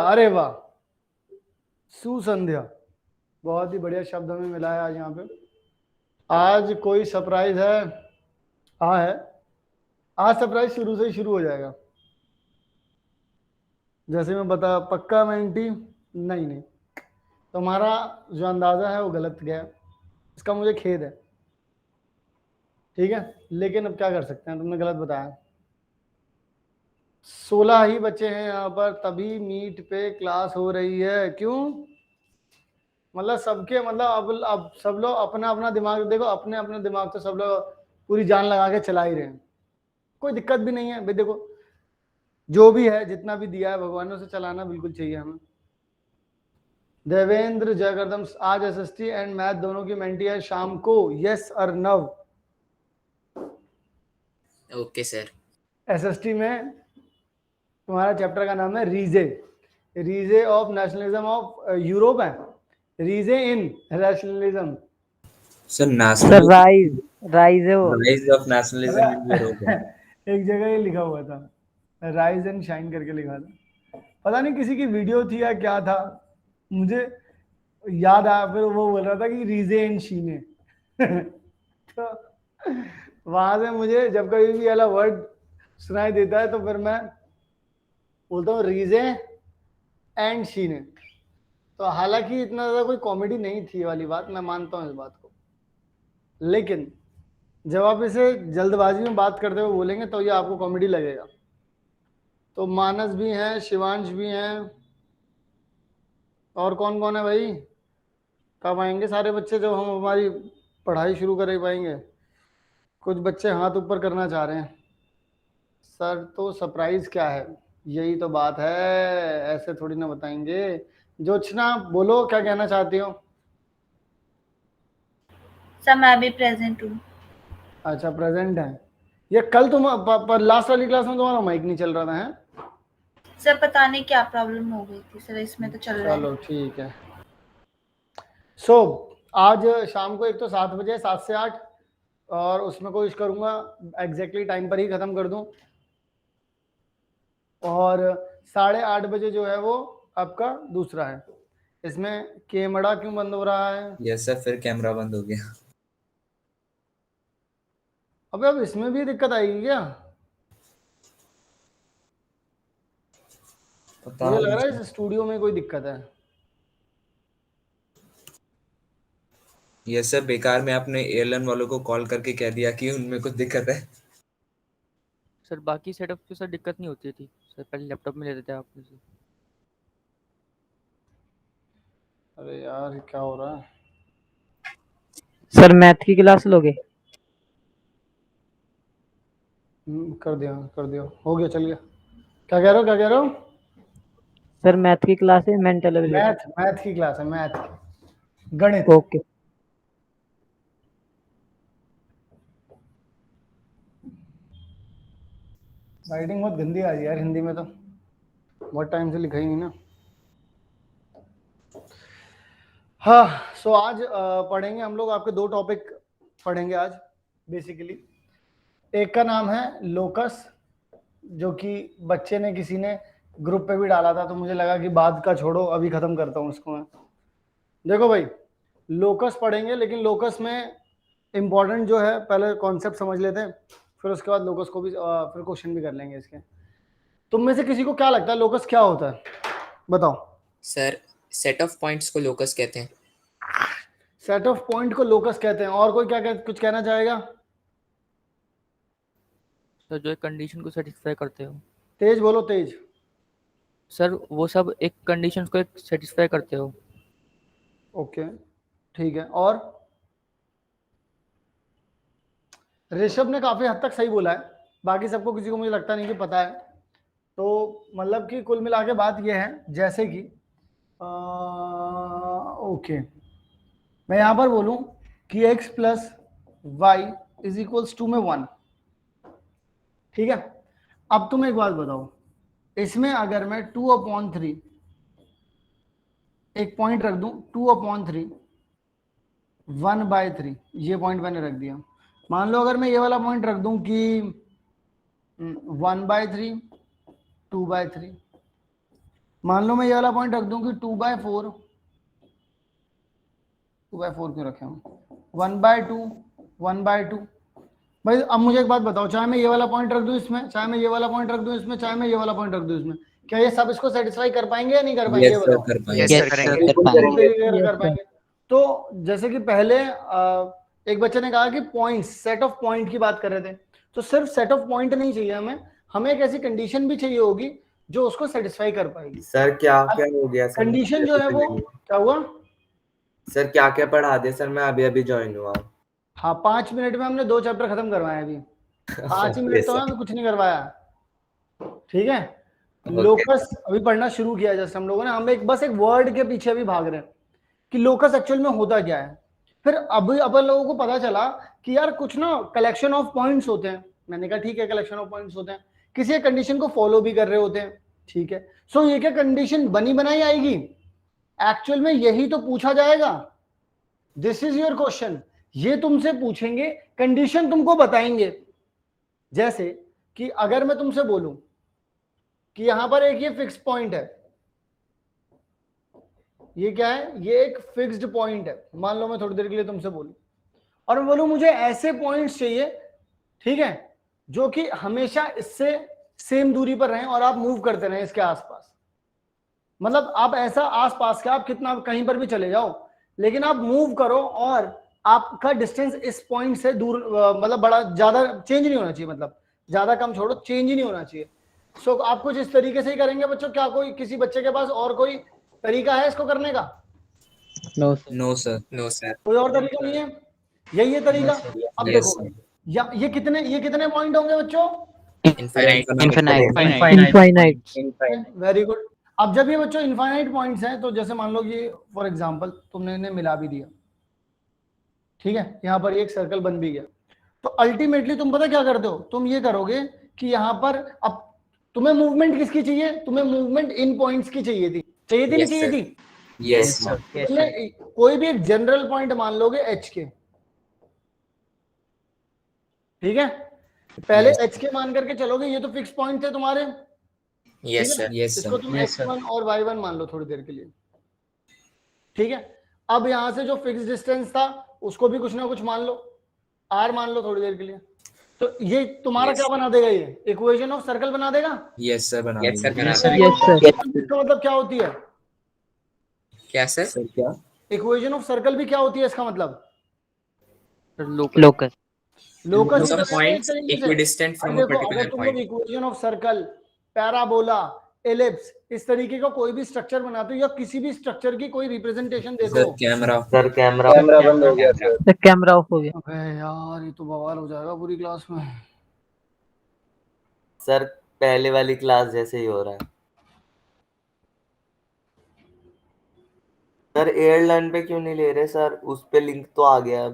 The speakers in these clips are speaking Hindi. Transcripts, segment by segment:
अरे वाह, सुसंध्या, बहुत ही बढ़िया शब्द हमें मिला है आज यहाँ पे। आज कोई सरप्राइज है? हाँ है। आज सरप्राइज शुरू से ही शुरू हो जाएगा। जैसे मैं बता पक्का मेंटी, नहीं नहीं, तुम्हारा जो अंदाजा है वो गलत गया, इसका मुझे खेद है। ठीक है, लेकिन अब क्या कर सकते हैं, तुमने गलत बताया। 16 ही बच्चे हैं यहाँ पर, तभी मीट पे क्लास हो रही है। क्यों? मतलब सबके, मतलब अब सब लोग अपना अपना दिमाग देखो, अपने अपने दिमाग तो सब लोग पूरी जान लगा के चला ही रहे हैं। कोई दिक्कत भी नहीं है भाई, देखो जो भी है, जितना भी दिया है भगवानों से चलाना बिल्कुल चाहिए हमें। देवेंद्र जयकर्दम, आज एसएसटी एंड मैथ दोनों की मेंटी है शाम को, yes Arnav. Okay sir. SST में तुम्हारा चैप्टर का नाम है rise, rise of nationalism of Europe है, rise in rationalism. Sir sir national rise है वो। Rise of nationalism in Europe है। एक जगह ये लिखा हुआ था, राइज एंड शाइन करके लिखा था। पता नहीं किसी की वीडियो थी या क्या था, मुझे याद आया, फिर वो बोल रहा था कि रीजे एंड शीने। तो वहां से मुझे जब कभी भी वाला वर्ड सुनाई देता है तो फिर मैं बोलता हूँ रीजे एंड शीने। तो हालांकि इतना ज्यादा कोई कॉमेडी नहीं थी ये वाली बात, मैं मानता हूँ इस बात को, लेकिन जब आप इसे जल्दबाजी में बात करते हुए बोलेंगे तो ये आपको कॉमेडी लगेगा। तो मानस भी हैं, शिवांश भी हैं, और कौन कौन है भाई? कब आएंगे सारे बच्चे जब हम हमारी पढ़ाई शुरू कर पाएंगे? कुछ बच्चे हाथ ऊपर करना चाह रहे हैं। सर तो सरप्राइज क्या है, यही तो बात है, ऐसे थोड़ी ना बताएंगे। जोचना बोलो, क्या कहना चाहती हो? सर मैं भी प्रेजेंट हूँ। अच्छा प्रेजेंट है। ये कल तुम लास्ट वाली क्लास में तुम्हारा माइक नहीं चल रहा था है? सर पता नहीं क्या प्रॉब्लम हो गई थी सर, इसमें तो चल रहा है। चलो ठीक है। सो आज शाम को एक तो 7 बजे, 7 से 8, और उसमें कोशिश करूंगा एग्जैक्टली टाइम पर ही खत्म कर दूं। और 8:30 बजे जो है वो आपका दूसरा है। इसमें कैमरा क्यों बंद हो रहा है? यस सर, फिर कैमरा बंद हो गया। अबे अब इसमें भी दिक्कत आएगी क्या? पता मुझे लग रहा नहीं। है इस स्टूडियो में कोई दिक्कत है। यस सर, बेकार में आपने एयरलाइन वालों को कॉल करके कह दिया कि उनमें कुछ दिक्कत है। सर बाकी सेटअप की सर दिक्कत नहीं होती थी सर, पहले लैपटॉप में लेते थे आपने से। अरे यार ये क्या हो रहा है? सर मैथ की क्लास लोगे? कर दिया कर दिया, हो गया, चल गया। क्या कह रहे हो, क्या कह रहे हो? सर मैथ की क्लास है, मेंटल एबिलिटी। मैथ, मैथ की क्लास है, मैथ की, गणित। ओके। राइटिंग बहुत गंदी आ रही है यार हिंदी में, तो बहुत टाइम से लिखा ही नहीं ना। हाँ, सो आज पढ़ेंगे हम लोग, आपके 2 टॉपिक पढ़ेंगे आज बेसिकली। एक का नाम है लोकस, जो कि बच्चे ने किसी ने ग्रुप पे भी डाला था, तो मुझे लगा कि बाद का छोड़ो, अभी खत्म करता हूँ इसको मैं। देखो भाई, लोकस पढ़ेंगे, लेकिन लोकस में इंपॉर्टेंट जो है, पहले कॉन्सेप्ट समझ लेते हैं, फिर उसके बाद लोकस को भी फिर क्वेश्चन भी कर लेंगे इसके। तुम में से किसी को क्या लगता है लोकस क्या होता है, बताओ? सर सेट ऑफ पॉइंट्स को लोकस कहते हैं। सेट ऑफ पॉइंट को लोकस कहते हैं। और कोई कुछ कहना चाहेगा? सर जो एक कंडीशन को सेटिस्फाई करते हो। तेज बोलो, तेज। सर वो सब एक कंडीशन को एक सेटिस्फाई करते हो। ओके ठीक है। और ऋषभ ने काफी हद तक सही बोला है, बाकी सबको किसी को मुझे लगता नहीं कि पता है। तो मतलब कि कुल मिला के बात यह है, जैसे कि ओके, मैं यहां पर बोलूं कि x plus y is equals to में 1, ठीक है। अब तुम एक बात बताओ, इसमें अगर मैं 2/3 एक पॉइंट रख दूं, 2/3 1/3, ये पॉइंट मैंने रख दिया। मान लो अगर मैं ये वाला पॉइंट रख दूं कि 1/3 2/3, मान लो मैं ये वाला पॉइंट रख दूं कि 2/4 क्यों रखे हम, 1/2 1/2। भाई अब मुझे एक बात बताओ, चाहे मैं ये वाला पॉइंट रख दूं इसमें, चाहे मैं ये वाला पॉइंट रख दूं इसमें, चाहे मैं ये वाला पॉइंट रख दूं इसमें, क्या ये सब इसको सेटिस्फाई कर पाएंगे या नहीं कर पाएंगे? यस ये सर बताओ। कर पाएंगे। यस सर करेंगे। बिल्कुल कर पाएंगे। तो जैसे कि पहले एक बच्चे ने कहा कि पॉइंट्स, सेट ऑफ पॉइंट की बात कर रहे थे, तो सिर्फ सेट ऑफ पॉइंट नहीं चाहिए हमें, हमें एक ऐसी कंडीशन भी चाहिए होगी जो उसको सेटिस्फाई कर पाएगी। सर क्या क्या हो गया सर? कंडीशन जो है वो क्या हुआ सर, क्या क्या पढ़ा दिया सर? मैं अभी अभी ज्वाइन हुआ। हाँ, 5 मिनट में हमने 2 चैप्टर खत्म करवाए अभी, 5 ही मिनट तो है, अभी कुछ नहीं करवाया, ठीक है। लोकस अभी पढ़ना शुरू किया जस्ट हम लोगों ने, हम बस एक वर्ड के पीछे भी भाग रहे हैं कि लोकस एक्चुअल में होता क्या है। फिर अभी अपन लोगों को पता चला कि यार कुछ ना कलेक्शन ऑफ पॉइंट्स होते हैं। मैंने कहा ठीक है, कलेक्शन ऑफ पॉइंट्स होते हैं, किसी एक कंडीशन को फॉलो भी कर रहे होते हैं, ठीक है। सो ये क्या कंडीशन बनी बनाई आएगी? एक्चुअल में यही तो पूछा जाएगा। This is your question. ये तुमसे पूछेंगे, कंडीशन तुमको बताएंगे। जैसे कि अगर मैं तुमसे बोलूं कि यहां पर एक ये फिक्स पॉइंट है, ये क्या है, ये एक फिक्स्ड पॉइंट है। मान लो मैं थोड़ी देर के लिए तुमसे बोलूं और मैं बोलूं मुझे ऐसे पॉइंट्स चाहिए, ठीक है, जो कि हमेशा इससे सेम दूरी पर रहें और आप मूव करते रहें इसके आसपास। मतलब आप ऐसा आसपास के, आप कितना कहीं पर भी चले जाओ, लेकिन आप मूव करो और आपका डिस्टेंस इस पॉइंट से दूर, मतलब बड़ा ज्यादा चेंज नहीं होना चाहिए, मतलब ज्यादा कम छोड़ो, चेंज ही नहीं होना चाहिए। सो आप कुछ इस तरीके से ही करेंगे बच्चों। क्या कोई किसी बच्चे के पास और कोई तरीका है इसको करने का? नो सर कोई और तरीका नहीं है, यही है तरीका। अब यस देखो ये कितने पॉइंट होंगे बच्चों? इनफाइनाइट। Very good. अब जब ये बच्चों इनफाइनाइट पॉइंट्स हैं, तो जैसे मान लो ये फॉर एग्जांपल तुमने इन्हें मिला भी दिया, ठीक है, यहां पर एक सर्कल बन भी गया, तो अल्टीमेटली तुम पता क्या करते हो, तुम ये करोगे कि यहां पर अब तुम्हें मूवमेंट किसकी चाहिए? तुम्हें मूवमेंट इन पॉइंट्स की चाहिए थी नहीं Yes, चाहिए sir. थी? यस तुमने कोई भी एक जनरल पॉइंट मान लोगे एच के, ठीक है, पहले Yes. एच के मान करके चलोगे, ये तो फिक्स पॉइंट थे तुम्हारे, यस ठीक है? सर यस इसको सर तुम x1 और y1 मान लो थोड़ी देर के लिए, ठीक है। अब यहां से जो फिक्स डिस्टेंस था उसको भी कुछ ना कुछ मान लो, r मान लो थोड़ी देर के लिए। तो ये तुम्हारा Yes. क्या बना देगा? ये इक्वेशन ऑफ सर्कल बना देगा। यस सर बना Yes, sir, देंगे। इसका मतलब क्या होती है? क्या सर? सर क्या? इक्वेशन ऑफ सर्कल भी क्या होती है इसका मतलब? Locus. Locus Of points equidistant from a देखो, अगर particular तुम लोग point. Equation of circle, parabola, ellipse, इस तरीके का कोई भी स्ट्रक्चर बनाते हो या किसी भी स्ट्रक्चर की कोई रिप्रेजेंटेशन देते सर हो, कैमरा सर कैमरा बंद हो गया सर। कैमरा ऑफ हो गया। अबे यार ये तो बवाल हो जाएगा पूरी क्लास में। सर पहले वाली क्लास जैसे ही हो रहा है सर। एयरलाइन पे क्यों नहीं ले रहे सर? उस पे लिंक तो आ गया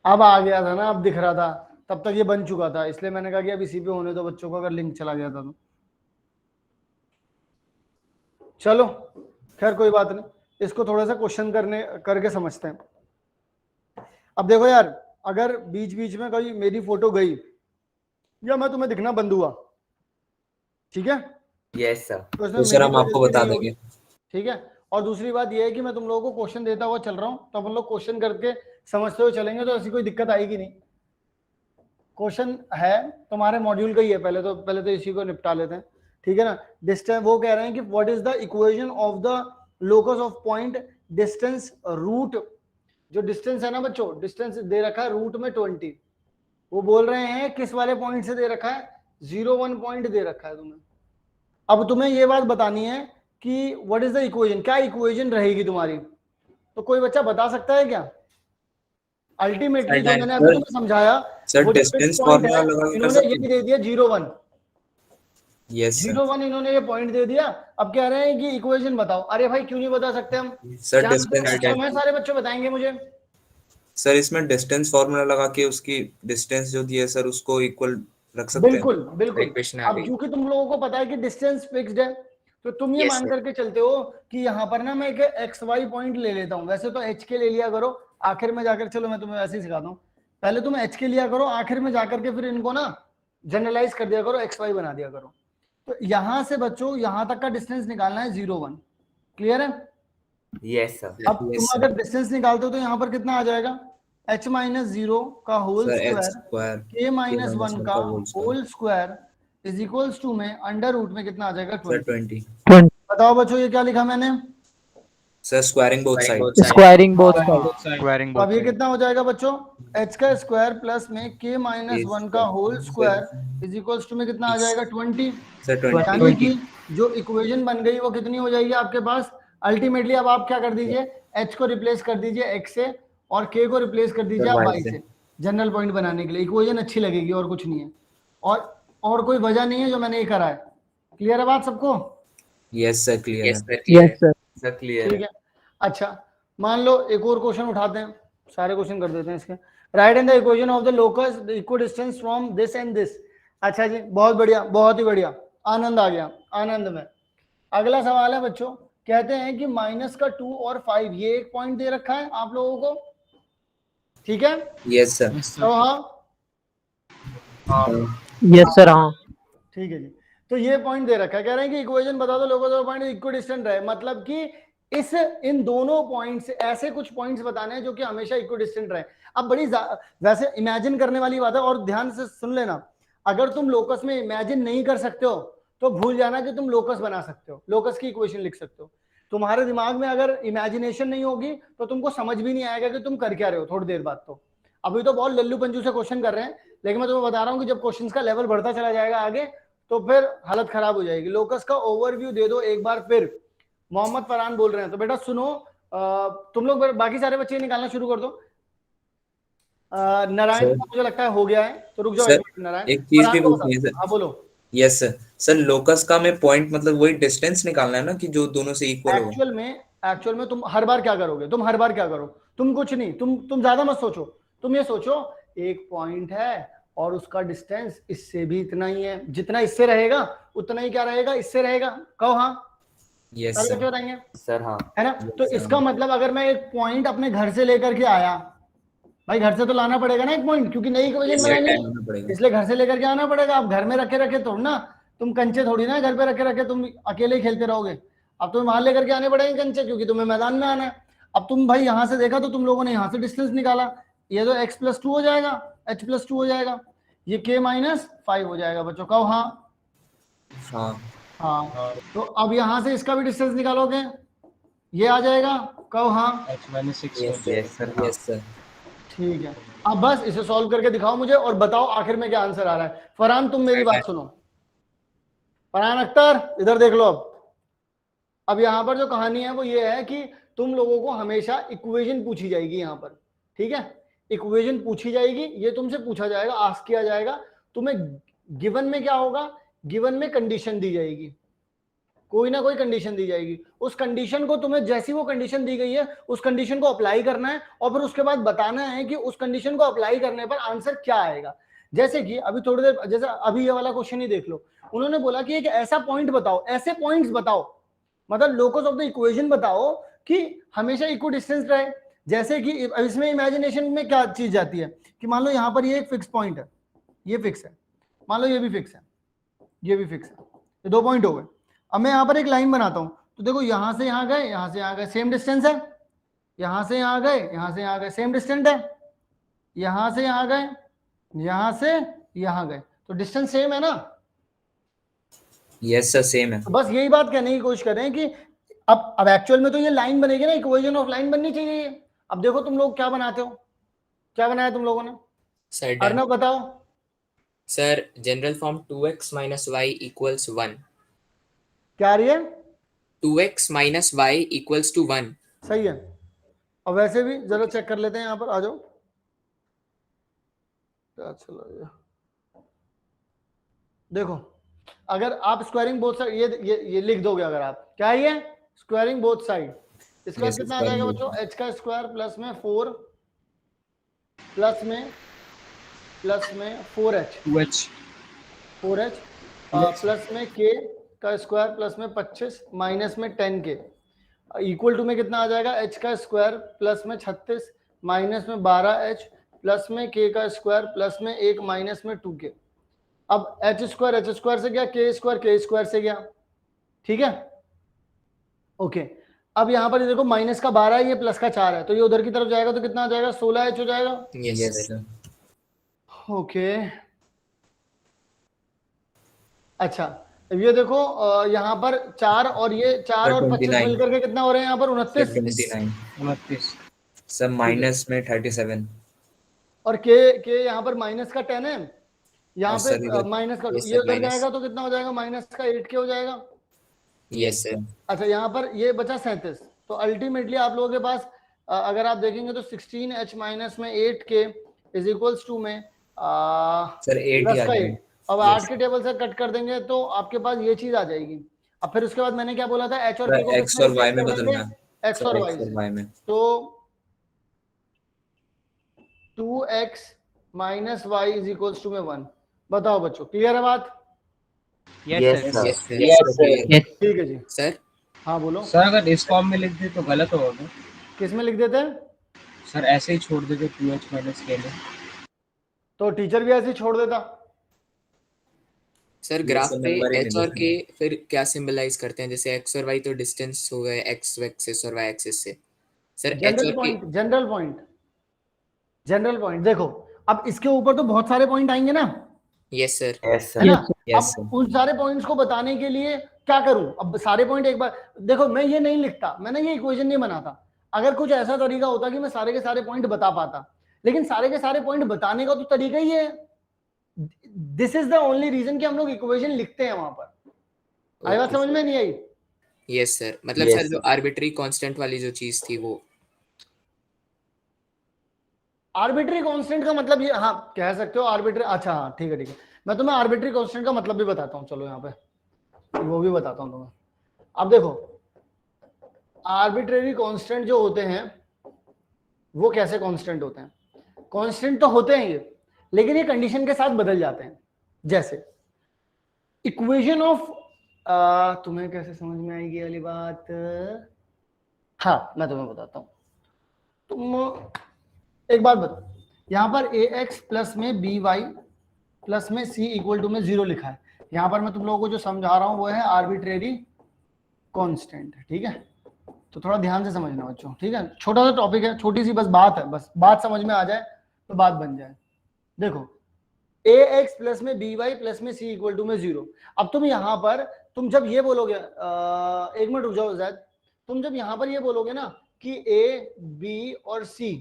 अब आ गया था ना, अब दिख रहा था, तब तक ये बन चुका था, इसलिए मैंने कहा कि अब इसी पे होने दो बच्चों को, अगर लिंक चला गया था तो। चलो खैर कोई बात नहीं, इसको थोड़ा सा क्वेश्चन करके समझते हैं। अब देखो यार, अगर बीच बीच में कोई मेरी फोटो गई या मैं तुम्हें दिखना बंद हुआ, ठीक है, यस सर। तो इसमें तो सर मेरी हम कोई आपको गलती बता नहीं होगी, देंगे। ठीक है। और दूसरी बात यह है कि मैं तुम लोगों को क्वेश्चन देता हुआ चल रहा हूं, तो अपन लोग क्वेश्चन करके समझते हुए चलेंगे, तो ऐसी कोई दिक्कत आएगी नहीं। क्वेश्चन है तुम्हारे मॉड्यूल का ही है, पहले तो इसी को निपटा लेते हैं, ठीक है ना। डिस्टेंस, वो कह रहे हैं कि what is the equation of the locus of point distance root. जो डिस्टेंस है ना बच्चों, डिस्टेंस दे रखा है रूट में 20, वो बोल रहे हैं किस वाले पॉइंट से दे रखा है? 0,1 पॉइंट दे रखा है तुम्हें। अब तुम्हें ये बात बतानी है कि व्हाट इज द इक्वेशन, क्या इक्वेशन रहेगी तुम्हारी? तो कोई बच्चा बता सकता है क्या? अल्टीमेटली जो मैंने अभी तुम्हें समझाया, सर वो जो डिस्टेंस fixed point फॉर्मूला है, लगा कर इन्होंने सकते ये भी दे दिया 0,1, यस सर 0,1 इन्होंने ये पॉइंट दे दिया। अब कह रहे हैं कि इक्वेशन बताओ। अरे भाई क्यों नहीं बता सकते हम? सर क्या डिस्टेंस मैं सारे बच्चे बताएंगे मुझे? सर इसमें डिस्टेंस फॉर्मूला लगा के उसकी डिस्टेंस जो दी है सर उसको इक्वल रख सकते हैं। बिल्कुल बिल्कुल। इक्वेशन आ अब गई। क्योंकि तुम लोगों को पता है कि डिस्टेंस फिक्स्ड है, तो तुम ये Yes, मान sir. करके चलते हो कि यहाँ पर ना मैं एक एक्स वाई पॉइंट ले लेता हूँ। वैसे तो एच के ले लिया करो आखिर में जाकर, चलो मैं तुम्हें वैसे ही सिखाता हूँ, पहले तुम एच के लिया करो, आखिर में जाकर के फिर इनको ना जनरलाइज कर दिया करो, एक्स वाई बना दिया करो। तो यहां से बच्चों यहां तक का डिस्टेंस निकालना है 0 1। क्लियर है? Yes sir. अब तुम Yes, अगर डिस्टेंस निकालते हो तो यहाँ पर कितना आ जाएगा, h माइनस 0 का whole sir h square square k minus 1 का whole square whole square is equals to में अंडर रूट में कितना आ जाएगा सर 20। 20 बताओ बच्चों ये क्या लिखा मैंने? Sir squaring both side squaring both squaring तो अब ये कितना हो जाएगा बच्चों, h का स्क्वायर प्लस में k माइनस 1 का whole square is equals to में कितना आ जाएगा 20। सर 20 यानी कि जो इक्वेशन बन गई वो कितनी हो जाएगी आपके पास अल्टीमेटली? अब आप क्या कर दीजिए, h को रिप्लेस कर दीजिए x से और k को रिप्लेस कर दीजिए आप y से, जनरल पॉइंट बनाने के लिए इक्वेशन अच्छी लगेगी और कुछ नहीं है, और कोई वजह नहीं है जो मैंने ये करा है। क्लियर है बात सबको? यस सर क्लियर Yes, है sir. Clear. सर क्लियर ठीक है। अच्छा मान लो एक और क्वेश्चन उठाते हैं, सारे क्वेश्चन कर देते हैं इसके। Right in the equation of the locus the equidistance from this and this. अच्छा जी बहुत बढ़िया, बहुत ही बढ़िया, आनंद आ गया, आनंद में। अगला सवाल है बच्चों, कहते हैं कि माइनस का 2 और 5 ये एक पॉइंट दे रखा है आप लोगों को, ठीक है? यस सर तो हाँ यस सर हाँ ठीक है जी। तो ये पॉइंट दे रखा है, कह रहे हैं कि इक्वेशन बता दो लोगों को पॉइंट इक्विडिस्टेंट रहे, मतलब कि इन दोनों पॉइंट्स ऐसे कुछ पॉइंट्स बताने हैं जो कि हमेशा इक्विडिस्टेंट रहे। अब बड़ी वैसे इमेजिन करने वाली बात है, और ध्यान से सुन लेना, अगर तुम लोकस में इमेजिन नहीं कर सकते हो तो भूल जाना कि तुम लोकस बना सकते हो, लोकस की इक्वेशन लिख सकते हो। तुम्हारे दिमाग में अगर इमेजिनेशन नहीं होगी तो तुमको समझ भी नहीं आएगा कि तुम कर क्या रहे हो थोड़ी देर बाद। तो अभी तो बहुत लल्लू पंजू से क्वेश्चन कर रहे हैं, लेकिन मैं तुम्हें बता रहा हूँ कि जब क्वेश्चन का लेवल बढ़ता चला जाएगा आगे तो फिर हालत खराब हो जाएगी। लोकस का ओवरव्यू दे दो एक बार फिर। मोहम्मद फरहान बोल रहे हैं, तो बेटा सुनो, तुम लोग बाकी सारे बच्चे निकालना शुरू कर दो। नारायण सर, को मुझे लगता है हो गया है, तो रुक जाओ सर, एक मिनट नारायण। एक चीज फरहान भी को पूछनी है बता। सर। हाँ बोलो। यस सर सर लोकस का में पॉइंट मतलब वही डिस्टेंस निकालना है ना कि जो दोनों से इक्वल हो। एक्चुअल में तुम हर बार क्या करोगे, तुम हर बार क्या करो, तुम कुछ नहीं, तुम ज्यादा मत सोचो। तुम ये सोचो एक पॉइंट है और उसका डिस्टेंस इससे भी इतना ही है, जितना इससे रहेगा उतना ही क्या रहेगा, इससे रहेगा। कहो हाँ। यस सारे सर बच्चे बताएंगे सर। हाँ है ना? तो sir. इसका मतलब अगर मैं एक पॉइंट अपने घर से लेकर के आया, भाई घर से तो लाना पड़ेगा ना एक पॉइंट, क्योंकि नई इक्वेशन Yes, बनानी लाना है, पड़ेगा। इसलिए घर से लेकर के आना पड़ेगा। अब घर में रखे रखे तो ना, तुम कंचे थोड़ी ना घर पे रखे रखे तुम अकेले ही खेलते रहोगे। अब तुम्हें वहां लेकर के आने पड़ेंगे कंचे, क्योंकि तुम्हें मैदान में आना है। अब तुम भाई यहाँ से देखा तो तुम लोगों ने यहाँ से डिस्टेंस निकाला, ये तो x+2 हो जाएगा, h+2 हो जाएगा, ये k-5 हो जाएगा बच्चों। कहो हाँ। हाँ तो अब यहाँ से इसका भी डिस्टेंस निकालोगे, ये आ जाएगा। कहो हाँ। Yes sir. यस सर ठीक है, अब बस इसे सॉल्व करके दिखाओ मुझे और बताओ आखिर में क्या आंसर आ रहा है। फरहान तुम मेरी बात सुनो, फरहान अख्तर इधर देख लो। अब यहाँ पर जो कहानी है वो ये है कि तुम लोगों को हमेशा इक्वेशन पूछी जाएगी यहाँ पर, ठीक है? इक्वेशन पूछी जाएगी, ये तुमसे पूछा जाएगा, आस्क किया जाएगा। तुम्हें गिवन में क्या होगा, गिवन में कंडीशन दी जाएगी, कोई ना कोई कंडीशन दी जाएगी। उस कंडीशन को तुम्हें, जैसी वो कंडीशन दी गई है उस कंडीशन को अप्लाई करना है, और फिर उसके बाद बताना है कि उस कंडीशन को अप्लाई करने पर आंसर क्या आएगा। जैसे कि अभी थोड़ी देर, जैसे अभी ये वाला क्वेश्चन ही देख लो, उन्होंने बोला कि एक ऐसा पॉइंट बताओ, ऐसे पॉइंट्स बताओ, मतलब लोकस ऑफ द इक्वेशन बताओ कि हमेशा इक्विडिस्टेंस रहे। जैसे कि इसमें इमेजिनेशन में क्या चीज जाती है कि मान लो यहाँ पर ये एक फिक्स पॉइंट है, ये फिक्स है, मान लो ये भी फिक्स है, ये भी फिक्स है, ये 2 पॉइंट हो गए। अब मैं यहाँ पर एक लाइन बनाता हूँ, तो देखो यहाँ से यहाँ गए, यहाँ से यहाँ गए, सेम डिस्टेंस है। यहाँ से यहाँ गए, यहाँ से यहाँ गए, सेम डिस्टेंस है। यहाँ से यहाँ गए, यहाँ से यहाँ गए, तो डिस्टेंस सेम है ना? यस सर सेम है। तो बस यही बात कहने की कोशिश कर रहे हैं कि अब एक्चुअल में तो ये लाइन बनेगी ना, इक्वेशन ऑफ लाइन बननी चाहिए। अब देखो तुम लोग क्या बनाते हो, क्या बनाया तुम लोगों ने? Sir, done. अर्नब बताओ। Sir, general form 2x minus y equals 1. क्या आ रही है? 2x minus y equals to 1. सही है। और वैसे भी जरा चेक कर लेते हैं, यहाँ पर आ जाओ। क्या चला गया, देखो अगर आप स्क्वायरिंग बोथ साइड ये लिख दोगे, अगर आप क्या है ये स्क्वायरिंग बोथ साइड, इसका Yes, कितना आ जाएगा बच्चों? h का स्क्वायर प्लस में 4 प्लस में 4h 4h प्लस में k का स्क्वायर प्लस में 25 माइनस में 10k इक्वल टू में कितना आ जाएगा? h का स्क्वायर प्लस में 36 माइनस में 12h प्लस में k का स्क्वायर प्लस में 1 माइनस में 2k। अब एच स्क्वायर से गया, के स्क्वायर से गया, ठीक है, ओके। अब यहाँ पर ये देखो माइनस का 12 है, ये प्लस का 4 है, तो ये उधर की तरफ जाएगा तो कितना आ जाएगा, 16h हो जाएगा। Yes sir. ओके, अच्छा अब ये देखो यहाँ पर 4 और ये 4 और 25 29 मिलकर के कितना हो रहे हैं यहाँ पर, 29। 29 सर, माइनस में 37 और के यहाँ पर माइनस का 10 है, यहाँ सर पे इधर माइनस का, yes, ये sir, उधर minus। जाएगा तो कितना हो जाएगा, माइनस का 8k हो जाएगा। Yes sir. अच्छा यहाँ पर ये बचा 37, तो अल्टीमेटली आप लोगों के पास अगर आप देखेंगे तो 16h माइनस में 8k इज इक्वल्स टू में सर 8 ही प्लस आ का जाएगा। 8। अब 8 के टेबल से कट कर देंगे तो आपके पास ये चीज आ जाएगी। अब फिर उसके बाद मैंने क्या बोला था, h और k को एक्स और वाई में किसमें बदलना है, x और y से, वाई में। तो 2x minus y is equals to में 1। बताओ बच्चों, क्लियर है बात? Yes sir. Yes sir. ठीक है जी, सर हाँ बोलो। सर अगर इस फॉर्म में लिख दे तो गलत होगा किस में लिख देते हैं? सर, ऐसे ही छोड़ देते 2h माइनस k में। तो टीचर भी ऐसे ही छोड़ देता। सर ग्राफ पे एच और के फिर क्या सिंबलाइज करते हैं, जैसे एक्स और वाई तो डिस्टेंस हो गए एक्स एक्सिस और वाई एक्सिस से। सर एच जनरल और के पॉइंट, जनरल पॉइंट देखो, अब इसके ऊपर तो बहुत सारे पॉइंट आएंगे ना, यस सर। यस है ना? सर। यस अब उन सारे पॉइंट्स को बताने के लिए क्या करूं, अब सारे पॉइंट एक बार देखो, मैं ये नहीं लिखता, मैंने ये इक्वेशन नहीं बनाता। अगर कुछ ऐसा तरीका होता कि मैं सारे के सारे पॉइंट बता पाता, लेकिन सारे के सारे पॉइंट बताने का तो तरीका ही है। This is the only reason कि हम लोग इक्वेशन लिखते हैं वहां पर। आई बात समझ में नहीं आई? यस सर, मतलब Yes, सर जो sir. आर्बिट्री कांस्टेंट वाली जो चीज थी वो। आर्बिट्री कांस्टेंट का मतलब ये, हाँ कह सकते हो आर्बिट्री, अच्छा हाँ ठीक है ठीक है, मैं तुम्हें आर्बिट्री कांस्टेंट का मतलब भी बताता हूँ, चलो यहाँ पे वो भी बताता हूँ तुम्हें। अब देखो आर्बिट्रेरी कांस्टेंट जो होते हैं वो कैसे कांस्टेंट होते हैं, कांस्टेंट तो होते हैं ये, लेकिन ये कंडीशन के साथ बदल जाते हैं। जैसे इक्वेशन ऑफ, तुम्हें कैसे समझ में आएगी ये वाली बात, हाँ मैं तुम्हें बताता हूँ। तुम एक बात बताओ, यहाँ पर ए एक्स प्लस में बी वाई प्लस में सी इक्वल टू में 0 लिखा है। यहाँ पर मैं तुम लोगों को जो समझा रहा हूँ वो है आर्बिट्रेरी कांस्टेंट, ठीक है? तो थोड़ा ध्यान से समझना बच्चों, ठीक है? छोटा सा टॉपिक है, छोटी सी बस बात है, बस बात समझ में आ जाए तो बात बन जाए। देखो ए एक्स प्लस में बी वाई प्लस में सी इक्वल टू में 0। अब तुम यहाँ पर तुम जब ये बोलोगे, एक मिनट रुक जाओ जैद, तुम जब यहाँ पर ये बोलोगे ना कि ए बी और सी,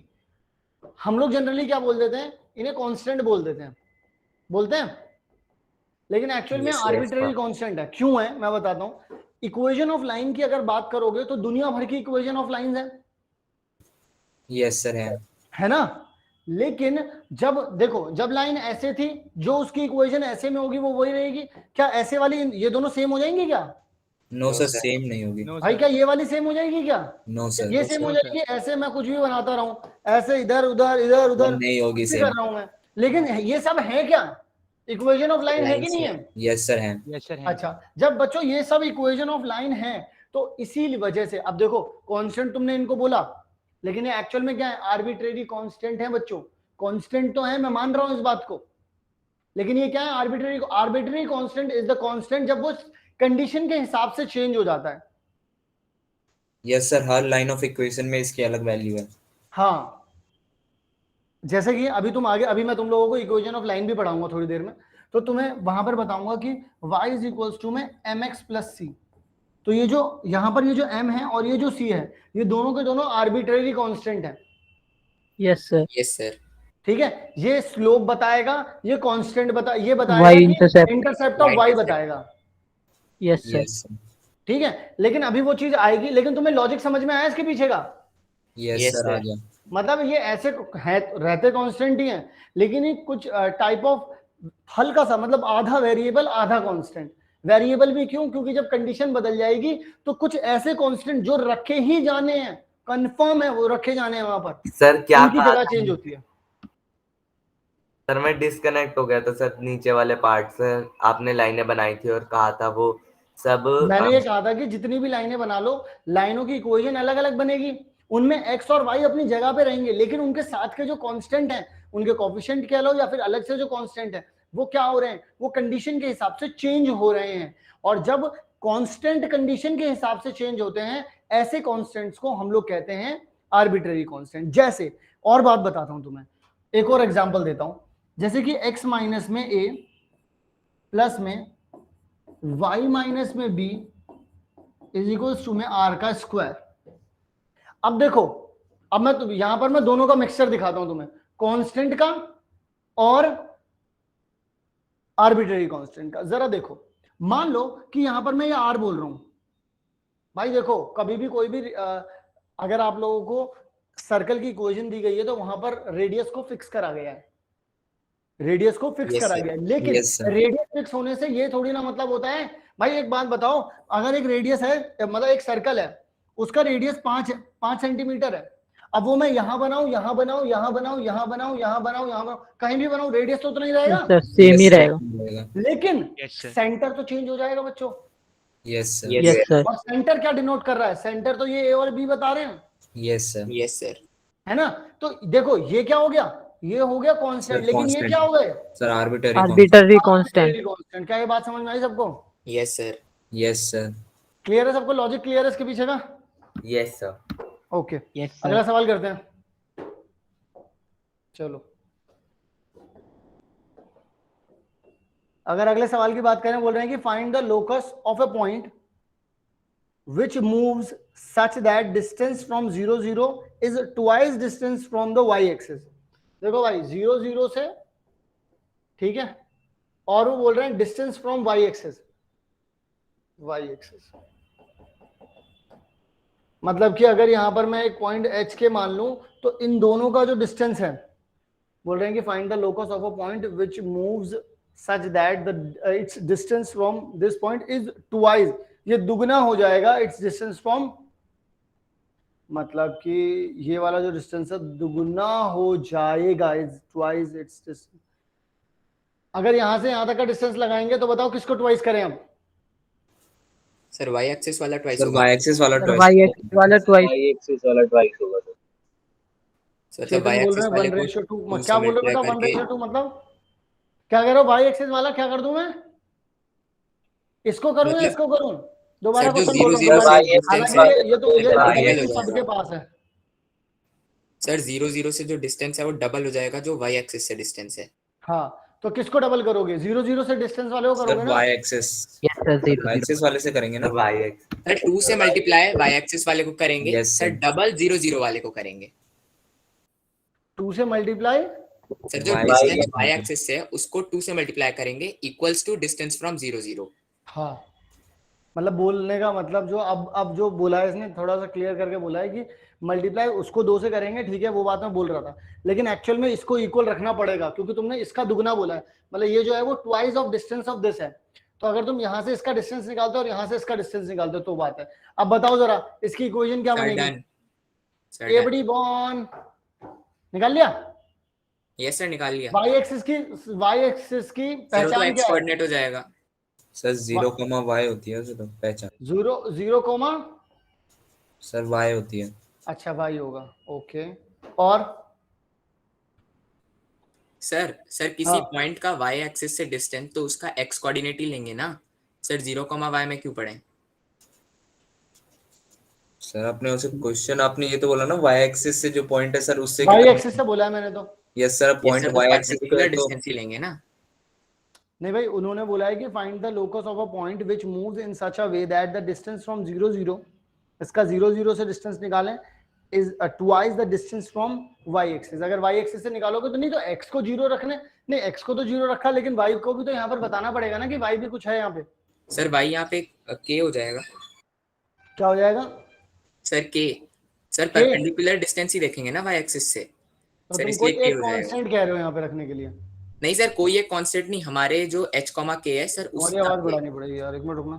हम लोग जनरली क्या बोल देते हैं, इन्हें कांस्टेंट बोल देते हैं, बोलते हैं, लेकिन एक्चुअल में Yes, yes, arbitrary sir. Constant है। क्यों है मैं बताता हूँ। इक्वेशन ऑफ लाइन की अगर बात करोगे तो दुनिया भर की इक्वेशन ऑफ लाइन है, यस सर है ना? लेकिन जब देखो, जब लाइन ऐसे थी, जो उसकी इक्वेशन ऐसे में होगी वो वही रहेगी। क्या ऐसे वाली ये दोनों सेम हो जाएंगी क्या? नो सर, सेम नहीं होगी। भाई क्या ये वाली सेम हो जाएगी क्या? नो सर, ये सेम हो जाएगी, ऐसे मैं कुछ भी बनाता रहूं, ऐसे इधर उधर इधर उधर नहीं होगी कुछ भी सेम। कर रहा हूं मैं, लेकिन ये सब है क्या, इक्वेशन ऑफ लाइन है कि नहीं है? यस सर है। अच्छा, जब बच्चों ये सब इक्वेशन ऑफ लाइन है तो इसी वजह से, अब देखो कांस्टेंट तुमने इनको बोला, लेकिन ये एक्चुअल में क्या है, आर्बिट्रेरी कांस्टेंट है बच्चों। कांस्टेंट तो है, मैं मान रहा हूं इस बात को, लेकिन ये क्या है, arbitrary constant is the constant जब वो कंडीशन के हिसाब से चेंज हो जाता है। Yes sir, her line of equation में इसकी अलग वैल्यू है। हाँ, जैसे कि अभी तुम आगे, अभी मैं तुम लोगों को इक्वेशन ऑफ लाइन भी पढ़ाऊंगा थोड़ी देर में, तो तुम्हें वहां पर बताऊंगा कि y इज इक्वल्स टू में mx प्लस सी। तो ये जो यहाँ पर ये जो m है और ये जो c है, ये दोनों के दोनों आर्बिट्रेरी कांस्टेंट है। Yes sir. Yes sir. ठीक है, ये स्लोप बताएगा, ये कांस्टेंट ये बताएगा कि इंटरसेप्ट ऑफ y बताएगा। Yes sir. यस ठीक है, लेकिन अभी वो चीज आएगी, लेकिन तुम्हें लॉजिक समझ में आया इसके पीछे का? यस Yes, सर आ sir. गया। मतलब ये ऐसे है, रहते कांस्टेंट ही हैं, लेकिन ये कुछ टाइप ऑफ हल्का सा, मतलब आधा वेरिएबल आधा कांस्टेंट। वेरिएबल भी क्यों? क्योंकि जब कंडीशन बदल जाएगी तो कुछ ऐसे कांस्टेंट जो रखे ही जाने हैं, कंफर्म है वो रखे जाने हैं वहां पर, सर क्या उनकी कहा जगह था? चेंज होती है। सर मैं डिस्कनेक्ट हो गया था सर, नीचे वाले पार्ट से आपने लाइनें बनाई थी और कहा था वो सब मैंने ये कहा था कि जितनी भी लाइनें बना लो, लाइनों की इक्वेशन अलग अलग बनेगी, उनमें एक्स और वाई अपनी जगह पे रहेंगे, लेकिन उनके साथ के जो कांस्टेंट हैं, उनके कोफिशिएंट कह लो या फिर अलग से जो कांस्टेंट है, वो क्या हो रहे हैं, वो कंडीशन के हिसाब से चेंज हो रहे हैं। और जब कांस्टेंट कंडीशन के हिसाब से चेंज होते हैं, ऐसे कांस्टेंट्स को हम लोग कहते हैं आर्बिट्ररी कांस्टेंट। जैसे और बात बताता हूं तुम्हें, एक और एग्जांपल देता हूं, जैसे कि x माइनस में a प्लस में y माइनस में b इज इक्वल्स टू में r का स्क्वायर। अब देखो, अब मैं यहां पर मैं दोनों का मिक्सचर दिखाता हूं तुम्हें, कांस्टेंट का और आर्बिट्ररी कांस्टेंट का। जरा देखो, मान लो कि यहां पर मैं ये r बोल रहा हूं। भाई देखो, कभी भी कोई भी अगर आप लोगों को सर्कल की इक्वेशन दी गई है तो वहां पर रेडियस को फिक्स करा गया है, रेडियस को फिक्स Yes, करा sir. गया है। लेकिन Yes, sir. रेडियस फिक्स होने से ये थोड़ी ना मतलब होता है। भाई एक बात बताओ, अगर एक रेडियस है, मतलब एक सर्कल है, उसका रेडियस 5 सेंटीमीटर है, अब वो मैं यहां बनाऊं, यहां बनाऊं, यहां बनाऊं, यहां बनाऊं, यहां बनाऊं, यहां बनाऊं, कहीं भी बनाऊं, रेडियस तो उतना ही रहेगा। सर सेम ही Yes, sir. रहेगा। लेकिन Yes, sir. सेंटर तो चेंज हो जाएगा बच्चों। Yes, sir. Yes, yes sir. और सेंटर क्या डिनोट कर रहा है, सेंटर तो ये ए और बी बता रहे हैं, Yes, sir. Yes, sir. है ना। तो देखो ये क्या हो गया, ये हो गया कांस्टेंट, Sir, लेकिन ये constant. क्या हो गए, Sir, arbitrary constant. Arbitrary constant. Constant. क्या ये बात समझ में आई सबको, Yes, sir. Yes, sir. Clear है सबको, लॉजिक क्लियर है इसके पीछे का। Yes sir. ओके, यस अगला सर। सवाल करते हैं, चलो। अगर अगले सवाल की बात करें, बोल रहे हैं कि find the locus of a point which moves such that distance from 0 0 is twice distance from the y axis। देखो भाई 0 0 से, ठीक है, और वो बोल रहे हैं distance from y axis, y axis मतलब कि अगर यहां पर मैं एक पॉइंट h के मान लूं तो इन दोनों का जो डिस्टेंस है, बोल रहे हैं कि find the locus of a point which moves such that the it's distance from this point is twice, ये दुगना हो जाएगा इट्स डिस्टेंस फ्रॉम, मतलब कि ये वाला जो डिस्टेंस है दुगना हो जाएगा, इज ट्वाइस इट्स डिस्टेंस। अगर यहां से यहां तक का डिस्टेंस लगाएंगे तो बताओ किसको ट्वाइस करें हम। Sir, y axis वाला twice Sir, होगा। y-axis वाला twice. वाई एक्सिस वाला ट्वाइस। एक्सिस वाला ट्वाइस होगा सर। Sir, चेतन y बोल axis रहे हैं वाले 1 को रेशियो 2, 2 क्या से बोल रहे हो multiply बेटा 1 करके रेशियो 2 मतलब क्या कह रहे हो, वाई एक्सिस वाला क्या कर दूं मैं, इसको करूं या मतलब इसको करूं, दोबारा सर जो क्वेश्चन 0 बोल 0 रहा से हूं। डिस्टेंस हालांकि है ये तो ये वो है डबल हो कि सबके जाएगा। पास है। सर 0 0 से जो डिस्टेंस है वो डबल हो जाएगा जो y एक्सिस से डिस्टेंस है। हाँ, तो किसको डबल करोगे, 0 0 से डिस्टेंस वाले को Sir, करोगे ना। y-axis. यस सर 0 y-axis वाले से करेंगे ना? वाई एक्स सर 2 से मल्टीप्लाई y एक्सिस वाले को करेंगे, Yes, सर sir. डबल 0 0 वाले को करेंगे। 2 से मल्टीप्लाई, सर जो Y distance axis y axis से है उसको 2 से मल्टीप्लाई करेंगे इक्वल्स टू डिस्टेंस फ्रॉम 0 0। हाँ मतलब बोलने का मतलब जो अब जो बोला है इसने थोड़ा सा क्लियर करके बोला है कि मल्टीप्लाई उसको 2 से करेंगे, ठीक है, वो बात मैं बोल रहा था, लेकिन एक्चुअल में इसको इक्वल रखना पड़ेगा क्योंकि तुमने इसका दुगना बोला है, मतलब ये जो है वो twice of distance of this है। तो अगर तुम यहाँ से इसका डिस्टेंस निकालते हो और यहाँ से इसका डिस्टेंस निकालते हो तो बात है। अब बताओ जरा इसकी इक्वेशन क्या सर बनेगी। डन। सर ए बड़ी बॉन निकाल लिया, यस सर निकाल लिया। वाई एक्सिस की सर वो तो पहचान x क्या है, कोऑर्डिनेट हो जाएगा। Sir, 0, y होती है उसे तो पहचान। 0 कोमा, Sir, y होती है। अच्छा वाई होगा, ओके। और सर किसी हाँ। पॉइंट का y एक्सिस से डिस्टेंस तो उसका x कोऑर्डिनेट ही लेंगे ना। सर 0, y में क्यों पढ़ें। सर आपने उसे क्वेश्चन आपने ये तो बोला ना y-axis से जो पॉइंट है सर उससे वाई एक्सिस से बोला है मैंने तो। यस सर, पॉइंट सर तो y-axis पर्टिकुलर पे तो डिस्टेंस ही लेंगे ना। नहीं भाई, उन्होंने बोला है कि find the locus of a point which moves in such a way that the distance from 0 0, इसका 0 0 से डिस्टेंस निकालें, is twice the distance from y axis. अगर y एक्सिस से निकालोगे तो नहीं तो x को 0 रखने, नहीं x को तो 0 रखा, लेकिन y को भी तो यहाँ पर बताना पड़ेगा ना कि y भी कुछ है यहाँ पे। सर y यहाँ पे k हो जाएगा। क्या हो जाएगा, sir k, sir perpendicular distance ही देखेंगे ना y एक्सिस से। तो सर तुम इसलिए कोई k एक हो जाएगा। कांस्टेंट कह रहे हो यहाँ पे रखने के लिए। नहीं सर कोई एक कांस्टेंट नहीं, हमारे जो h, k है सर और उसका आवाज k। बढ़ानी पड़ेगी यार, एक मिनट रुकना।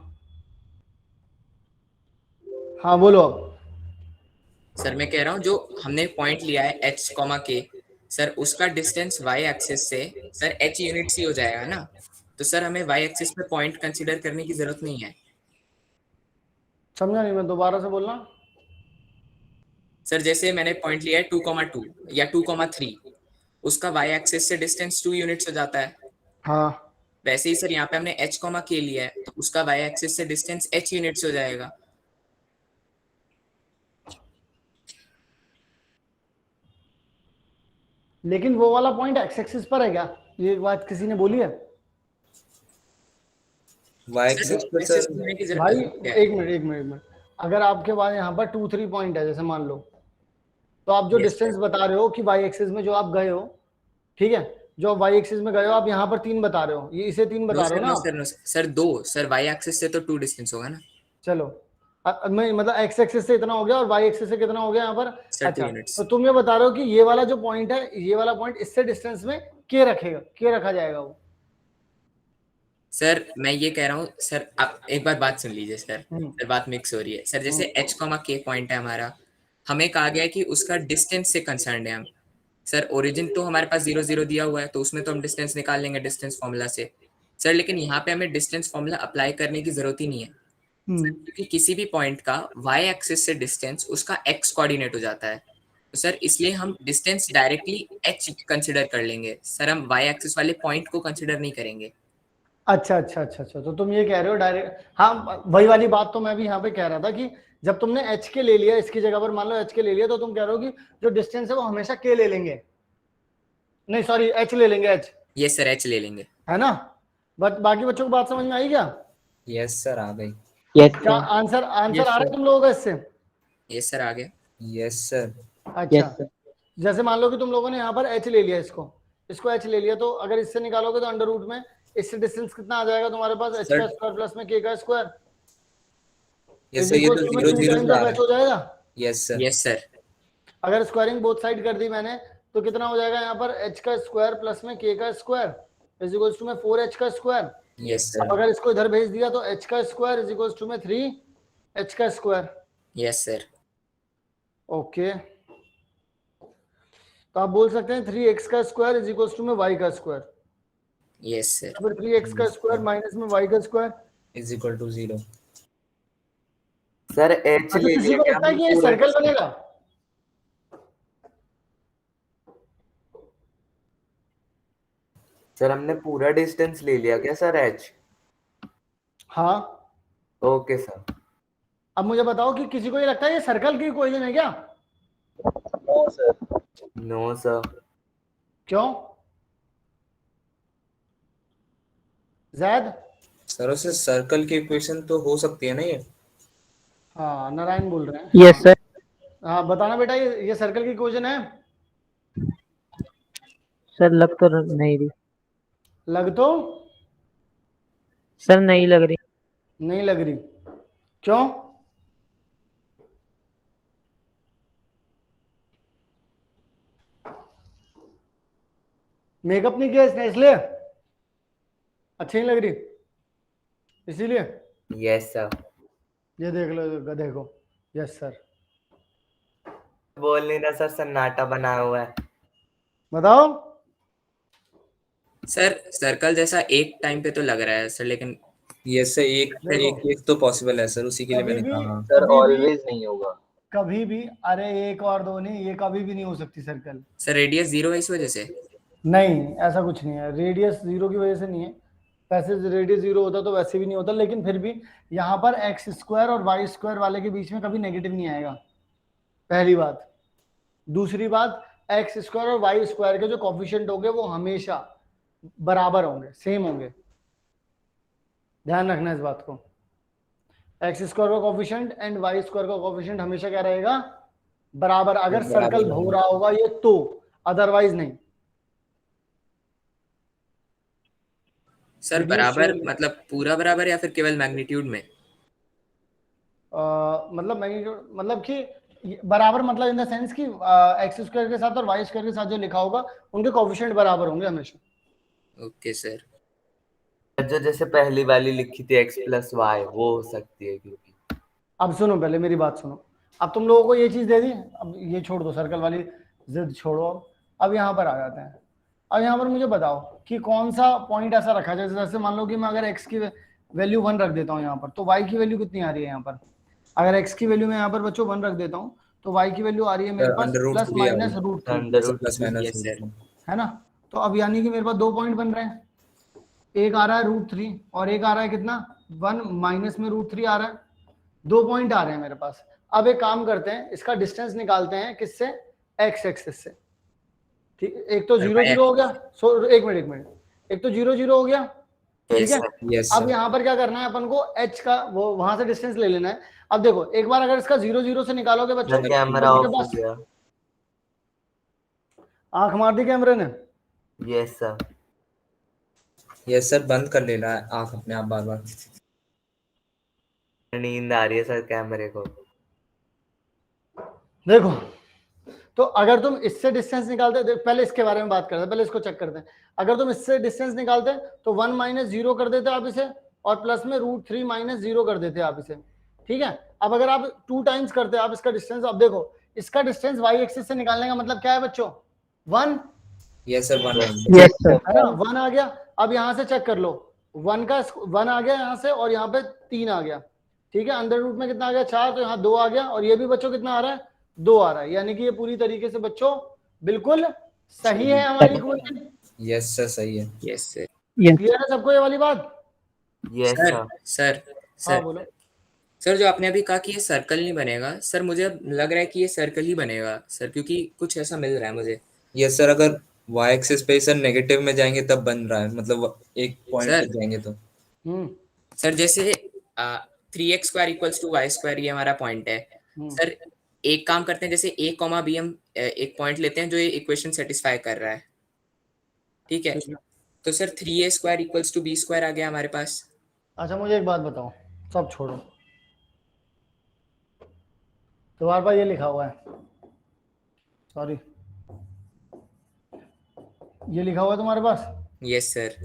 हाँ बोलो अब। सर मैं कह रहा हूँ जो हमने पॉइंट लिया है h, k, सर उसका डिस्टेंस y एक्सिस से सर h यूनिट्स ही हो जाएगा ना। तो सर हमें y एक्सिस पे पॉइंट कंसीडर करने की जरूरत नहीं है। समझा नहीं मैं, दोबारा से बोलना। सर जैसे मैंने पॉइंट लिया है 2, 2 या 2, 3, उसका y एक्सिस से डिस्टेंस 2 यूनिट्स हो जाता है। हाँ वैसे ही सर यहाँ पे हमने h कॉमा k लिया है तो उसका y एक्सिस से डिस्टेंस h यूनिट्स हो जाएगा। लेकिन वो वाला पॉइंट एक्स एक्सिस पर है क्या? ये एक बात किसी ने बोली है y एक्सिस पे एक्सिस सर होने की जरूरत भाई? है। एक मिनट एक मिनट एक मिनट, अगर आपके पास यहाँ पर 2-3 पॉइंट है जैसे मान लो, तो आप जो Yes, डिस्टेंस बता रहे हो कि वाई एक्सिस में जो आप गए हो, ठीक है, जो वाई एक्सिस में गए हो आप यहाँ पर 3 बता रहे हो, ये इसे 3 बता रहे हो ना आप? सर 2 सर y एक्सिस से तो 2 डिस्टेंस होगा ना चलो मैं मतलब एक्स एक्सिस से इतना हो गया और वाई एक्सिस से कितना हो गया यहाँ पर? सर 2 अच्छा, यूनिट्स। तो तुम ये बता रहे हो कि ये वाला जो पॉइंट है, ये वाला पॉइंट इससे डिस्टेंस में के रखेगा, के रखा जाएगा वो? सर मैं ये कह रहा हूँ सर, आप एक बार बात सुन लीजिए सर। सर बात मिक्स हो रही है सर। जैसे h कॉमा k पॉइंट है हमारा, हमें कहा गया है कि उसका डिस्टेंस से कंसर्न है हम। सर ओरिजिन तो हमारे पास 0 0 दिया हुआ है तो उसमें तो हम डिस्टेंस निकाल लेंगे डिस्टेंस फॉर्मूला से सर, लेकिन यहाँ पे हमें डिस्टेंस फॉर्मूला अप्लाई करने की जरूरत ही नहीं है क्योंकि किसी भी पॉइंट का y एक्सिस से डिस्टेंस उसका x कोऑर्डिनेट हो जाता है। तो सर इसलिए हम डिस्टेंस डायरेक्टली h कंसिडर कर लेंगे सर, हम y एक्सिस वाले पॉइंट को कंसिडर नहीं करेंगे। अच्छा अच्छा अच्छा अच्छा, तो तुम ये कह रहे हो डायरेक्ट, हाँ वही वाली बात तो मैं भी यहाँ पे कह रहा था कि जब तुमने एच के ले लिया इसकी जगह पर, मान लो एच के ले लिया, तो तुम कह रहे हो कि जो डिस्टेंस है वो हमेशा के ले लेंगे, नहीं सॉरी एच ले लेंगे, एच। ये सर h ले लेंगे, है ना? बट बाकी बच्चों को बात समझ में आई क्या? यस सर आ गई। यस क्या सर। आंसर आंसर Yes, आ रहा है sir. तुम लोगों का इससे? ये सर आ गया। Yes sir. अच्छा, यस सर। जैसे मान लो कि तुम लोगों ने यहाँ पर एच ले लिया, इसको एच ले लिया, तो अगर इससे निकालोगे तो अंडर रूट में इससे डिस्टेंस कितना आ जाएगा तुम्हारे पास? एच का स्क्वायर प्लस में के का स्क्वायर, यस सर, ये तो 0 0 से आ रहा हो है। जाएगा। Yes sir. Yes sir. अगर स्क्वायरिंग बोथ साइड कर दी मैंने तो कितना हो जाएगा यहाँ पर? एच का स्क्वायर प्लस में के का स्क्वायर इज इक्वल्स टू में 4h का स्क्वायर। Yes sir. अगर इसको इधर भेज दिया तो h का स्क्वायर इज इक्वल्स टू में 3h का स्क्वायर। Yes sir. ओके, तो आप बोल सकते हैं 3x का स्क्वायर इज इक्वल्स टू में y का स्क्वायर। Yes sir. फिर 3x का स्क्वायर माइनस में y का square is equal to 0। Sir H ले किसी लिया को क्या लगता है कि ये पूरा सर्कल बनेगा? सर हमने पूरा डिस्टेंस ले लिया क्या सर एच? हाँ, ओके सर। अब मुझे बताओ कि किसी को ये लगता है ये सर्कल की इक्वेशन है क्या? No sir. क्यों जैद? सर उसे सर्कल की इक्वेशन तो हो सकती है ना ये? हाँ, नारायण बोल रहे हैं। Yes sir. हाँ बताना बेटा, ये सर्कल की इक्वेशन है? सर लग तो नहीं रही। लग तो सर नहीं लग रही। नहीं लग रही, क्यों? मेकअप नहीं किया इसने इसलिए अच्छी नहीं लग रही, इसीलिए? Yes sir. ये देख लो गधे को। Yes sir. बोल नहीं रहा सर, सन्नाटा बना हुआ है। बताओ। सर सर्कल जैसा एक टाइम पे तो लग रहा है सर, लेकिन यस सर, एक केस तो पॉसिबल है सर, उसी के लिए मैंने कहा। सर ऑलवेज नहीं होगा कभी भी, अरे एक और दो नहीं, ये कभी भी नहीं हो सकती सर्कल। सर रेडियस 0 है इस वजह से। नहीं, ऐसा कुछ नहीं है, रेडियस 0 की वजह से नहीं है। वैसे रेडियस 0 होता तो वैसे भी नहीं होता, लेकिन फिर भी यहाँ पर एक्स स्क्वायर और वाई स्क्वायर वाले के बीच में कभी नेगेटिव नहीं आएगा, पहली बात। दूसरी बात, एक्स स्क्वायर और वाई स्क्वायर के जो कोफिशिएंट होंगे वो हमेशा बराबर होंगे, सेम होंगे, ध्यान रखना इस बात को। एक्स स्क्वायर का कोफिशिएंट एंड वाई स्क्वायर का कोफिशिएंट हमेशा क्या रहेगा? बराबर, अगर सर्कल हो रहा होगा ये तो, अदरवाइज नहीं। सर बराबर मतलब पूरा बराबर या फिर केवल मैग्नीट्यूड में? मतलब मैग्नीट्यूड मतलब कि बराबर, मतलब इन द सेंस कि एक्स स्क्वायर के साथ और वाई स्क्वायर के साथ जो लिखा होगा उनके कोफिशिएंट बराबर होंगे हमेशा। Okay sir. जो जैसे पहली वाली लिखी थी x प्लस वाई, वो हो सकती है क्योंकि। अब सुनो, पहले मेरी बात सुनो। अब तुम लोगों को ये चीज दे दी, अब ये छोड़ दो, सर्कल वाली जिद छोड़ो। अब यहाँ पर आ जाते हैं। अब यहाँ पर मुझे बताओ कि कौन सा पॉइंट ऐसा रखा जाए, जैसे मान लो कि मैं अगर x की वैल्यू 1 रख देता हूँ यहाँ पर, तो y की वैल्यू कितनी आ रही है यहाँ पर? अगर x की वैल्यू में यहाँ पर बच्चों 1 रख देता हूँ तो y की वैल्यू आ रही है मेरे पास plus minus root 3, plus minus, है ना? तो अब यानी कि मेरे पास 2 पॉइंट बन रहे हैं। एक आ रहा है √3 और एक आ रहा है कितना 1 माइनस में √3 आ रहा है, 2 पॉइंट आ रहे हैं मेरे पास। अब एक काम करते हैं, इसका डिस्टेंस निकालते हैं किससे, एक्स एक्सिस से। ठीक, एक तो 0 0 हो गया, एक मिनट, एक तो 0 0 हो गया, ठीक है। यस अब यहाँ पर क्या करना है अपन को, एच का वो वहां से डिस्टेंस ले लेना है। अब देखो एक बार अगर इसका 0 0 से निकालोगे बच्चों, कैमरा ऑफ हो गया। आंख मार दी कैमरे ने। Yes sir. यस सर, बंद कर लेना है आंख अपने आप बार बार। नींद आ रही है सर कैमरे को। देखो तो अगर तुम इससे डिस्टेंस निकालते, पहले इसके बारे में बात करते हैं, पहले इसको चेक करते हैं। अगर तुम इससे डिस्टेंस निकालते तो 1 माइनस 0 कर देते आप इसे, और प्लस में √3 माइनस 0 कर देते आप इसे, ठीक है। अब अगर आप 2 टाइम्स करते आप इसका डिस्टेंस, अब देखो इसका डिस्टेंस y एक्सिस से निकालने का मतलब क्या है बच्चों, 1। Yes sir, 1 yes sir. है ना, 1 आ गया। अब यहाँ से चेक कर लो, 1 आ गया यहाँ से, और यहाँ पे 3 आ गया, ठीक है। अंदर रूट में कितना आ गया, 4, तो यहाँ 2 आ गया, और ये भी बच्चों कितना आ रहा है, 2 आ रहा है। यानी कि ये पूरी तरीके से बच्चों बिल्कुल सही है हमारी इक्वेशन। यस सर, सही है। Yes sir. क्लियर है सबको ये वाली बात? Yes sir sir. सर हाँ सर बोलो। सर जो आपने अभी कहा कि ये सर्कल नहीं बनेगा, सर मुझे अब लग रहा है कि ये सर्कल ही बनेगा सर, क्योंकि कुछ ऐसा मिल रहा है मुझे। यस सर, अगर y एक्सिस पे सर नेगेटिव में जाएंगे तब बन रहा है, मतलब एक पॉइंट सर। पे जाएंगे तो। सर जैसे 3x square equals to y square, ये हमारा पॉइंट है सर। एक काम करते हैं, जैसे a कॉमा b हम एक पॉइंट लेते हैं जो ये इक्वेशन सेटिस्फाई कर रहा है, ठीक है। तो sir 3a square equals to b square आ गया हमारे पास। अच्छा मुझे एक बात बताओ, सब छोड़ो, तुम्हारे पास ये लिखा हुआ है, सॉरी ये लिखा हुआ है तुम्हारे पास। Yes sir.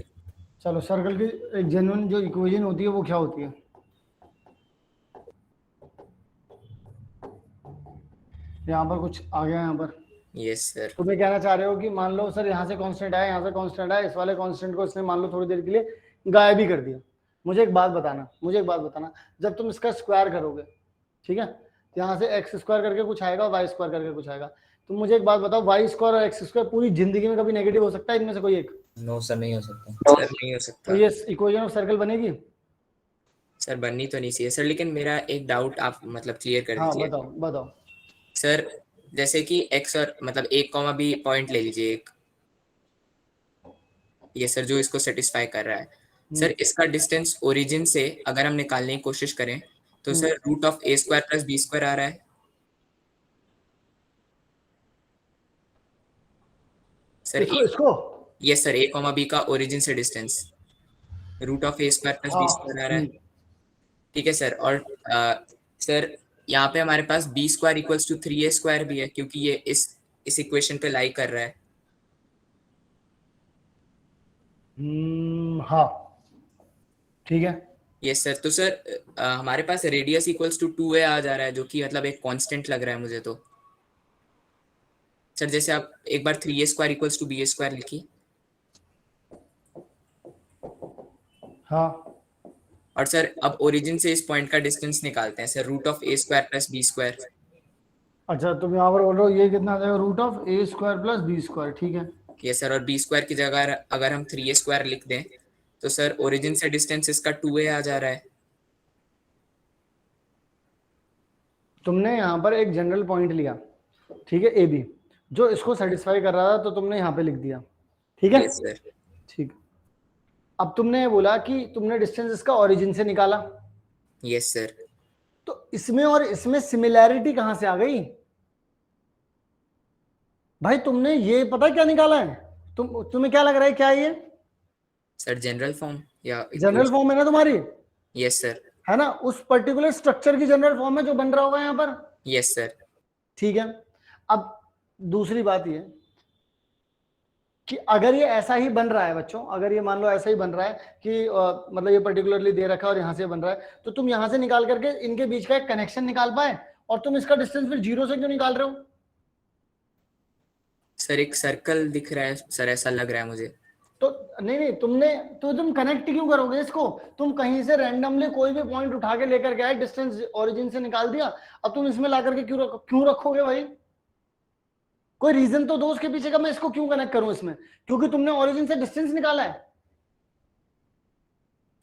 चलो सर्कल की एक जेन्युइन जो इक्वेशन होती है वो क्या होती है, यहाँ पर कुछ आ गया यहाँ पर। Yes sir. तुम्हें कहना चाह रहे हो कि मान लो सर यहाँ से कांस्टेंट आया, यहाँ से कांस्टेंट आया, इस वाले कांस्टेंट को इसने मान लो थोड़ी देर के लिए गायब ही कर दिया। मुझे एक बात बताना, जब तुम इसका स्क्वायर करोगे, ठीक है, तो यहाँ से x स्क्वायर करके कुछ आएगा, y स्क्वायर करके कुछ आएगा। तुम मुझे एक बात बताओ, y स्क्वायर और x स्क्वायर पूरी जिंदगी में कभी नेगेटिव हो सकता है इनमें से कोई एक? नो सर, नहीं हो सकता। सर नहीं हो सकता। तो ये इक्वेशन ऑफ सर्कल बनेगी? सर बननी तो नहीं चाहिए सर, लेकिन मेरा एक डाउट आप मतलब क्लियर कर हाँ दीजिए। बताओ। सर जैसे कि x और मतलब a कॉमा b पॉइंट ले लीजिए एक, ये सर जो इसको सेटिस्फाई कर रहा है सर, इसका डिस्टेंस ओरिजिन से अगर हम निकालने की कोशिश करें तो sir root of a square plus b square आ रहा है सर। इसको yes sir, a comma b का ओरिजिन से distance root of a square plus b square आ रहा है, ठीक है सर। और सर यहाँ पे हमारे पास b square equals to 3a square भी है, क्योंकि ये इस इक्वेशन पे लाई कर रहा है। हाँ ठीक है। Yes sir. तो सर हमारे पास रेडियस इक्वल्स टू 2a आ जा रहा है, जो कि मतलब एक कांस्टेंट लग रहा है मुझे। तो सर जैसे आप एक बार 3a square equals to b square लिखी। हाँ और सर अब ओरिजिन से इस पॉइंट का डिस्टेंस निकालते हैं sir, root of a square plus b square. अच्छा तुम यहाँ पर बोल रहे हो ये कितना आ जाएगा, root of a square plus b square, ठीक है। Yes sir. और b स्क्वायर की जगह अगर हम 3a स्क्वायर लिख दें तो सर ओरिजिन से डिस्टेंस इसका 2a आ जा रहा है। तुमने यहाँ पर एक जनरल पॉइंट लिया, ठीक है, AB, जो इसको सेटिस्फाई कर रहा था, तो तुमने यहाँ पे लिख दिया, ठीक है। Yes sir. ठीक, अब तुमने ये बोला कि तुमने डिस्टेंस इसका ओरिजिन से निकाला। Yes sir. तो इसमें और इसमें सिमिलैरिटी कहां से आ गई भाई? तुमने ये पता क्या निकाला है, तुम्हें क्या लग रहा है, क्या है ये? सर जनरल फॉर्म या जनरल फॉर्म है ना तुम्हारी? Yes sir. है ना, उस पर्टिकुलर स्ट्रक्चर की जनरल फॉर्म है जो बन रहा होगा यहाँ पर। Yes sir. ठीक है। अब दूसरी बात ये कि अगर ये ऐसा ही बन रहा है बच्चों, अगर ये मान लो ऐसा ही बन रहा है कि मतलब ये पर्टिकुलरली दे रखा है और यहाँ से बन रहा है, तो तुम यहाँ से निकाल करके इनके बीच का एक कनेक्शन निकाल पाए, और तुम इसका डिस्टेंस फिर 0 से क्यों निकाल रहे हो? सर एक सर्कल दिख रहा है सर, ऐसा लग रहा है मुझे। तो नहीं तुम कनेक्ट क्यों करोगे इसको? तुम कहीं से रैंडमली कोई भी पॉइंट उठा के लेकर के आए, डिस्टेंस ओरिजिन से निकाल दिया, अब तुम इसमें ला करके क्यों रखोगे भाई? कोई रीजन तो दो उसके पीछे का, मैं इसको क्यों कनेक्ट करूं इसमें? क्योंकि तुमने ओरिजिन से डिस्टेंस निकाला है।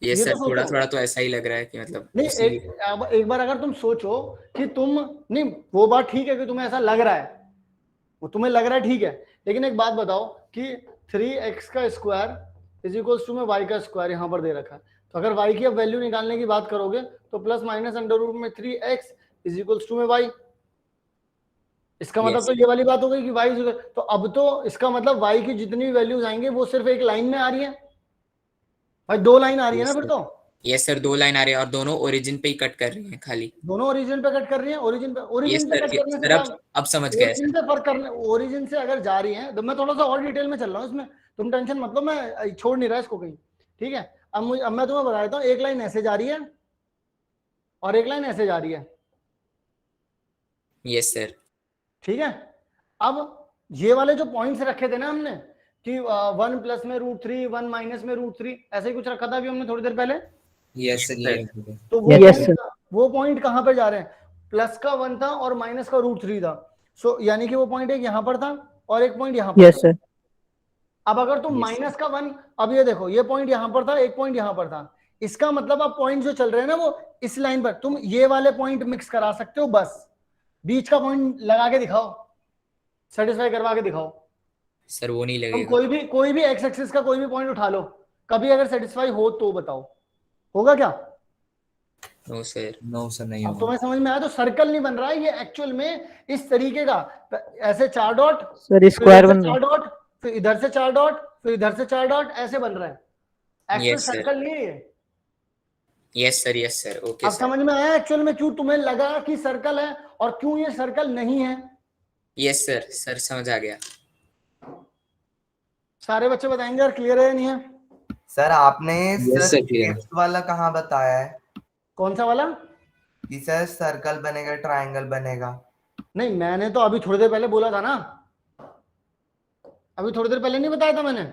ये ये सर तो थोड़ा सोचो। थोड़ा तो ऐसा ही लग रहा है कि मतलब नहीं उसी अब एक बार अगर तुम सोचो कि तुम, नहीं वो बात ठीक है कि तुम्हें ऐसा लग रहा है, वो तुम्हें लग रहा है ठीक है, लेकिन एक बात बताओ कि 3x का स्क्वायर इज इक्वल्स टू में y का स्क्वायर यहाँ पर दे रखा है, तो अगर y की अब वैल्यू निकालने की बात करोगे तो प्लस माइनस अंडर रूट में 3x इज इक्वल्स टू में y, इसका मतलब Yes. तो ये वाली बात हो गई कि y, तो अब तो इसका मतलब y की जितनी भी वैल्यूज आएंगे वो सिर्फ एक लाइन में आ रही है भाई, दो लाइन आ रही है ना Yes, फिर sir. तो, यस सर 2 लाइन आ रही है और दोनों ओरिजिन पे ही कट कर रही हैं खाली। दोनों ओरिजिन पे कट कर रही है, ओरिजिन यस पे सर कट करने से सर क्या, अब समझ गया ओरिजिन सर। से फर्क करने, ओरिजिन से अगर जा रही है तो मैं थोड़ा सा और डिटेल में चल रहा हूँ इसमें, तुम टेंशन मत लो, मैं छोड़ नहीं रहा इसको कहीं, ठीक है। अब मैं तुम्हें बता देता हूँ, एक लाइन ऐसे जा रही है और एक लाइन ऐसे जा रही है, यस सर। ठीक है। अब ये वाले जो पॉइंट्स रखे थे ना हमने कि 1 प्लस में √3, 1 माइनस में √3, ऐसे ही कुछ रखा था अभी हमने थोड़ी देर पहले, यस सर, ये तो वो पॉइंट कहाँ पे जा रहे हैं, प्लस का 1 था और माइनस का √3 था, सो यानी कि वो पॉइंट एक यहाँ पर था और एक पॉइंट यहाँ पर था। अब अगर तुम माइनस का 1, अब ये देखो ये पॉइंट यहाँ पर था, एक पॉइंट यहाँ पर था, इसका मतलब अब पॉइंट जो चल रहे हैं ना वो इस लाइन पर, तुम ये वाले पॉइंट मिक्स करा सकते हो, बस बीच का पॉइंट लगा के दिखाओ, सेटिस्फाई करवा के दिखाओ। सर वो नहीं तुम लगेगा। कोई भी एक्स एक्सिस का कोई भी पॉइंट उठा लो, कभी अगर सेटिस्फाई हो तो बताओ, होगा क्या? No sir. नो सर, नहीं अब होगा। तुम्हें समझ में आया, तो सर्कल नहीं बन रहा है ये एक्चुअल में इस तरीके का, ऐसे 4 डॉट, सर स्क्वायर बन रहा 4 डॉट, फिर इधर से 4 डॉट, फिर इधर से 4 डॉट, ऐसे बन रहा है, एक्चुअल यस सर। सर्कल नहीं है ये। यस सर ओके अब सर। समझ में आया एक्चुअल में क्यों तुम्हें लगा कि सर्कल है और क्यों ये सर्कल नहीं है? यस सर समझ आ गया। सारे बच्चे बताएंगे यार, क्लियर है या नहीं है? सर आपने Yes, sir sir, clear. Shapes वाला कहाँ बताया है कौन सा वाला? कि सर सर्कल बनेगा ट्रायंगल बनेगा? नहीं मैंने तो अभी थोड़ी देर पहले बोला था ना, अभी थोड़ी देर पहले नहीं बताया था मैंने,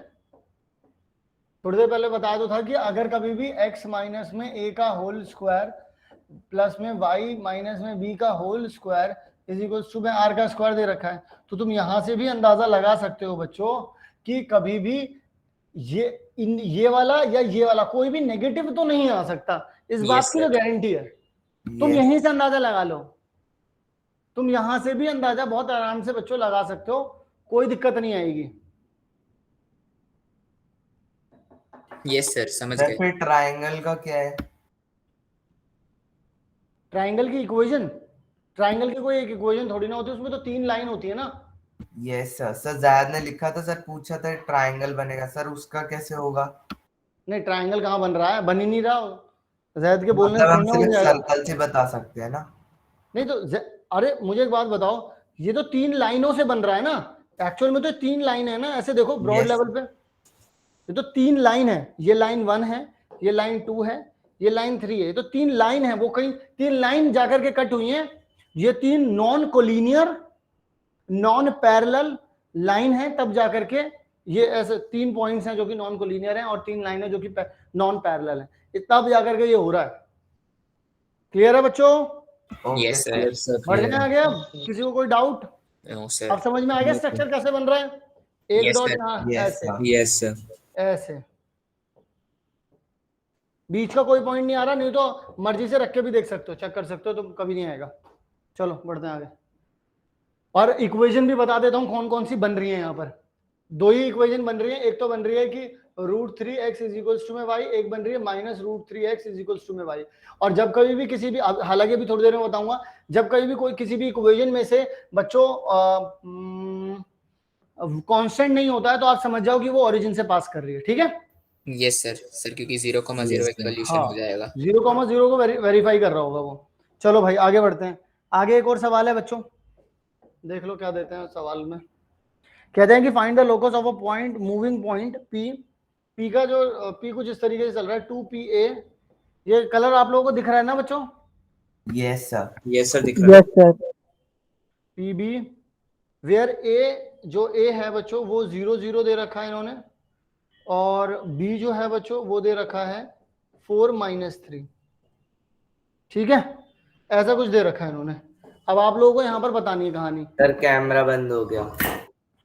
थोड़ी देर पहले बताया तो था कि अगर कभी भी x माइनस में a का होल स्क्वायर प्लस में y माइनस में b का whole square is equal to में r का स्क्वायर दे रखा है, तो तुम यहां से भी अंदाजा लगा सकते हो बच्चों कि कभी भी ये वाला या ये वाला कोई भी नेगेटिव तो नहीं आ सकता, इस बात की तो गारंटी है। तुम यहीं से अंदाजा लगा लो, तुम यहां से भी अंदाजा बहुत आराम से बच्चों लगा सकते हो, कोई दिक्कत नहीं आएगी। यस सर समझ सर गए। फिर ट्रायंगल का क्या है? ट्राइंगल की इक्वेशन, ट्राइंगल की कोई एक इक्वेशन थोड़ी ना होती है, उसमें तो 3 लाइन होती है ना। यस सर जायद ने लिखा था सर, पूछा था ट्रायंगल बनेगा, सर उसका कैसे होगा? नहीं ट्राइंगल कहाँ बन रहा है, बन ही नहीं रहा, जैद के बोलने मतलब से हम थोड़ी ना हो सिर्फ जाएगा। सर्कल से बता सकते हैं ना? नहीं तो अरे मुझे एक बात बताओ, ये तो 3 लाइनों से बन रहा है ना, एक्चुअल में तो 3 लाइन है ना, ऐसे देखो ब्रॉड Yes. लेवल पे, ये तो 3 लाइन है, ये लाइन 1 है, ये लाइन 2 है, ये लाइन 3 है, ये तो 3 लाइन है, वो कहीं 3 लाइन जाकर के कट हुई हैं, ये 3 non collinear non parallel line है, तब जाकर के ये ऐसे 3 पॉइंट्स हैं जो कि नॉन कोलिनियर हैं और 3 लाइन है जो कि नॉन पैरेलल है, तब जाकर के ये हो रहा है। क्लियर है बच्चों? Yes sir. Yes, sir, बढ़ clear. आ गया? किसी को कोई डाउट? No sir. अब समझ में आ गया Yes, sir. स्ट्रक्चर कैसे बन रहा है? एक Yes, डॉट sir. यहाँ Yes, ऐसे sir. Yes, sir. ऐसे, बीच का कोई पॉइंट नहीं आ रहा, नहीं तो मर्जी से रख के भी देख सकते हो, चेक कर सकते हो, तो कभी नहीं आएगा। चलो बढ़ते हैं आगे, और इक्वेशन भी बता देता हूँ कौन कौन सी बन रही है। यहाँ पर 2 ही इक्वेशन बन रही है, एक तो बन रही है कि √3x इज इक्वल्स टू में y, एक बन रही है -√3x इज इक्वल्स टू में y। और जब कभी भी किसी भी, हालांकि भी थोड़ी देर में बताऊंगा, जब कभी भी कोई किसी भी इक्वेशन में से बच्चों कांस्टेंट नहीं होता है तो आप समझ जाओ कि वो ओरिजिन से पास कर रही है, ठीक है। यस सर क्योंकि 0,0 Yes, एक sir. सोल्यूशन हाँ, हो जाएगा। 0,0 को वेरीफाई कर रहा होगा वो। चलो भाई आगे बढ़ते हैं, आगे एक और सवाल है बच्चों, देख लो क्या देते हैं सवाल में। कहते हैं कि find the locus of a point moving point P का जो पी कुछ इस तरीके से चल रहा है 2PA, ये कलर आप लोगों को दिख रहा है ना बच्चों? Yes sir. Yes, sir, दिख रहा है. यस सर PB वेयर ए, जो ए है बच्चों वो 0 0 दे रखा है इन्होंने, और B जो है बच्चों वो दे रखा है 4 -3, ठीक है, ऐसा कुछ दे रखा है इन्होंने। अब आप लोगों को यहाँ पर बतानी है कहानी, सर कैमरा बंद हो गया।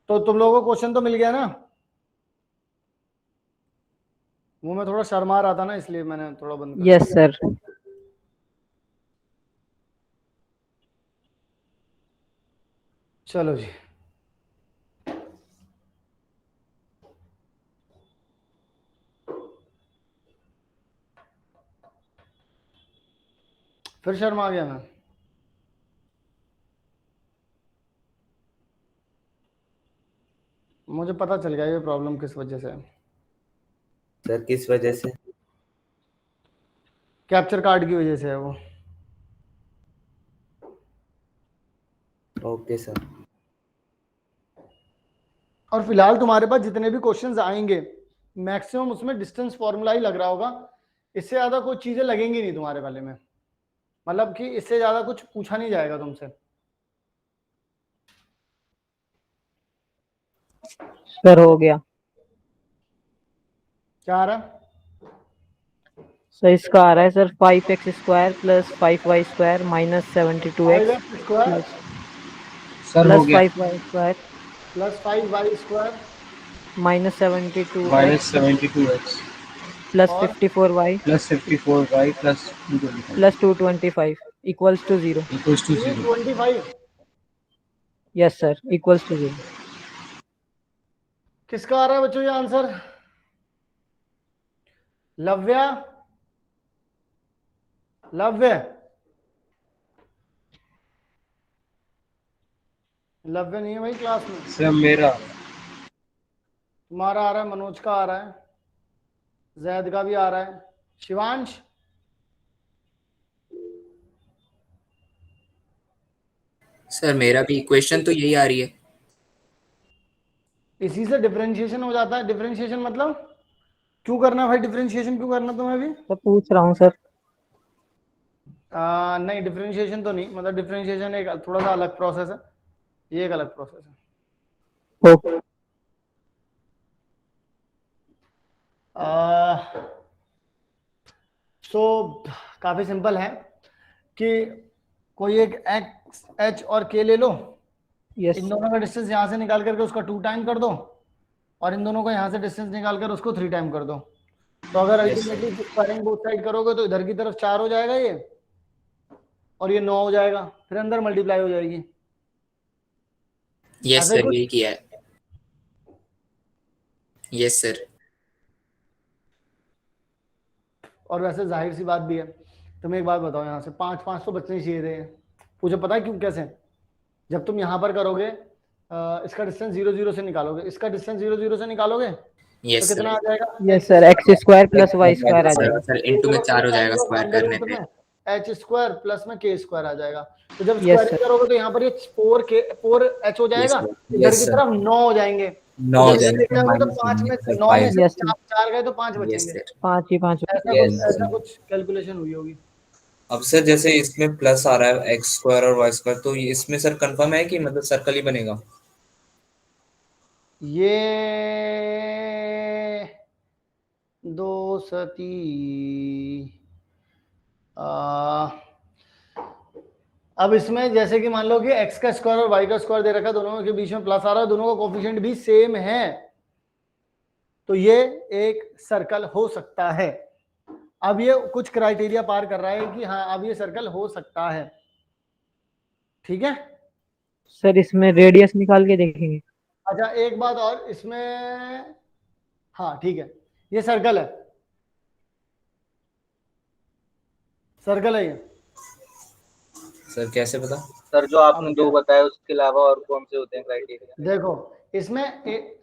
तो तुम लोगों को क्वेश्चन तो मिल गया ना? वो मैं थोड़ा शर्मा रहा था ना, इसलिए मैंने थोड़ा बंद कर यस सर। चलो जी। फिर शर्मा गया मैं। मुझे पता चल गया ये प्रॉब्लम किस वजह से है। सर किस वजह से? कैप्चर कार्ड की वजह से है वो। Okay sir. और फिलहाल तुम्हारे पास जितने भी क्वेश्चंस आएंगे मैक्सिमम उसमें डिस्टेंस फॉर्मूला ही लग रहा होगा, इससे ज्यादा कोई चीजें लगेंगी नहीं तुम्हारे वाले में, मतलब कि इससे ज्यादा कुछ पूछा नहीं जाएगा तुमसे। सर हो गया क्या आ रहा है? सर, इसका आ रहा है sir 5x² plus 5y² minus 72x 5x square plus sir हो गया 5y² plus 5y square minus 72x -72x plus और 54y plus 54y plus 225 plus 225 equals to 0। Equals to 0। 225 yes sir, equals to 0। किसका आ रहा है बच्चों ये आंसर? लव्या, लव्य, लव्य नहीं है भाई क्लास में। सर मेरा तुम्हारा आ रहा है, मनोज का आ रहा है, जैद का भी आ रहा है, शिवांश सर मेरा भी इक्वेशन तो यही आ रही है। इसी से डिफरेंशिएशन हो जाता है। डिफरेंशिएशन मतलब क्यों करना भाई? डिफरेंशिएशन क्यों करना तुम्हें अभी? तो पूछ रहा हूँ सर। नहीं डिफरेंशिएशन तो नहीं, मतलब डिफरेंशिएशन एक थोड़ा सा अलग प्रोसेस है, ये एक अलग प्रोसेस है। ओके सो काफी सिंपल है कि कोई एक एक्स एच और के ले लो, यस इन दोनों का डिस्टेंस यहाँ से निकाल करके उसका 2 टाइम कर दो, और इन दोनों को यहाँ से डिस्टेंस निकाल कर उसको 3 टाइम कर दो। तो अगर अल्टीमेटली स्क्वायरिंग बोथ साइड करोगे तो इधर की तरफ 4 हो जाएगा ये, और ये 9 हो जाएगा, फिर अंदर मल्टीप्लाई हो जाएगी। यस ऐसा ही सर, कुछ? यही किया है। Yes sir. और वैसे जाहिर सी बात भी है। तुम्हें एक बात बताओ, यहाँ से 5 तो बचने ही चाहिए थे। मुझे पता है क्यों, कैसे? जब तुम यहाँ पर करोगे इसका डिस्टेंस 0 0 से निकालोगे, इसका डिस्टेंस 0 0 से निकालोगे तो यस कितना सर। आ जाएगा? Yes sir, x² plus y² आ जाएगा। सर इनटू में 4 हो जाएगा स्क्वायर करने पे। एच स्क्वायर प्लस में के स्क्वायर आ जाएगा। तो जब Yes, स्क्वायरिंग करोगे तो यहाँ पर ये 4h हो जाएगा, इधर की तरफ 9 हो जाएंगे। 9 तो हो जब जाएंगे, लेके आओगे तो 5 में 9 में से Yes, 4 गए तो 5 यस बचेंगे। सर। 5 ही 5। ऐसा कुछ कैलकुलेशन हुई होगी। अब सर जैसे इसमें प्लस आ रहा है एक्स स्क्वायर और वाई स्क्वायर, तो ये इसमें सर कंफर्म है कि मतलब सर्कल ही बनेगा? ये 2 सती अब इसमें जैसे कि मान लो कि x का स्क्वायर और y का स्क्वायर दे रखा है, दोनों के बीच में प्लस आ रहा है, दोनों का कोफिशिएंट भी सेम है, तो ये एक सर्कल हो सकता है। अब ये कुछ क्राइटेरिया पार कर रहा है कि हाँ अब ये सर्कल हो सकता है। ठीक है सर इसमें रेडियस निकाल के देखेंगे। अच्छा एक बात और इसमें, हाँ ठीक है, ये सर्कल है, सर्कल है ये। सर कैसे पता? सर जो आपने दो बताए उसके अलावा और कौन से होते हैं क्राइटेरिया? देखो इसमें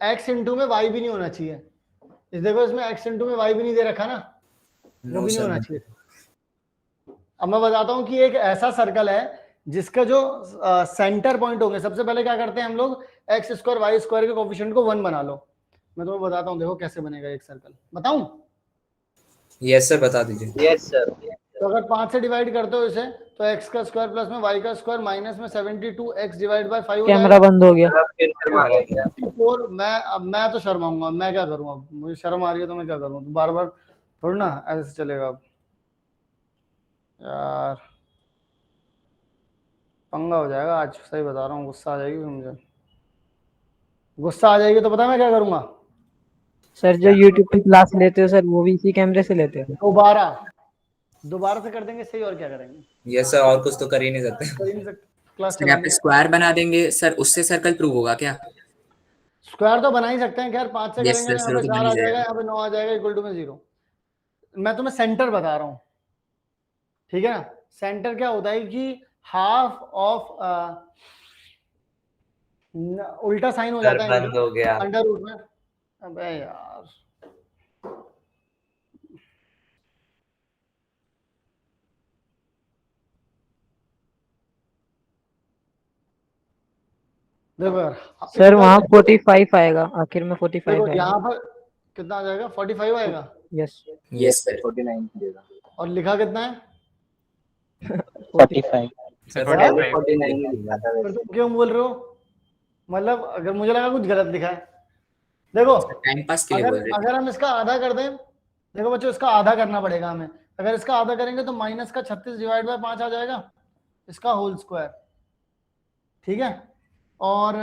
x इंटू में y भी नहीं होना चाहिए। इस देखो इसमें x इंटू में y भी नहीं दे रखा ना, वो भी नहीं होना चाहिए। अब मैं बताता हूँ कि एक ऐसा सर्कल है जिसका जो सेंटर पॉइंट होंगे, सबसे पहले क्या करते हैं हम लोग, एक्स स्क्वायर वाई स्क्वायर के कोफिशिएंट को 1 बना लो। मैं तुम्हें बताता हूँ, देखो कैसे बनेगा एक सर्कल, बताऊं? यस सर बता दीजिए। Yes sir. तो अगर 5 से डिवाइड करते हो इसे तो x का स्क्वायर प्लस में y का स्क्वायर माइनस में 72x डिवाइड बाय 5 हो कैमरा जाएगा। बंद हो गया। मैं मैं तो शर्माऊंगा, मैं क्या करूँ? अब मुझे शर्म आ रही है तो मैं क्या करूँ? बार बार थोड़ी ना ऐसे चलेगा। अब यार पंगा हो जाएगा आज, सही बता रहा हूँ, गुस्सा आ जाएगी मुझे। गुस्सा आ जाएगी तो पता है मैं क्या करूंगा? सर जो यूट्यूब पे क्लास लेते हो सर वो भी इसी कैमरे से लेते हो? दोबारा से कर देंगे सही, और क्या करेंगे? यस सर, और कुछ तो कर ही नहीं सकते। कर ही नहीं सकते, क्लास सर यहाँ पे चलाएंगे। स्क्वायर बना देंगे सर, उससे सर्कल प्रूव होगा क्या? स्क्वायर तो बना ही सकते हैं, खैर 5 से यस करेंगे सर, तो यहाँ सर वो पे तो 4 बन आ ही जाएगा, जाएगा। यहाँ पे 9 आ जाएगा, इक्वल टू में 0। मैं तुम्हें सेंटर बता रहा हूँ, ठीक है ना? सेंटर क्या होता है कि हाफ ऑफ उल्टा साइन हो सर जाता है बंद हो गया। अंडर रूट में। अबे यार, देखो यार, सर इनका वहाँ 45 आएगा, आखिर में 45 देखो आएगा। यहाँ पर कितना आ जाएगा, 45 आएगा, यस यस सर। 49 देगा। और लिखा कितना है? 45 सर हाँ? 49 ही लिखा था फिर वैसे। तुम क्यों बोल रहे हो? मतलब अगर मुझे लगा कुछ गलत लिखा है। देखो टाइम पास के लिए बोल अगर रहे थे। अगर हम इसका आधा कर दें, देखो बच्चों इसका आधा करना पड़ेगा हमें। अगर इसका आधा करेंगे तो माइनस का 36 डिवाइड बाय 5 आ जाएगा, इसका होल स्क्वायर, ठीक है? और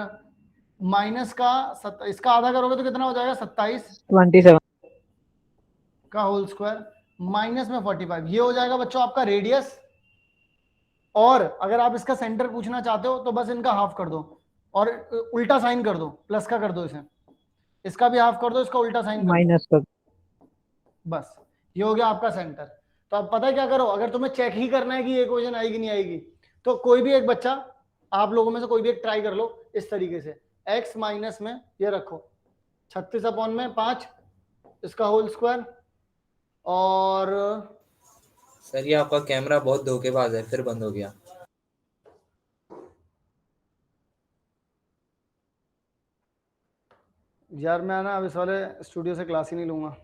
माइनस का इसका आधा करोगे तो कितना हो जाएगा, 27 27 का होल स्क्वायर माइनस में 45, ये हो जाएगा बच्चों आपका रेडियस। और अगर आप इसका सेंटर पूछना चाहते हो तो बस इनका हाफ कर दो और उल्टा साइन कर दो, प्लस का कर दो इसे, इसका भी हाफ कर दो, इसका उल्टा साइन कर दो, माइनस का। बस ये हो गया आपका सेंटर। तो अब पता है क्या करो, अगर तुम्हें चेक ही करना है कि ये इक्वेशन आएगी नहीं आएगी, तो कोई भी एक बच्चा, आप लोगों में से कोई भी एक ट्राई कर लो इस तरीके से, x माइनस में ये रखो 36/5 इसका होल स्क्वायर, और सर ये आपका कैमरा बहुत धोखेबाज है, फिर बंद हो गया। यार मैं ना अब इस वाले स्टूडियो से क्लास ही नहीं लूंगा,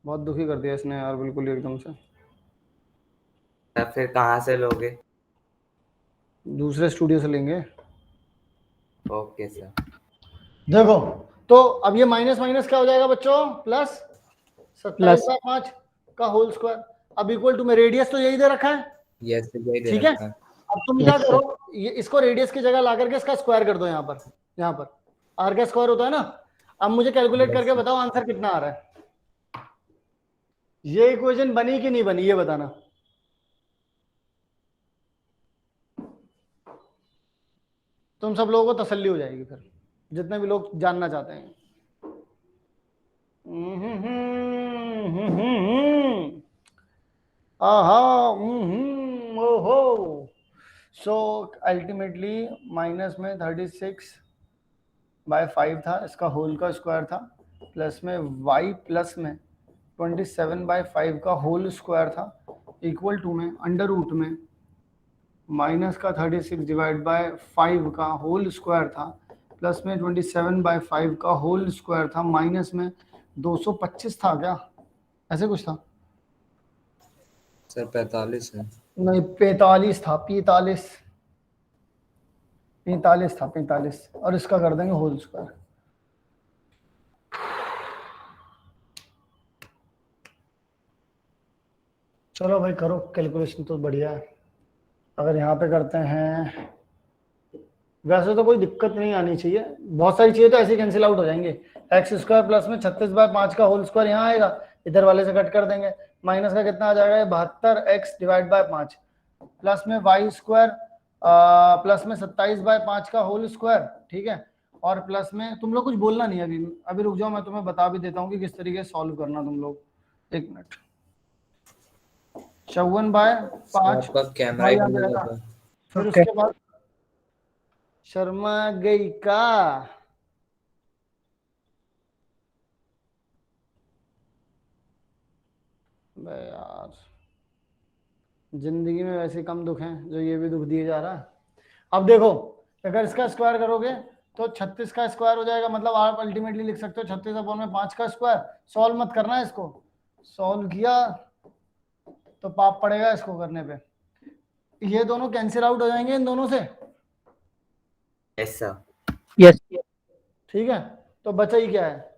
बहुत दुखी कर दिया इसने यार, बिल्कुल ही एकदम से। सर फिर कहाँ से लोगे? दूसरे स्टूडियो से लेंगे। Okay sir. देखो तो अब ये माइनस माइनस क्या हो जाएगा बच्चों, प्लस 27/5 का होल स्क्वायर। अब इक्वल टू में रेडियस तो यही दे रखा है, यस यही दे ठीक है? रखा है। अब तुम क्या करो, ये इसको रेडियस की जगह ला करके इसका स्क्वायर कर दो, यहाँ पर आर का स्क्वायर होता है ना। अब मुझे कैलकुलेट करके बताओ आंसर कितना आ रहा है। ये इक्वेशन बनी कि नहीं बनी, ये बताना। तुम सब लोगों को तसल्ली हो जाएगी फिर, जितने भी लोग जानना चाहते हैं। ओहो। सो अल्टीमेटली माइनस में 36/5 था, इसका होल का स्क्वायर था, प्लस में y प्लस में 27/5 का होल स्क्वायर था, इक्वल टू में अंडर रूट में माइनस का 36 डिवाइड बाय 5 का होल स्क्वायर था, प्लस में 27/5 का होल स्क्वायर था, माइनस में 225 था क्या, ऐसे कुछ था? सर 45 है। नहीं 45 था, 45 था, 45, और इसका कर देंगे होल स्क्वायर। चलो भाई करो कैलकुलेशन, तो बढ़िया है। अगर यहाँ पे करते हैं, वैसे तो कोई दिक्कत नहीं आनी चाहिए, बहुत सारी चीजें तो ऐसे कैंसिल आउट हो जाएंगे। एक्स स्क्वायर प्लस में 36/5 का होल स्क्वायर यहाँ आएगा, इधर वाले से कट कर देंगे, माइनस का कितना आ जाएगा 72x डिवाइड बाय 5, प्लस में वाई स्क्वायर प्लस में 27/5 का होल स्क्वायर, ठीक है? और प्लस में तुम लोग कुछ बोलना नहीं अभी, अभी रुक जाओ, मैं तुम्हें बता भी देता हूँ कि किस तरीके से सॉल्व करना तुम लोग। एक मिनट। 54/5 आपका कैमरा ही बंद हो जाता है। फिर उसके बाद शर्मा गई का यार, जिंदगी में वैसे कम दुख हैं जो ये भी दुख दिए जा रहा है। अब देखो अगर इसका स्क्वायर करोगे तो 36 का स्क्वायर हो जाएगा, मतलब आप अल्टीमेटली लिख सकते हो 36/5 का स्क्वायर। सॉल्व मत करना है इसको, सॉल्व किया तो पाप पड़ेगा इसको करने पे। ये दोनों कैंसिल आउट हो जाएंगे इन दोनों से, यस सर। यस ठीक है? तो बचा ही क्या है,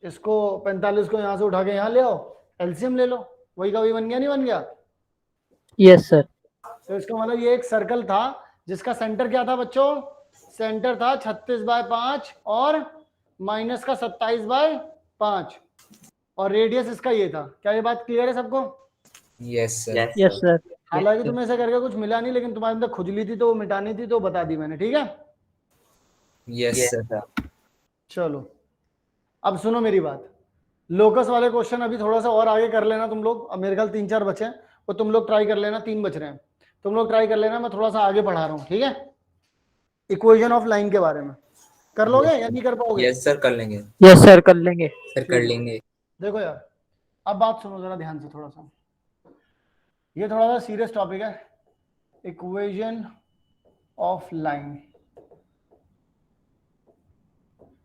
इसको 45 को यहाँ से उठा के यहाँ ले आओ, एलसीएम ले लो, वही का वही बन गया, नहीं बन गया? Yes sir. तो इसका मतलब ये एक सर्कल था जिसका सेंटर क्या था बच्चों, सेंटर था 36/5 और माइनस का 27/5, 5 और रेडियस इसका ये था। क्या ये बात क्लियर है सबको? Yes sir. Yes sir. हालांकि तुम्हें ऐसा करके कुछ मिला नहीं, लेकिन तुम्हारे अंदर खुजली थी तो वो मिटानी थी, तो बता दी मैंने, ठीक है? Yes sir. चलो अब सुनो मेरी बात। लोकस वाले क्वेश्चन अभी थोड़ा सा और आगे कर लेना तुम लोग। अब मेरे ख्याल 3-4 बचे हैं, वो तुम लोग ट्राई कर लेना। 3 बच रहे हैं, तुम लोग ट्राई कर लेना। मैं थोड़ा सा आगे पढ़ा रहा हूँ, ठीक है? इक्वेशन ऑफ लाइन के बारे में कर लोगे या नहीं कर पाओगे? यस सर कर लेंगे। यस सर कर लेंगे। सर कर लेंगे। देखो यार, अब बात सुनो जरा ध्यान से थोड़ा सा। ये थोड़ा सा सीरियस टॉपिक है, इक्वेशन ऑफ लाइन।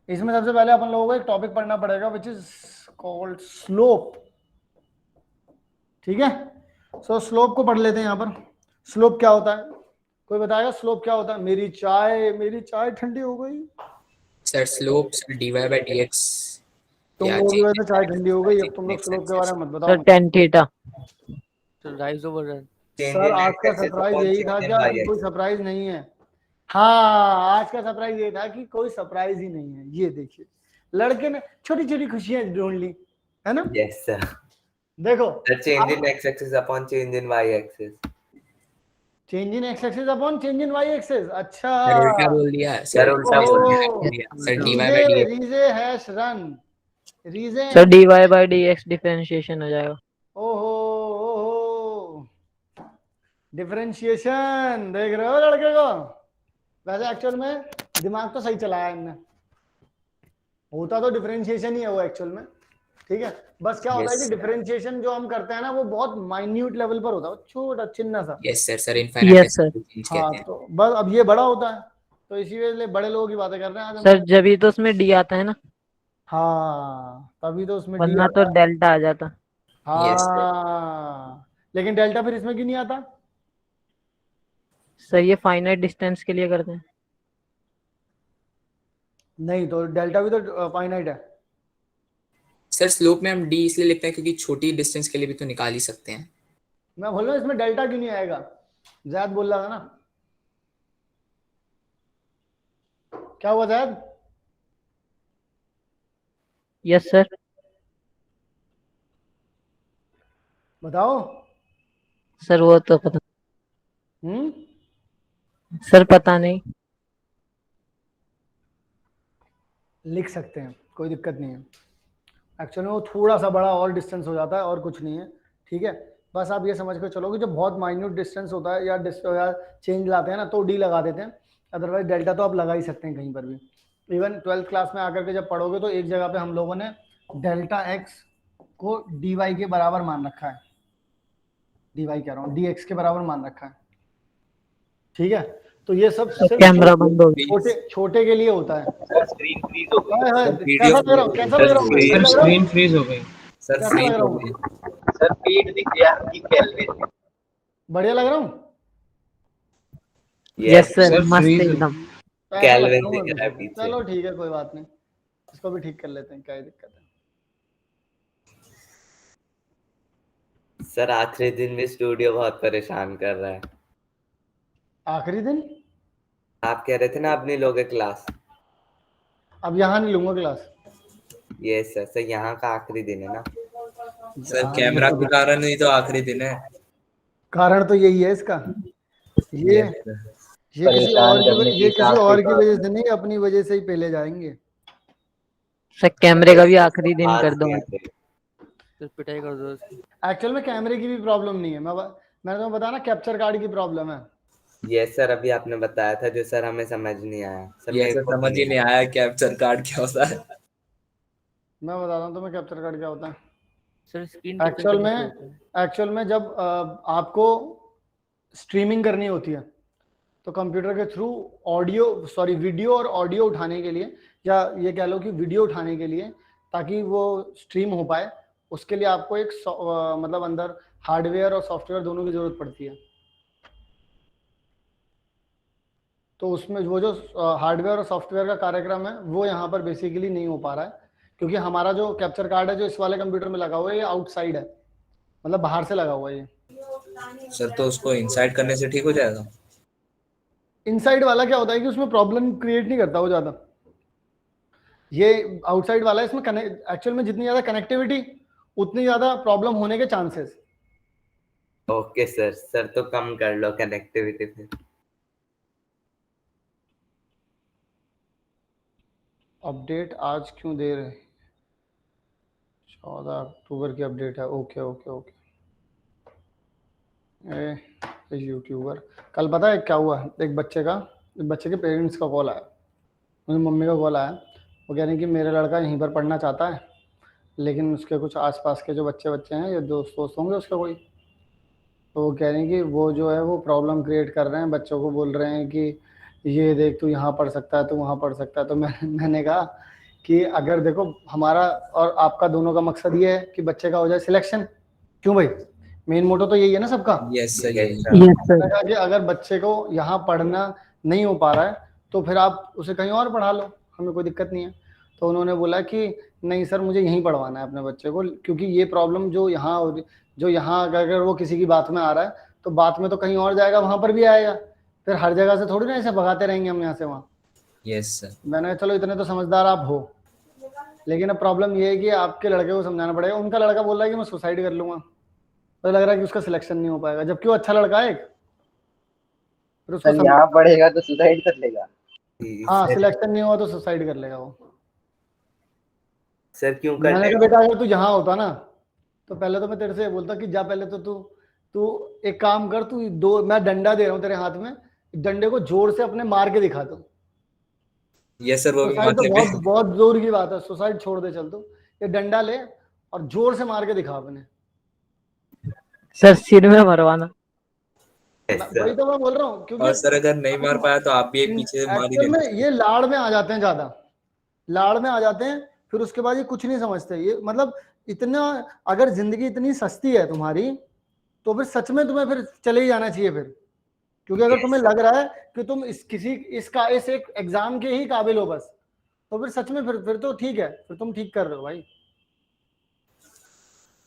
इसमें सबसे पहले अपन लोगों को एक टॉपिक पढ़ना पड़ेगा विच इज कॉल्ड स्लोप, ठीक है? सो स्लोप को पढ़ लेते हैं यहाँ पर। स्लोप क्या होता है? कोई बताएगा स्लोप क्या होता है? मेरी चाय ठंडी हो गई। Sir slope sir dy by dx। तुम लोग की वजह से चाय ठंडी हो गई। अब तुम लोग स्लोप के बारे में मत सर बताओ। tan theta. Sir rise over run. Sir आज का सरप्राइज यही था क्या? कोई सरप्राइज नहीं है। हाँ, आज का सरप्राइज ये था कि कोई सरप्राइज ही नहीं है। ये देखिए, लड़के ने छोटी छोटी खुशियां ढूंढ ली, है ना? Yes sir. देखो, change in x axis upon change in y axis. Change in x axis upon change in y axis. अच्छा सर उल्टा बोल दिया सर, उल्टा बोल दिया। Sir dy by dx। रीजे हैश रन रीजे। Sir dy by dx differentiation हो जाएगा। ओहो डिफरेंशिएशन। देख रहे हो लड़के को? वैसे एक्चुअल में दिमाग तो सही चलाया इनने, होता तो डिफरेंशिएशन ही है वो एक्चुअल में, ठीक है? बस क्या होता है कि डिफरेंशिएशन जो हम करते हैं ना, वो बहुत माइन्यूट लेवल पर होता है, छोटा चिन्ना सा। Yes sir. Sir infinite yes sir. हाँ, तो बस अब ये बड़ा होता है, तो इसी वजह से बड़े लोगों की बातें कर रहे हैं आज हम। सर जब ही तो उसमें d आता है ना, हाँ तभी तो उसमें d वरना आता तो है। डेल्टा आ जाता। हाँ लेकिन डेल्टा फिर इसमें क्यों नहीं आता? सर ये फाइनाइट डिस्टेंस के लिए करते हैं। नहीं तो डेल्टा भी तो फाइनाइट है। सर स्लोप में हम d इसलिए लिखते हैं क्योंकि छोटी डिस्टेंस के लिए भी तो निकाल ही सकते हैं। मैं बोल रहा हूँ इसमें डेल्टा क्यों नहीं आएगा? जैद बोल रहा था ना, क्या हुआ जैद? Yes sir. बताओ। सर वो तो पता, हम्म, सर पता नहीं। लिख सकते हैं, कोई दिक्कत नहीं है। एक्चुअली वो थोड़ा सा बड़ा और डिस्टेंस हो जाता है, और कुछ नहीं है, ठीक है? बस आप ये समझ कर चलो कि जब बहुत माइन्यूट डिस्टेंस होता है या चेंज लाते हैं ना, तो डी लगा देते हैं। अदरवाइज डेल्टा तो आप लगा ही सकते हैं कहीं पर भी। इवन 12th क्लास में आकर के जब पढ़ोगे तो एक जगह पे हम लोगों ने डेल्टा एक्स को डी वाई के बराबर मान रखा है। डी वाई कह रहा हूँ, डी एक्स के बराबर मान रखा है, ठीक है? तो ये सब कैमरा बंद हो गया। छोटे छोटे के लिए होता है। सर स्क्रीन फ्रीज हो गई। कैसा लग रहा हूँ? कैसा लग रहा हूँ? सर स्क्रीन फ्रीज हो गई। सर कैसा फ्री लग रहा हो हूँ? गई। सर फीड दिख गया आपकी कैलकुलेशन। बढ़िया लग रहा हूँ? यस सर सर, मस्त freeze एकदम। कैल्विन दिख रहा है पीछे। चलो ठीक है, कोई बात नहीं, इसको भी ठीक कर लेते हैं, क्या ही दिक्कत है। सर आखिरी दिन भी स्टूडियो बहुत परेशान कर रहा है। आखिरी दिन? आप कह रहे थे ना आप नहीं लोगे क्लास। अब यहाँ नहीं लूंगा क्लास। ये सर यहाँ का आखिरी दिन है ना। सर कैमरा के कारण ही तो आखिरी दिन है। कारण तो यही है इसका। ये Yes, sir. ये किसी परेशान और करने की की ये किसी साथ और ही की बात वजह से नहीं, अपनी वजह से ही पहले जाएंगे। सर कैमरे का भी आखिरी दिन आज कर दो। क्या है? सर पिटाई कर दो उसकी। एक्चुअल में कैमरे की भी प्रॉब्लम नहीं है, मैंने तुम्हें बताया ना, कैप्चर कार्ड की प्रॉब्लम है। ये सर अभी आपने बताया था जो सर हमें समझ नहीं आया। सर ये मेरे सर को समझ ही नहीं आया कैप्चर कार्ड क्या होता है। मैं बताता हूँ तुम्हें कैप्चर कार्ड क्या होता है। सर स्क्रीन एक्चुअल में जब आपको स्ट्रीमिंग करनी होती है तो कंप्यूटर के थ्रू वीडियो और ऑडियो उठाने के लिए, या ये कह लो कि वीडियो उठाने के लिए, ताकि वो स्ट्रीम हो पाए, उसके लिए आपको एक मतलब अंदर हार्डवेयर और सॉफ्टवेयर दोनों की जरूरत पड़ती है। तो उसमें वो जो हार्डवेयर और सॉफ्टवेयर का कार्यक्रम है वो यहाँ पर बेसिकली नहीं हो पा रहा है, क्योंकि हमारा जो कैप्चर कार्ड है जो इस वाले कंप्यूटर में लगा हुआ है, ये आउटसाइड है, मतलब बाहर से लगा हुआ है ये। सर तो उसको इनसाइड करने से ठीक हो जाएगा? इनसाइड वाला क्या होता है कि उसमें प्रॉब्लम क्रिएट नहीं करता वो ज़्यादा। ये आउटसाइड वाला है, इसमें कनेक्ट एक्चुअल में जितनी ज्यादा कनेक्टिविटी उतनी ज्यादा प्रॉब्लम होने के चांसेस। ओके सर, सर तो कम कर लो कनेक्टिविटी फिर। अपडेट आज क्यों दे रहे? 14 अक्टूबर की अपडेट है। Okay okay okay. यूट्यूबर कल पता है क्या हुआ, एक बच्चे के पेरेंट्स का कॉल आया, मुझे मम्मी का कॉल आया। वो कह रहे हैं कि मेरा लड़का यहीं पर पढ़ना चाहता है, लेकिन उसके कुछ आसपास के जो बच्चे हैं या दोस्त होंगे उसका कोई, तो वो कह रहे हैं कि वो जो है वो प्रॉब्लम क्रिएट कर रहे हैं, बच्चों को बोल रहे हैं कि ये देख तू यहाँ पढ़ सकता है, तू वहाँ पढ़ सकता है। तो मैंने कहा कि अगर देखो हमारा और आपका दोनों का मकसद ये है कि बच्चे का हो जाए सिलेक्शन, क्यों भाई, मेन मोटो तो यही है ना सबका। यस सर, यही यस सर। मैंने कहा कि अगर बच्चे को यहाँ पढ़ना नहीं हो पा रहा है तो फिर आप उसे कहीं और पढ़ा लो, हमें कोई दिक्कत नहीं है। तो उन्होंने बोला कि नहीं सर मुझे यहीं पढ़वाना है अपने बच्चे को, क्योंकि ये प्रॉब्लम जो यहाँ अगर वो किसी की बात में आ रहा है तो बात में तो कहीं और जाएगा, वहां पर भी आएगा, फिर हर जगह से थोड़ी ना ऐसे भगाते रहेंगे हम यहाँ से वहाँ। Yes sir. मैंने कहा चलो इतने तो समझदार आप हो, लेकिन अब प्रॉब्लम ये है कि आपके लड़के को समझाना पड़ेगा। उनका लड़का बोल रहा है कि मैं सुसाइड कर लूंगा, तो लग रहा है कि उसका सिलेक्शन नहीं हो पाएगा, जबकि वो अच्छा लड़का है। फिर उसको सर यहाँ पढ़ेगा तो सुसाइड कर लेगा। हाँ, सिलेक्शन नहीं हुआ तो सुसाइड कर लेगा वो। सर क्यों कर मैंने कहा बेटा अगर तू यहाँ होता ना तो पहले तो मैं तेरे से ये बोलता कि जा पहले तो तू एक काम कर, तू मैं डंडा दे रहा हूँ तेरे हाथ में, डंडे को जोर से अपने मार के दिखा दो। यस सर, वो भी सुसाइड तो माथे बहुत पे। बहुत जोर की बात है, सुसाइड छोड़ दे, चल तू ये डंडा ले और जोर से मार के दिखा अपने। सर सिर में मरवाना। वही तो मैं बोल रहा हूँ, क्योंकि और सर अगर नहीं मार पाया तो आप भी एक पीछे से मार ही एक्चुअल में देना। ये लाड़ में आ जाते हैं, ज्यादा लाड़ में आ जाते हैं, फिर उसके बाद ये कुछ नहीं समझते। ये मतलब इतना, अगर जिंदगी इतनी सस्ती है तुम्हारी तो फिर सच में तुम्हें फिर चले ही जाना चाहिए फिर, क्योंकि अगर तुम्हें लग रहा है कि तुम इस एक एग्जाम के ही काबिल हो बस, तो फिर सच में फिर तो ठीक है, फिर तुम ठीक कर रहे हो भाई।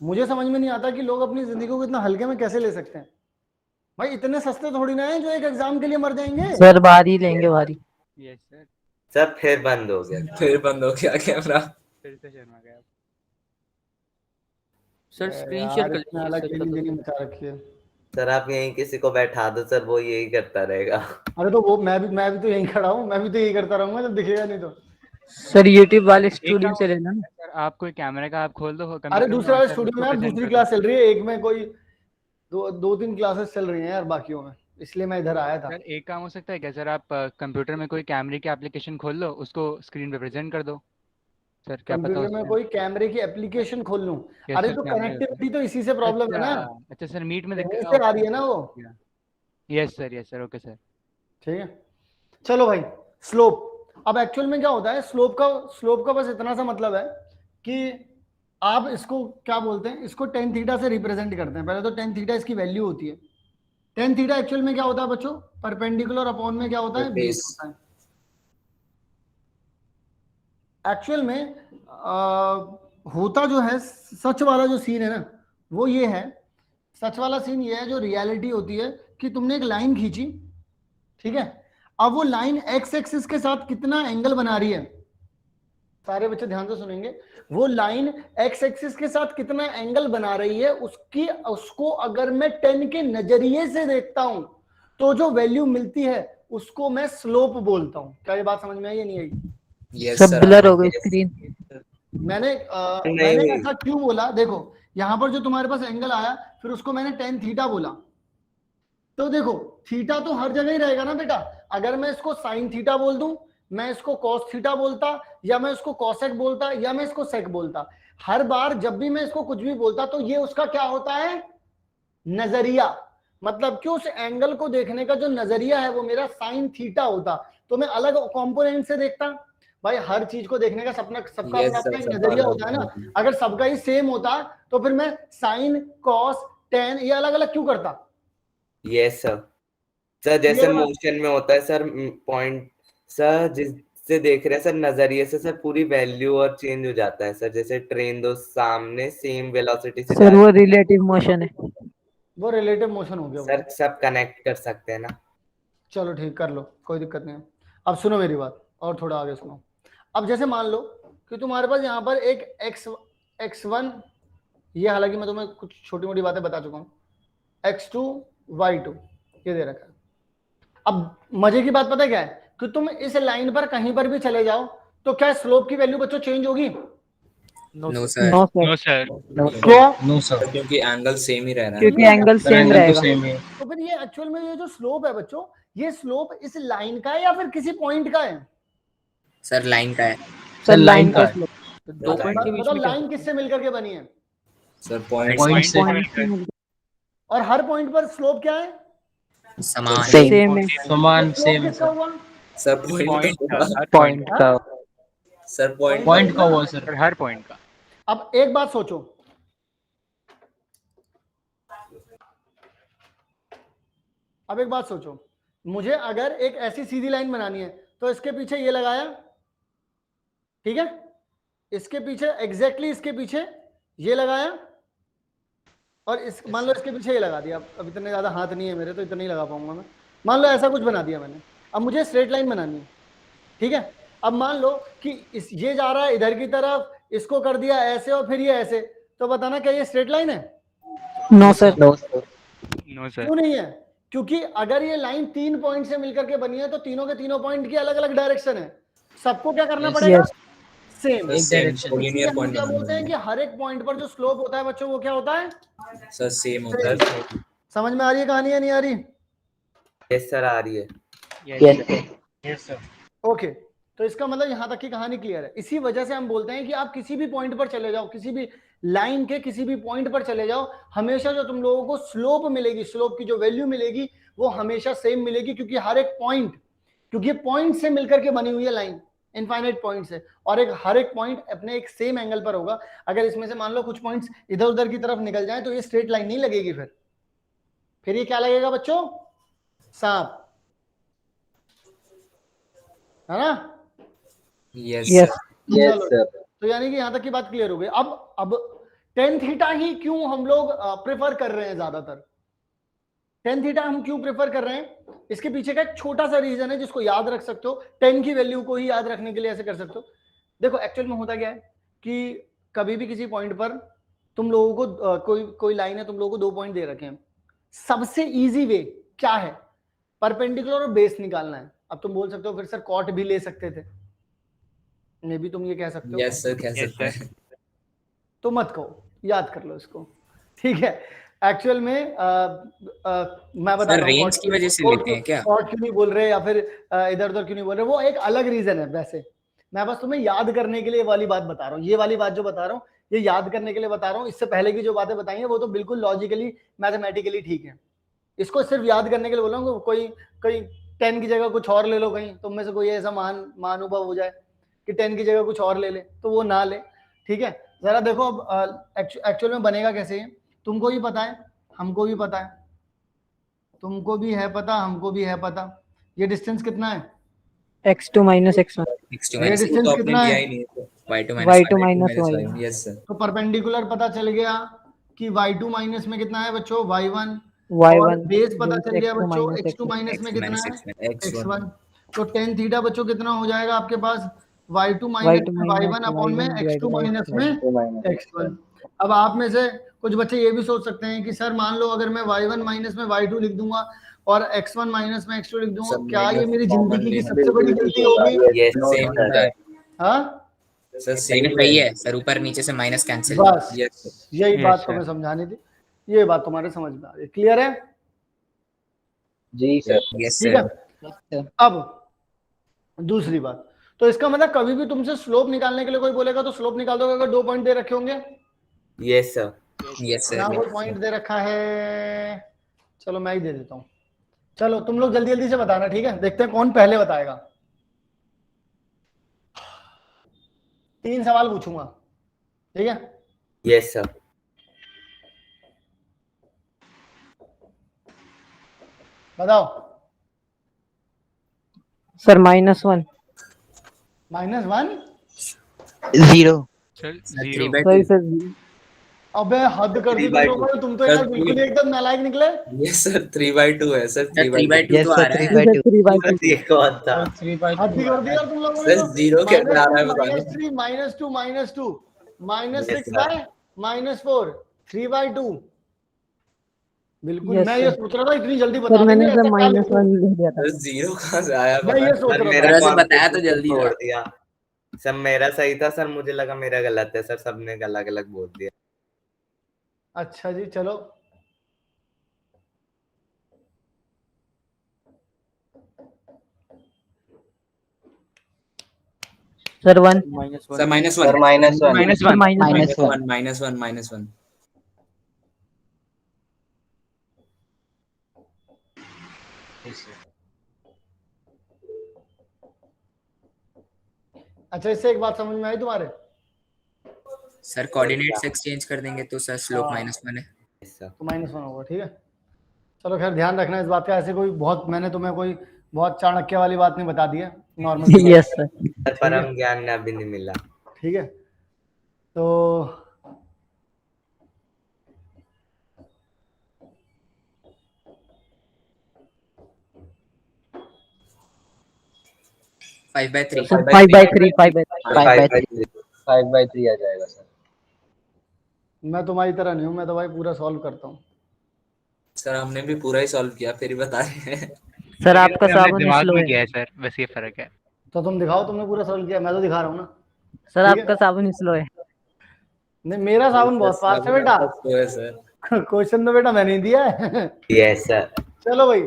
मुझे समझ में नहीं आता कि लोग अपनी जिंदगी को इतना हल्के में कैसे ले सकते हैं भाई। इतने सस्ते थोड़ी ना है जो एक एग्जाम के लिए मर जाएंगे। सर भारी लेंगे भारी। Yes sir. सर फिर बंद हो गया। फिर बंद हो गया कैमरा। फिर से शर्मा गया सर। स्क्रीन यार शेयर कर इसमें लीजिए अलग सर का तो। गिरी मचा रखी है। सर आप यहीं किसी को बैठा दो सर, वो यही करता रहेगा। अरे तो वो मैं भी तो यहीं खड़ा हूँ, मैं भी तो यही करता रहूंगा जब दिखेगा नहीं तो। सर यूट्यूब वाले स्टूडियो से लेना ना। सर आप कोई कैमरे का आप खोल दो अरे कंप्यूटर में दूसरे और वाले सर स्टूडियो उसको में यार present दूसरी कर क्लास दो। चल रही है, एक में कोई दो तीन क्लासेस चल रही हैं यार बाकियों में, इसलिए मैं इधर आया था। सर एक काम हो सकता है क्या सर, आप कंप्यूटर में कोई कैमरे की एप्लीकेशन खोल लो, उसको स्क्रीन पे प्रेजेंट कर दो सर, क्या पता कंप्यूटर में कोई कैमरे की एप्लीकेशन खोल लूं? Yes, अरे sir, तो कैमरे कनेक्टिविटी तो इसी से प्रॉब्लम है ना, अच्छा सर मीट में यहीं दिक्कत से आ रही है ना वो। Yes sir okay sir. ठीक है चलो भाई। स्लोप, अब एक्चुअल में क्या होता है, स्लोप का बस इतना सा मतलब है कि आप इसको क्या बोलते हैं, इसको टेन थीटा से रिप्रेजेंट करते हैं। पहले तो टेन थीटा इसकी वैल्यू होती है। टेन थीटा एक्चुअल में क्या होता है बच्चों, परपेंडिकुलर अपॉन में क्या होता है, बेस होता है। एक्चुअल में होता जो है, सच वाला जो सीन है ना वो ये है, सच वाला सीन ये है, जो रियलिटी होती है कि तुमने एक लाइन खींची, ठीक है, अब वो लाइन एक्स एक्सिस के साथ कितना एंगल बना रही है, सारे बच्चे ध्यान से सुनेंगे, वो लाइन एक्स एक्सिस के साथ कितना एंगल बना रही है उसको अगर मैं 10 के नजरिए से देखता हूं तो जो वैल्यू मिलती है उसको मैं स्लोप बोलता हूं। क्या ये बात समझ में आई या नहीं आई? सब ब्लर हो गई स्क्रीन। मैंने ऐसा क्यों बोला, देखो यहां पर जो तुम्हारे पास एंगल आया फिर उसको मैंने टेन थीटा बोला, तो देखो थीटा तो हर जगह ही रहेगा ना बेटा। अगर मैं इसको साइन थीटा बोल दूं, मैं इसको कॉस थीटा बोलता, या मैं इसको कॉसेक बोलता, या मैं इसको सेक बोलता, हर बार जब भी मैं इसको कुछ भी बोलता तो ये उसका क्या होता है, नजरिया। मतलब कि उस एंगल को देखने का जो नजरिया है वो मेरा साइन थीटा होता, तो मैं अलग कंपोनेंट से देखता। भाई हर चीज को देखने का सबका अपना अपना एक नजरिया होता है ना। अगर सबका ही सेम होता तो फिर मैं साइन कॉस टेन ये अलग अलग क्यों करता? यस सर जैसे मोशन में होता है सर पॉइंट, सर जिससे देख रहे हैं सर नजरिए से सर पूरी वैल्यू और चेंज हो जाता है सर। जैसे ट्रेन दो सामने सेम वेलोसिटी से सर वो रिलेटिव मोशन है, वो रिलेटिव मोशन हो गया सर, सब कनेक्ट कर सकते हैं ना। चलो ठीक कर लो, कोई दिक्कत नहीं है। अब सुनो मेरी बात और थोड़ा आगे सुनो। अब जैसे मान लो कि तुम्हारे पास यहाँ पर एक x1, ये हालांकि मैं तुम्हें कुछ छोटी मोटी बातें बता चुका हूँ, x2 y2 ये दे रखा है। अब मजे की बात पता है क्या है कि तुम इस लाइन पर कहीं पर भी चले जाओ तो क्या स्लोप की वैल्यू बच्चों चेंज होगी? No sir. No sir. क्यों? नो सर, क्योंकि एंगल सेम ही रह रहा है। क्योंकि एंगल सेम रहेगा। तो फिर ये एक्चुअल में ये जो स्लोप है बच्चों, ये स्लोप इस लाइन का है या फिर किसी पॉइंट का है? सर लाइन का है। सर लाइन का स्लोप। तो 2 पॉइंट के बीच बताओ में क्या लाइन किससे मिलकर के बनी है? सर पॉइंट और हर पॉइंट पर स्लोप क्या है? समान। सेम है। समान तो slope किसका हुआ? सर पॉइंट पॉइंट का। सर पॉइंट का हुआ सर। हर पॉइंट का। अब एक बात सोचो, मुझे अगर एक ऐसी सीधी लाइन बनानी है तो इसके पीछे ये लगाया, ठीक है, इसके पीछे एग्जैक्टली इसके पीछे ये लगाया, और इस मान लो इसके पीछे ये लगा दिया। अब इतने ज्यादा हाथ नहीं है मेरे तो इतना ही लगा पाऊंगा मैं। मान लो ऐसा कुछ बना दिया मैंने। अब मुझे स्ट्रेट लाइन बनानी है, ठीक है। अब मान लो कि ये जा रहा है इधर की तरफ, इसको कर दिया ऐसे और फिर ये ऐसे, तो बताना क्या ये स्ट्रेट लाइन है? No sir. No sir. क्यों नहीं है? क्योंकि अगर ये लाइन 3 पॉइंट से मिलकर के बनी है तो तीनों के तीनों पॉइंट की अलग अलग डायरेक्शन है, सबको क्या करना पड़ेगा? सेम। कोलिनियर पॉइंट क्या बोलते हैं कि हर एक पॉइंट पर जो स्लोप होता है बच्चों वो क्या होता है? सर सेम होता है। समझ में आ रही है कहानी या नहीं आ रही? यस सर आ रही है। Yes sir. ओके, तो इसका मतलब यहां तक की कहानी क्लियर है। इसी वजह से हम बोलते हैं कि आप किसी भी पॉइंट पर चले जाओ, किसी भी लाइन के किसी भी पॉइंट पर चले जाओ, हमेशा जो तुम लोगों को स्लोप मिलेगी, स्लोप की जो वैल्यू मिलेगी वो हमेशा सेम मिलेगी, क्योंकि हर एक पॉइंट, क्योंकि पॉइंट से मिलकर के बनी हुई है लाइन, इनफाइनाइट पॉइंट से, और हर एक पॉइंट अपने एक सेम एंगल पर होगा। अगर इसमें से मान लो कुछ पॉइंट्स इधर उधर की तरफ निकल जाए तो ये स्ट्रेट लाइन नहीं लगेगी, फिर ये क्या लगेगा बच्चों? सांप, है ना? Yes sir. तो यानी कि यहां तक की बात क्लियर हो गई। अब टेन थीटा ही क्यों हम लोग प्रेफर कर रहे हैं ज्यादातर? टेन थीटा हम क्यों प्रेफर कर रहे हैं? इसके पीछे का एक छोटा सा रीजन है जिसको याद रख सकते हो। टेन की वैल्यू को ही याद रखने के लिए ऐसे कर सकते हो। देखो एक्चुअल में होता क्या है कि कभी भी किसी पॉइंट पर तुम लोगों को कोई लाइन है, तुम लोगों को 2 पॉइंट दे रखे हैं, सबसे इजी वे क्या है? परपेंडिकुलर और बेस निकालना है। अब तुम बोल सकते हो फिर सर कॉट भी ले सकते थे, मे भी तुम ये कह सकते हो। यस सर कह सकते हैं। तो मत कहो, याद कर लो इसको, ठीक है। एक्चुअल में मैं बता सर रहा हूँ रेंज की वजह से लेते हैं क्या? कॉट क्यों नहीं बोल रहे या फिर इधर उधर क्यों नहीं बोल रहे, वो एक अलग रीजन है। वैसे मैं बस तुम्हें याद करने के लिए वाली बात बता रहा हूँ। ये वाली बात जो बता रहा हूँ ये याद करने के लिए बता रहा हूँ। इससे पहले की जो बातें बताई हैं वो तो बिल्कुल लॉजिकली मैथमेटिकली ठीक है। इसको सिर्फ याद करने के लिए बोल रहा हूँ। कोई कोई 10 की जगह कुछ और ले लो, कहीं तुम में से कोई ऐसा महानुभव हो जाए कि 10 की जगह कुछ और ले ले तो वो ना ले, ठीक है। जरा देखो अब एक्चुअल में बनेगा कैसे? तुमको भी पता है, हमको भी पता है, तुमको भी है पता, हमको भी है पता। ये डिस्टेंस कितना है? x2 minus x1 ये डिस्टेंस कितना है? y2 minus y1। Yes sir. तो परपेंडिकुलर पता चल गया कि y2 माइनस में कितना है बच्चों? y1। और y1 बेस पता चल गया x2 बच्चों, minus x2 माइनस में कितना है? x1। x1। तो tan थीटा बच्चों कितना हो जाएगा आपके पास? y2 माइनस में y1 अपॉन में x2 माइनस में x1। अब आप में से कुछ बच्चे ये भी सोच सकते हैं कि सर मान लो अगर मैं y1 माइनस में y2 लिख दूंगा और x1 माइनस में x2 लिख दूंगा, क्या ये मेरी जिंदगी की सबसे बड़ी गलती होगी? Yes sir. हाँ सर लेकिन सही है सर, ऊपर नीचे से माइनस कैंसिल। बस यस यही Yes, बात sir. तुम्हें समझानी थी, ये बात तुम्हारे समझ में आ रही है। क्लियर है? जी सर। यस ठीक सर। है। अब दूसरी बात, तो इसका मतलब कभी भी तुमसे स्लोप निकालने के लिए कोई बोलेगा तो स्लोप निकाल दोगे अगर 2 पॉइंट दे रखे होंगे। Yes sir. यस यहाँ सर। कोई पॉइंट दे रखा है, चलो मैं ही दे देता हूँ। चलो तुम लोग जल्दी जल्दी से बताना, ठीक है। देखते हैं कौन पहले बताएगा। 3 सवाल पूछूंगा, ठीक है। Yes sir. बताओ। Sir -1 -1 0 sir sir 0 3/2। सही सर। अबे हद कर दी 3 तुम by लोगों 2 ने, तुम तो सर, यार बिल्कुल ही एकदम नालायक निकले। यस सर 3/2 है सर, सर 3/2 3/2 तो आ रहा है। 3/2 ये कौन था? हद ही कर दी यार तुम लोगों ने सर तो। जीरो कैसे आ रहा है पता -3 नहीं। -2 -2 Yes, -6 sir. बाय -4 3/2। बिल्कुल Yes, मैं ये sir. सोच रहा था इतनी जल्दी सर बता मैंने देंगे, सर ऐसा क्या लिखूं। -1 लिख दिया था। सर जीरो कहाँ से आया मैं पता ये नहीं। सोच सर रहा मेरा था। तरह से बताया तो confidence जल्दी तोड़ था। दिया। सर मेरा सही था सर, मुझे लगा मेरा गलत है सर, सबने अलग अलग बोल दिया। अच्छा जी चलो। सर 1 सर -1 सर -1 -1 -1 अच्छा इससे एक बात समझ में आई तुम्हारे? सर कोऑर्डिनेट्स एक्सचेंज कर देंगे तो सर स्लोप हाँ। -1 है। Yes, sir. तो -1 होगा, ठीक है। चलो खैर ध्यान रखना इस बात का, ऐसे कोई बहुत मैंने तुम्हें कोई बहुत चाणक्य वाली बात नहीं बता दी है, नॉर्मल सी बात यस सर। सर परम ज्ञान अभी नहीं मिला। ठीक है। तो 5/3 सर 5/3 5/3 5/3 आ जाएगा सर। मैं तुम्हारी तरह नहीं हूँ, मैं तो भाई पूरा सॉल्व करता हूँ। सर हमने भी पूरा ही सॉल्व किया, फिर ही बता रहे हैं। सर आपका हमने साबुन दिमाग स्लो में है। किया है सर, बस ये फर्क है। तो तुम दिखाओ, तुमने पूरा सॉल्व किया, मैं तो दिखा रहा हूँ ना। सर ठीक है। आपका साबुन स्लो है। नहीं मेरा साबुन बहुत फास्ट है बेटा। तो है सर। क्वेश्चन तो बेटा मैंने ही दिया है। Yes sir. चलो भाई,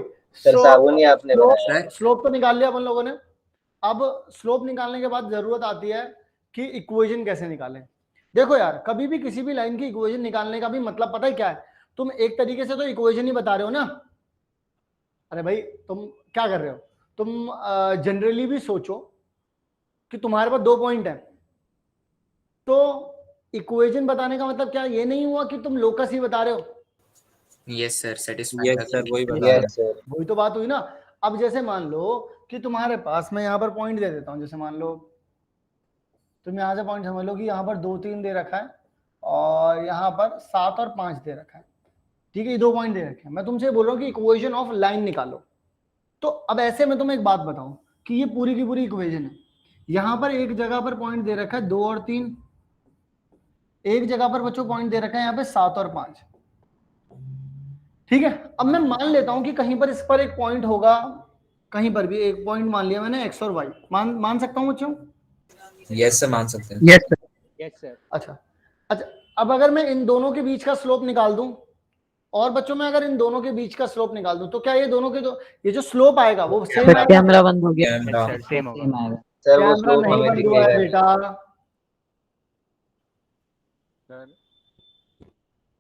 सर साबुन ही आपने बनाया है। स्लोप तो निकाल लिया अपन लोगों ने। अब स्लोप निकालने के बाद जरूरत आती है कि इक्वेशन कैसे निकालें। देखो यार, कभी भी किसी भी लाइन की इक्वेशन निकालने का भी मतलब पता है क्या है? तुम एक तरीके से तो इक्वेशन ही बता रहे हो ना। अरे भाई तुम क्या कर रहे हो? तुम जनरली भी सोचो कि तुम्हारे पास 2 पॉइंट है, तो इक्वेशन बताने का मतलब क्या ये नहीं हुआ कि तुम लोकस ही बता रहे हो? Yes sir yes satisfy sir वही बता यस सर। वही तो बात हुई ना। अब जैसे मान लो कि तुम्हारे पास, मैं यहाँ पर पॉइंट दे देता हूँ, जैसे मान लो तुम यहाँ से पॉइंट समझ लो कि यहाँ पर 2 3 दे रखा है और यहाँ पर 7 और 5 दे रखा है। ठीक है, ये 2 पॉइंट दे रखे हैं। मैं तुमसे बोल रहा हूँ कि इक्वेशन ऑफ लाइन निकालो। तो अब ऐसे में तुम्हें एक बात बताऊं कि ये पूरी की पूरी इक्वेशन है। यहाँ पर एक जगह पर पॉइंट दे रखा है 2 और 3, एक जगह पर बच्चों पॉइंट दे रखा है यहाँ पे 7 और 5। ठीक है। अब मैं मान लेता हूं कि कहीं पर इस पर एक पॉइंट होगा, कहीं पर भी एक पॉइंट मान लिया मैंने एक्स और वाई। मान सकता हूं बच्चों? यस सर मान सकते हैं। Yes sir. Yes sir. अच्छा अच्छा। अब अगर मैं इन दोनों के बीच का स्लोप निकाल दूं, और बच्चों मैं अगर इन दोनों के बीच का स्लोप निकाल दूं, तो क्या ये दोनों के ये जो स्लोप आएगा वो सेम सर आएगा? कैमरा बंद हो गया। कैमरा सर सेम होगा। सर वो कैमरा स्लोप नहीं हमें बंद हुआ है दिखेगा। बेटा। सर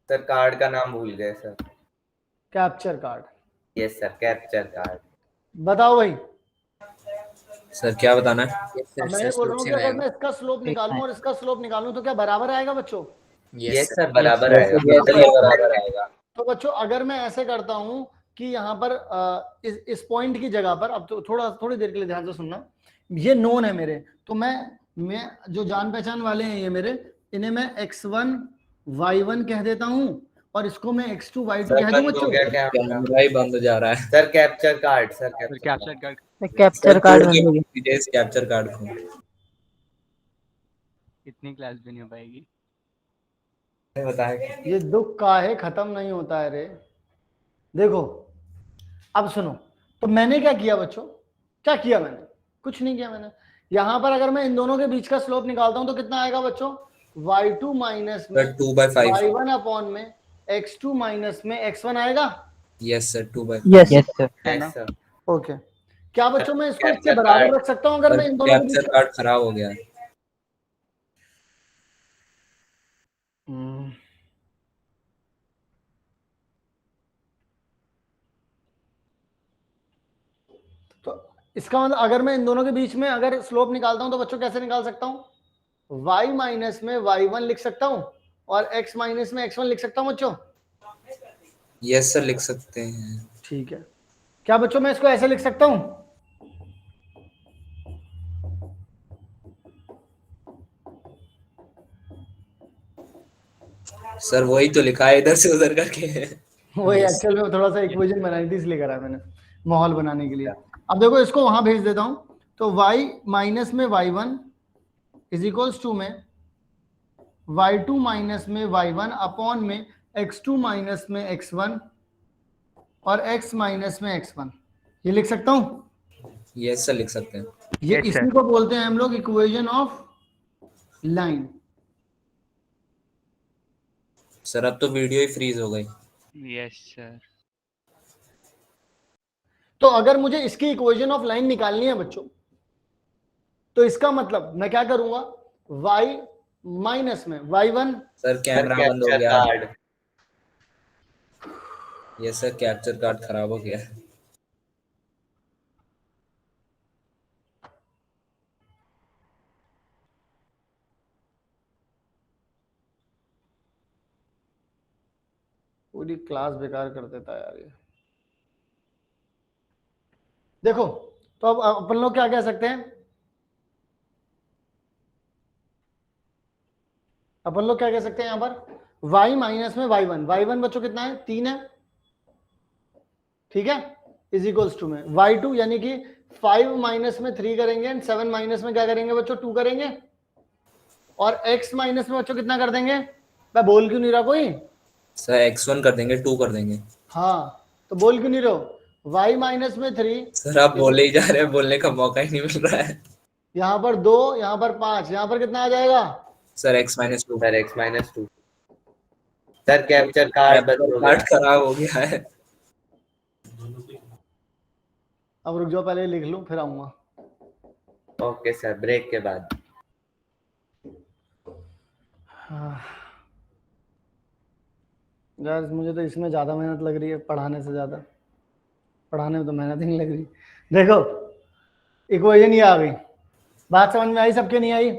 सर कार्ड का नाम भूल गए sir. Capture card. Yes sir capture card. बताओ भाई। सर क्या बताना है? यस अब सर मैं ये बोल रहा हूँ कि सेम अगर मैं आएगा। इसका स्लोप निकालूं और इसका स्लोप निकालूं तो क्या बराबर आएगा बच्चों? यस यस सर सर बराबर यस आएगा। यस सर बराबर आएगा। तो बच्चों अगर मैं ऐसे करता हूं कि यहाँ पर इस पॉइंट की जगह पर, अब तो थोड़ी देर के लिए ध्यान से सुनना, ये नोन है मेरे, तो मैं जो जान पहचान वाले हैं ये मेरे, इन्हें मैं x1 y1 कह देता हूँ और इसको मैं x2 y2 सर कह दूं बंद हो बच्चों। गया कैमरा। कैमरा ही बंद हो जा रहा है। Sir capture card. Sir sir capture capture कर। कैप्चर कार्ड बंद हो गया। कैप्चर कार्ड को इतनी क्लास भी नहीं हो पाएगी। बताया। ये दुख काहे खत्म नहीं होता है रे। देखो अब सुनो, तो मैंने क्या किया बच्चों, क्या किया मैंने? कुछ नहीं किया मैंने। यहां पर अगर मैं इन दोनों के बीच का स्लोप निकालता हूं तो कितना आएगा बच्चों? y2 माइनस में 2/5। y1 अपॉन में x2 माइनस में x1 आएगा। Yes sir 2/5। Yes sir. है ना? Yes sir. ओके। क्या बच्चों मैं इसको इसके कैप्चर बराबर कार्ड। रख सकता हूं अगर मैं इन दोनों के बीच कैप्चर कार्ड खराब हो गया है। हम्म, तो इसका मतलब अगर मैं इन दोनों के बीच में अगर स्लोप निकालता हूं तो बच्चों कैसे निकाल सकता हूं? y माइनस में y1 लिख सकता हूं और x माइनस में x1 लिख सकता हूं बच्चों। यस सर लिख सकते हैं। ठीक है। क्या बच्चों मैं इसको ऐसे लिख सकता हूं? सर वही तो लिखा है इधर से उधर करके। वही Yes. एक्चुअल में थोड़ा सा इक्वेशन बनाई थी इसलिए करा मैंने, माहौल बनाने के लिए। अब देखो इसको वहां भेज देता हूं, तो y माइनस में y1 इज इक्वल्स टू में y2 माइनस में y1 अपॉन में x2 माइनस में x1 और x माइनस में x1। ये लिख सकता हूं? यस सर लिख सकते हैं। ये Yes, इसी sir. को बोलते हैं हम लोग इक्वेशन ऑफ लाइन। सर अब तो वीडियो ही फ्रीज हो गई। Yes sir. तो अगर मुझे इसकी इक्वेशन ऑफ लाइन निकालनी है बच्चों, तो इसका मतलब मैं क्या करूंगा, y माइनस में y1। सर कैमरा बंद हो कैप्चर गया। कार्ड। ये सर कैप्चर कार्ड खराब हो गया। पूरी क्लास बेकार कर देता है यार ये। देखो तो अब अपन लोग क्या कह सकते हैं, अपन लोग क्या कह सकते हैं यहां पर, y माइनस में y1। y1 बच्चों कितना है, 3 है, ठीक है, इज इक्वल्स टू में y2 यानी कि 5 माइनस में 3 करेंगे एंड 7 माइनस में क्या करेंगे बच्चों, 2 करेंगे, और x माइनस में बच्चों कितना कर देंगे, मैं बोल क्यों नहीं रहा कोई? सर x1 कर देंगे, 2 कर देंगे। हाँ तो बोल क्यों नहीं रहो, y माइनस में 3। सर आप बोले ही जा रहे हैं, बोलने का मौका ही नहीं मिल रहा है। यहाँ पर 2, यहाँ पर 5, यहाँ पर कितना आ जाएगा sir x minus 2। Sir x minus 2। Sir capture card बंद हो गया। कार्ड खराब हो गया है। अब रुक जाओ, पहले लिख लूं फिर आऊंगा। ओके सर, ब्रेक के बाद। यार मुझे तो इसमें ज्यादा मेहनत लग रही है पढ़ाने से ज्यादा, पढ़ाने में तो मेहनत ही नहीं लग रही। देखो इक्वेशन ये आ गई, बात समझ में आई सबके, नहीं आई?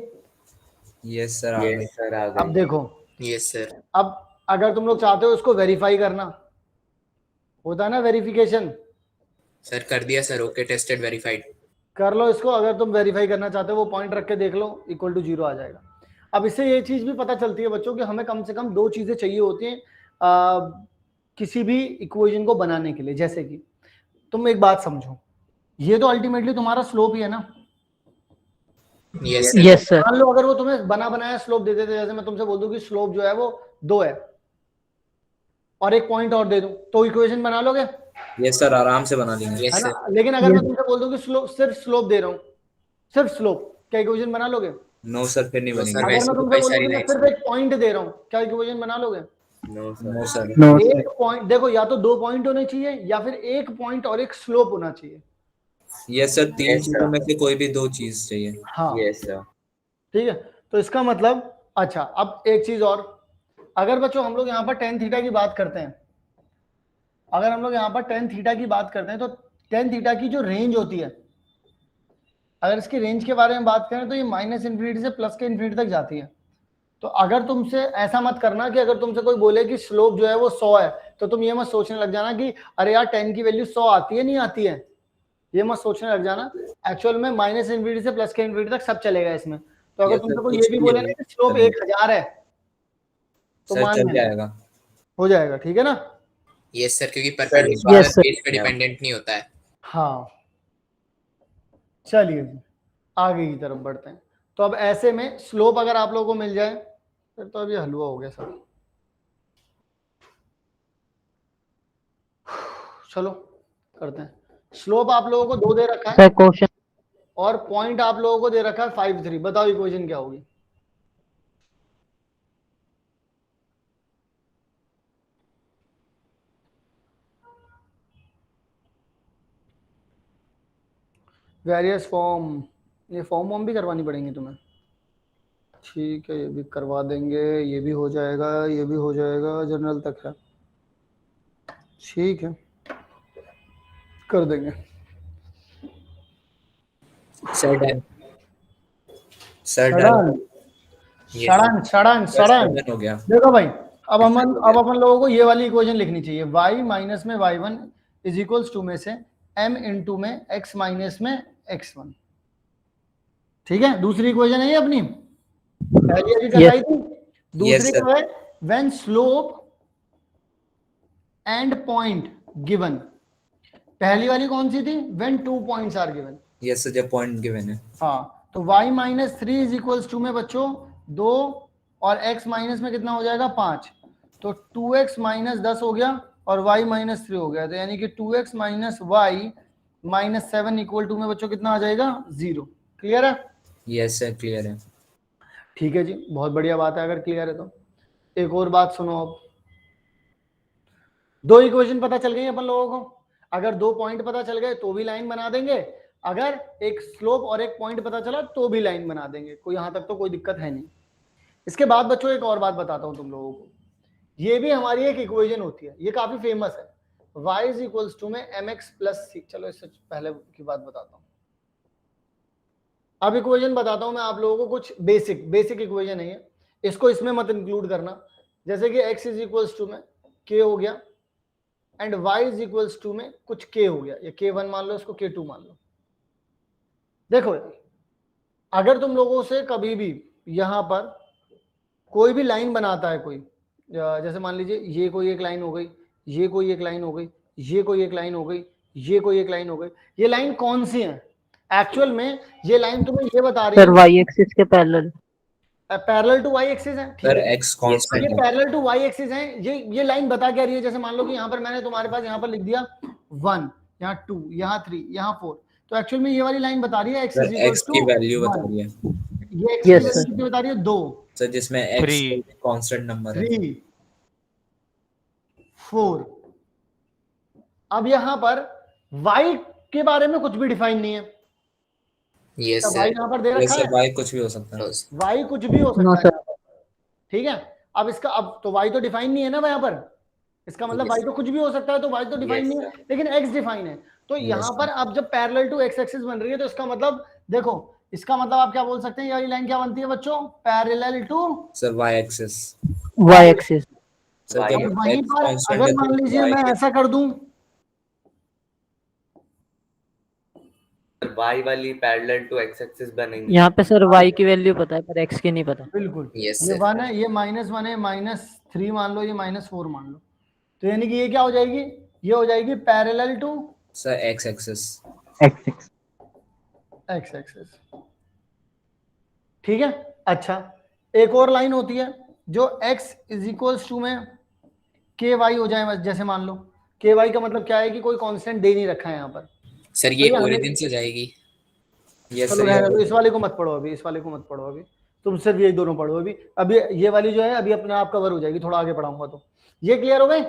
यस सर आ यस गई। सर आ अब गई। देखो, यस सर। अब अगर तुम लोग चाहते हो इसको वेरीफाई करना, होता है ना वेरिफिकेशन, सर कर दिया सर, ओके टेस्टेड वेरीफाइड। कर लो इसको। अगर तुम वेरीफाई करना चाहते हो वो पॉइंट रख के देख लो, इक्वल टू 0 आ जाएगा। अब इससे ये चीज भी पता चलती है बच्चों कि हमें कम से कम 2 चीजें चाहिए होती हैं किसी भी इक्वेशन को बनाने के लिए। जैसे कि तुम एक बात समझो, ये तो अल्टीमेटली तुम्हारा स्लोप ही है ना। Yes yes sir. मान लो अगर वो तुम्हें बना बनाया स्लोप दे देते, जैसे मैं तुमसे बोल दूं कि स्लोप जो है वो 2 है और एक पॉइंट और दे दूं, तो इक्वेशन बना लोगे? यस सर आराम से बना लेंगे। यस है सर। ना। लेकिन अगर मैं तुमसे बोल दूं कि स्लोप, सिर्फ स्लोप दे रहा हूं, सिर्फ स्लोप, क्या इक्वेशन बना लोगे? नो सर फिर नहीं No, बनेगी। sir, अगर वैसे मैं तो तुमसे कई बोलूं सारी कि मैं लाइन्स सिर्फ एक पॉइंट दे रहा हूं, क्या इक्वेशन बना लोगे? No sir. No sir. No एक पॉइंट, देखो या तो 2 पॉइंट होने चाहिए या फिर एक पॉइंट और एक स्लोप होना चाहिए। यस सर 3 Yes, चीजों sir. में से कोई भी 2 चीज चाहिए। हाँ यस सर। ठीक है, तो इसका मतलब, अच्छा अब एक चीज और, अगर बच्चों हम लोग यहाँ पर tan थीटा की बात करते हैं, अगर हम लोग यहाँ पर tan थीटा की बात करते हैं, तो tan थीटा की जो रेंज होती है, अगर इसकी रेंज के बारे में बात करें तो ये -∞ से प्लस के इन्फिनिटी तक जाती है। तो अगर तुमसे ऐसा मत करना कि अगर तुमसे कोई बोले कि स्लोप जो है वो 100 है, तो तुम ये मत सोचने लग जाना कि अरे यार tan की वैल्यू 100 आती है नहीं आती है, ये मत सोचने लग जाना। एक्चुअल में -∞ से प्लस के इन्फिनिटी तक सब चलेगा इसमें। तो अगर Yes, तुमसे sir, कोई कुछ ये भी भी बोले है। ना कि स्लोप 1000 है, तो सर मान चल लेना, जाएगा। हो जाएगा, ठीक है ना। यस सर, क्योंकि Yes, परपेंडिकुलर sir. बेस पे डिपेंडेंट नहीं होता है। हाँ चलिए जी, आगे की तरफ बढ़ते हैं। तो अब ऐसे में स्लोप अगर आप लोगों को मिल जाए, फिर तो अभी हलवा हो गया सब। चलो करते हैं। स्लोप आप लोगों को 2 दे रखा है सर क्वेश्चन और पॉइंट आप लोगों को दे रखा है 5, 3। बताओ इक्वेशन क्या होगी? वेरियस फॉर्म, ये फॉर्म भी करवानी पड़ेंगी तुम्हें, ठीक है, ये भी करवा देंगे, ये भी हो जाएगा, ये भी हो जाएगा, जनरल तक है, ठीक है, कर देंगे। Sir done. Sir done. सड़न सड़न सड़न सड़न। हो गया। देखो भाई, अब अपन लोगों को ये वाली इक्वेशन लिखनी चाहिए, y माइनस में y1 इज इक्वल्स टू में से m इंटू में x माइनस में x1, ठीक है। दूसरी इक्वेशन है ये अपनी, पहली अभी Yes. कराई थी। दूसरी Yes, sir. क्या है, when slope and point given, पहली वाली कौन सी थी? When 2 points are given. Yes sir, जब पॉइंट गिवन है। हाँ, तो y minus 3 is equals to में बच्चों 2 और x माइनस में कितना हो जाएगा 5, तो 2x माइनस 10 हो गया और y माइनस 3 हो गया, तो यानी कि 2x minus y minus 7 equal to में बच्चों कितना आ जाएगा 0। क्लियर है? यस सर क्लियर है। ठीक है जी, बहुत बढ़िया बात है अगर क्लियर है तो। एक और बात सुनो, अब 2 इक्वेशन पता चल गई अपन लोगों को। अगर 2 पॉइंट पता चल गए तो भी लाइन बना देंगे, अगर एक स्लोप और एक पॉइंट पता चला तो भी लाइन बना देंगे, कोई यहां तक तो कोई दिक्कत है नहीं। इसके बाद बच्चों एक और बात बताता हूं तुम लोगों को, ये भी हमारी एक इक्वेशन होती है, ये काफी फेमस है, y इज इक्वल्स टू में mx प्लस c। चलो इससे पहले की बात बताता हूं, अब इक्वेशन बताता हूं मैं आप लोगों को, कुछ बेसिक इक्वेशन है ये, इसको इसमें मत इंक्लूड करना। जैसे कि x इज इक्वल्स टू में k हो गया and y is equals to में कुछ k हो गया, ये k1 मान लो, इसको k2 मान लो। देखो अगर तुम लोगों से कभी भी यहां पर कोई भी लाइन बनाता है कोई, जैसे मान लीजिए ये कोई एक लाइन हो गई, ये कोई एक लाइन हो गई, ये कोई एक लाइन हो गई, ये कोई एक लाइन हो गई, ये लाइन कौन सी है? एक्चुअल में ये लाइन तुम्हें ये बता रही है सर y एक्सिस के पैरेलल टू y एक्सिस है, ठीक सर है? x कांस्टेंट ये है। पैरेलल टू y एक्सिस है। ये लाइन बता क्या रही है? जैसे मान लो कि यहाँ पर मैंने तुम्हारे पास यहाँ पर लिख दिया 1, यहाँ 2, यहाँ 3, यहाँ 4, तो एक्चुअल में ये वाली लाइन बता रही है x sir is equal x to की वैल्यू बता रही है। ये x की Yes, वैल्यू sir. कितनी बता रही है? 2, सर जिसमें x कांस्टेंट नंबर है। 3, 4। अब यहाँ पर y के बारे में कुछ भी डिफाइन नहीं है, यस तो y सर। यहाँ पर दे यस रखा सर, है, y कुछ भी हो सकता है। y कुछ भी हो नो सकता सर है, ठीक है? अब इसका अब तो y तो डिफाइन नहीं है ना यहाँ पर, इसका मतलब Yes. y तो कुछ भी हो सकता है, तो y तो डिफाइन Yes, नहीं है, लेकिन x डिफाइन है। तो यहाँ Yes, पर अब जब पैरेलल टू x एक्सिस बन रही है, तो इसका मतलब देखो, इसका मतलब आप क्या बोल सकते हैं, ये वाली लाइन क्या बनती है बच्चों? Parallel to sir y axis. y axis sir Y जब अब वहीं x पर कांस्टेंट अगर है मान तो लीजिए y मैं ऐसा कर दूं, y वाली पैरेलल टू x एक्सिस बनेंगी। यहाँ पे सर y की वैल्यू पता है पर x की नहीं पता। बिल्कुल Yes, ये sir. 1 है, ये -1 है, -3 मान लो, ये -4 मान लो, तो यानी कि ये क्या हो जाएगी? ये हो जाएगी parallel to sir x axis. x x axis, ठीक है? अच्छा, एक और लाइन होती है जो x इज इक्वल्स टू में ky हो जाए, जैसे मान लो ky का मतलब क्या है कि कोई कांस्टेंट दे नहीं रखा है यहाँ पर, सर ये तो ये ओरिजिन से जाएगी। यस चलो सर, रहने दो, इस वाले को मत पढ़ो अभी, इस वाले को मत पढ़ो अभी, तुम सिर्फ ये दोनों पढ़ो अभी। अभी ये वाली जो है अभी अपने आप कवर हो जाएगी, थोड़ा आगे पढ़ाऊंगा तो। ये क्लियर हो गए?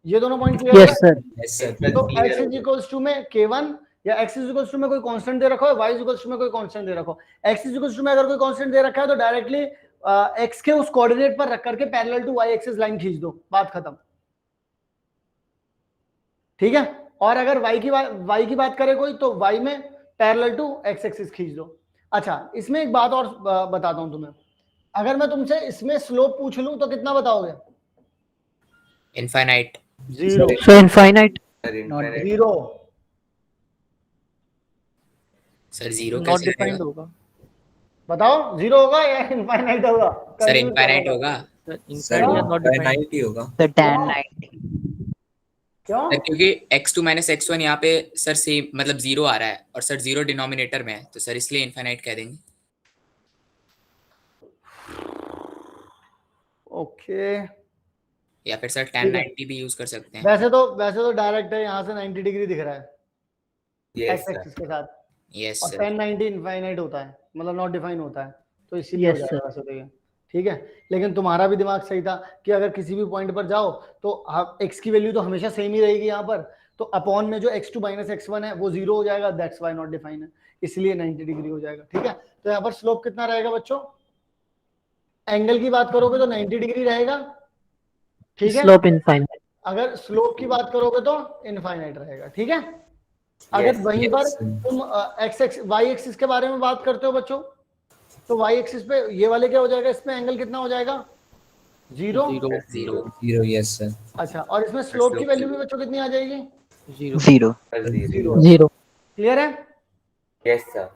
ये दोनों पॉइंट क्लियर हो यस गए? Sir yes sir. तो x इज इक्वल्स टू में k1 या x इज इक्वल्स टू में कोई कांस्टेंट दे रखो है, y इज इक्वल्स टू में कोई कांस्टेंट दे रखो। x इज इक्वल्स टू में अगर कोई कांस्टेंट दे रखा है तो डायरेक्टली x के उस कोऑर्डिनेट पर रख करके parallel to y axis line खींच दो, बात खत्म, ठीक है? और अगर y की बात करे कोई, तो y में पैरेलल टू x एक्सिस खींच दो। अच्छा, इसमें एक बात और बताता हूं तुम्हें, अगर मैं तुमसे इसमें स्लोप पूछ लूं तो कितना बताओगे? Infinite. 0, so infinite Not 0, sir zero not कैसे डिफाइंड रहेगा? होगा बताओ 0 होगा या इनफाइनाइट होगा? सर Confuse इनफाइनाइट करो। होगा सर सर इनफाइनाइट या नॉट डिफाइंड। 90 ही होगा। सर tan 90 क्यों? सर क्योंकि x2 - x1 यहाँ पे सर सेम मतलब 0 आ रहा है और सर 0 डिनोमिनेटर में है, तो सर इसलिए इनफाइनाइट कह देंगे। ओके, या फिर सर tan ठीक है। 90 भी यूज कर सकते हैं। वैसे तो डायरेक्ट है, यहाँ से 90 डिग्री दिख रहा है Yes, x sir. एक्सिस के साथ, यस और सर। 10 90 इनफाइनाइट होता है, मतलब नॉट डिफाइन होता है, तो इसीलिए हो Yes, जाएगा sir. वैसे तो ये, ठीक है? लेकिन तुम्हारा भी दिमाग सही था कि अगर किसी भी पॉइंट पर जाओ तो x की वैल्यू तो हमेशा सेम ही रहेगी यहाँ पर, तो अपॉन में जो x2 - x1 है वो 0 हो जाएगा, दैट्स व्हाई नॉट डिफाइन है, इसलिए 90 डिग्री हो जाएगा, ठीक है? तो यहाँ पर स्लोप कितना रहेगा बच्चों? एंगल की बात करोगे तो 90 डिग्री रहेगा, ठीक है? स्लोप इनफाइनाइट अगर स्लोप की बात करोगे तो इनफाइनाइट रहेगा, ठीक है? अगर Yes, वहीं पर yes. तुम y एक्सिस के बारे में बात करते हो बच्चों, तो y एक्सिस पे ये वाले क्या हो जाएगा, इसमें एंगल कितना हो जाएगा? 0। जीरो। 0 yes sir. अच्छा, और इसमें स्लोप की वैल्यू भी बच्चों कितनी आ जाएगी? 0 0 0. 0 क्लियर है? Yes, sir.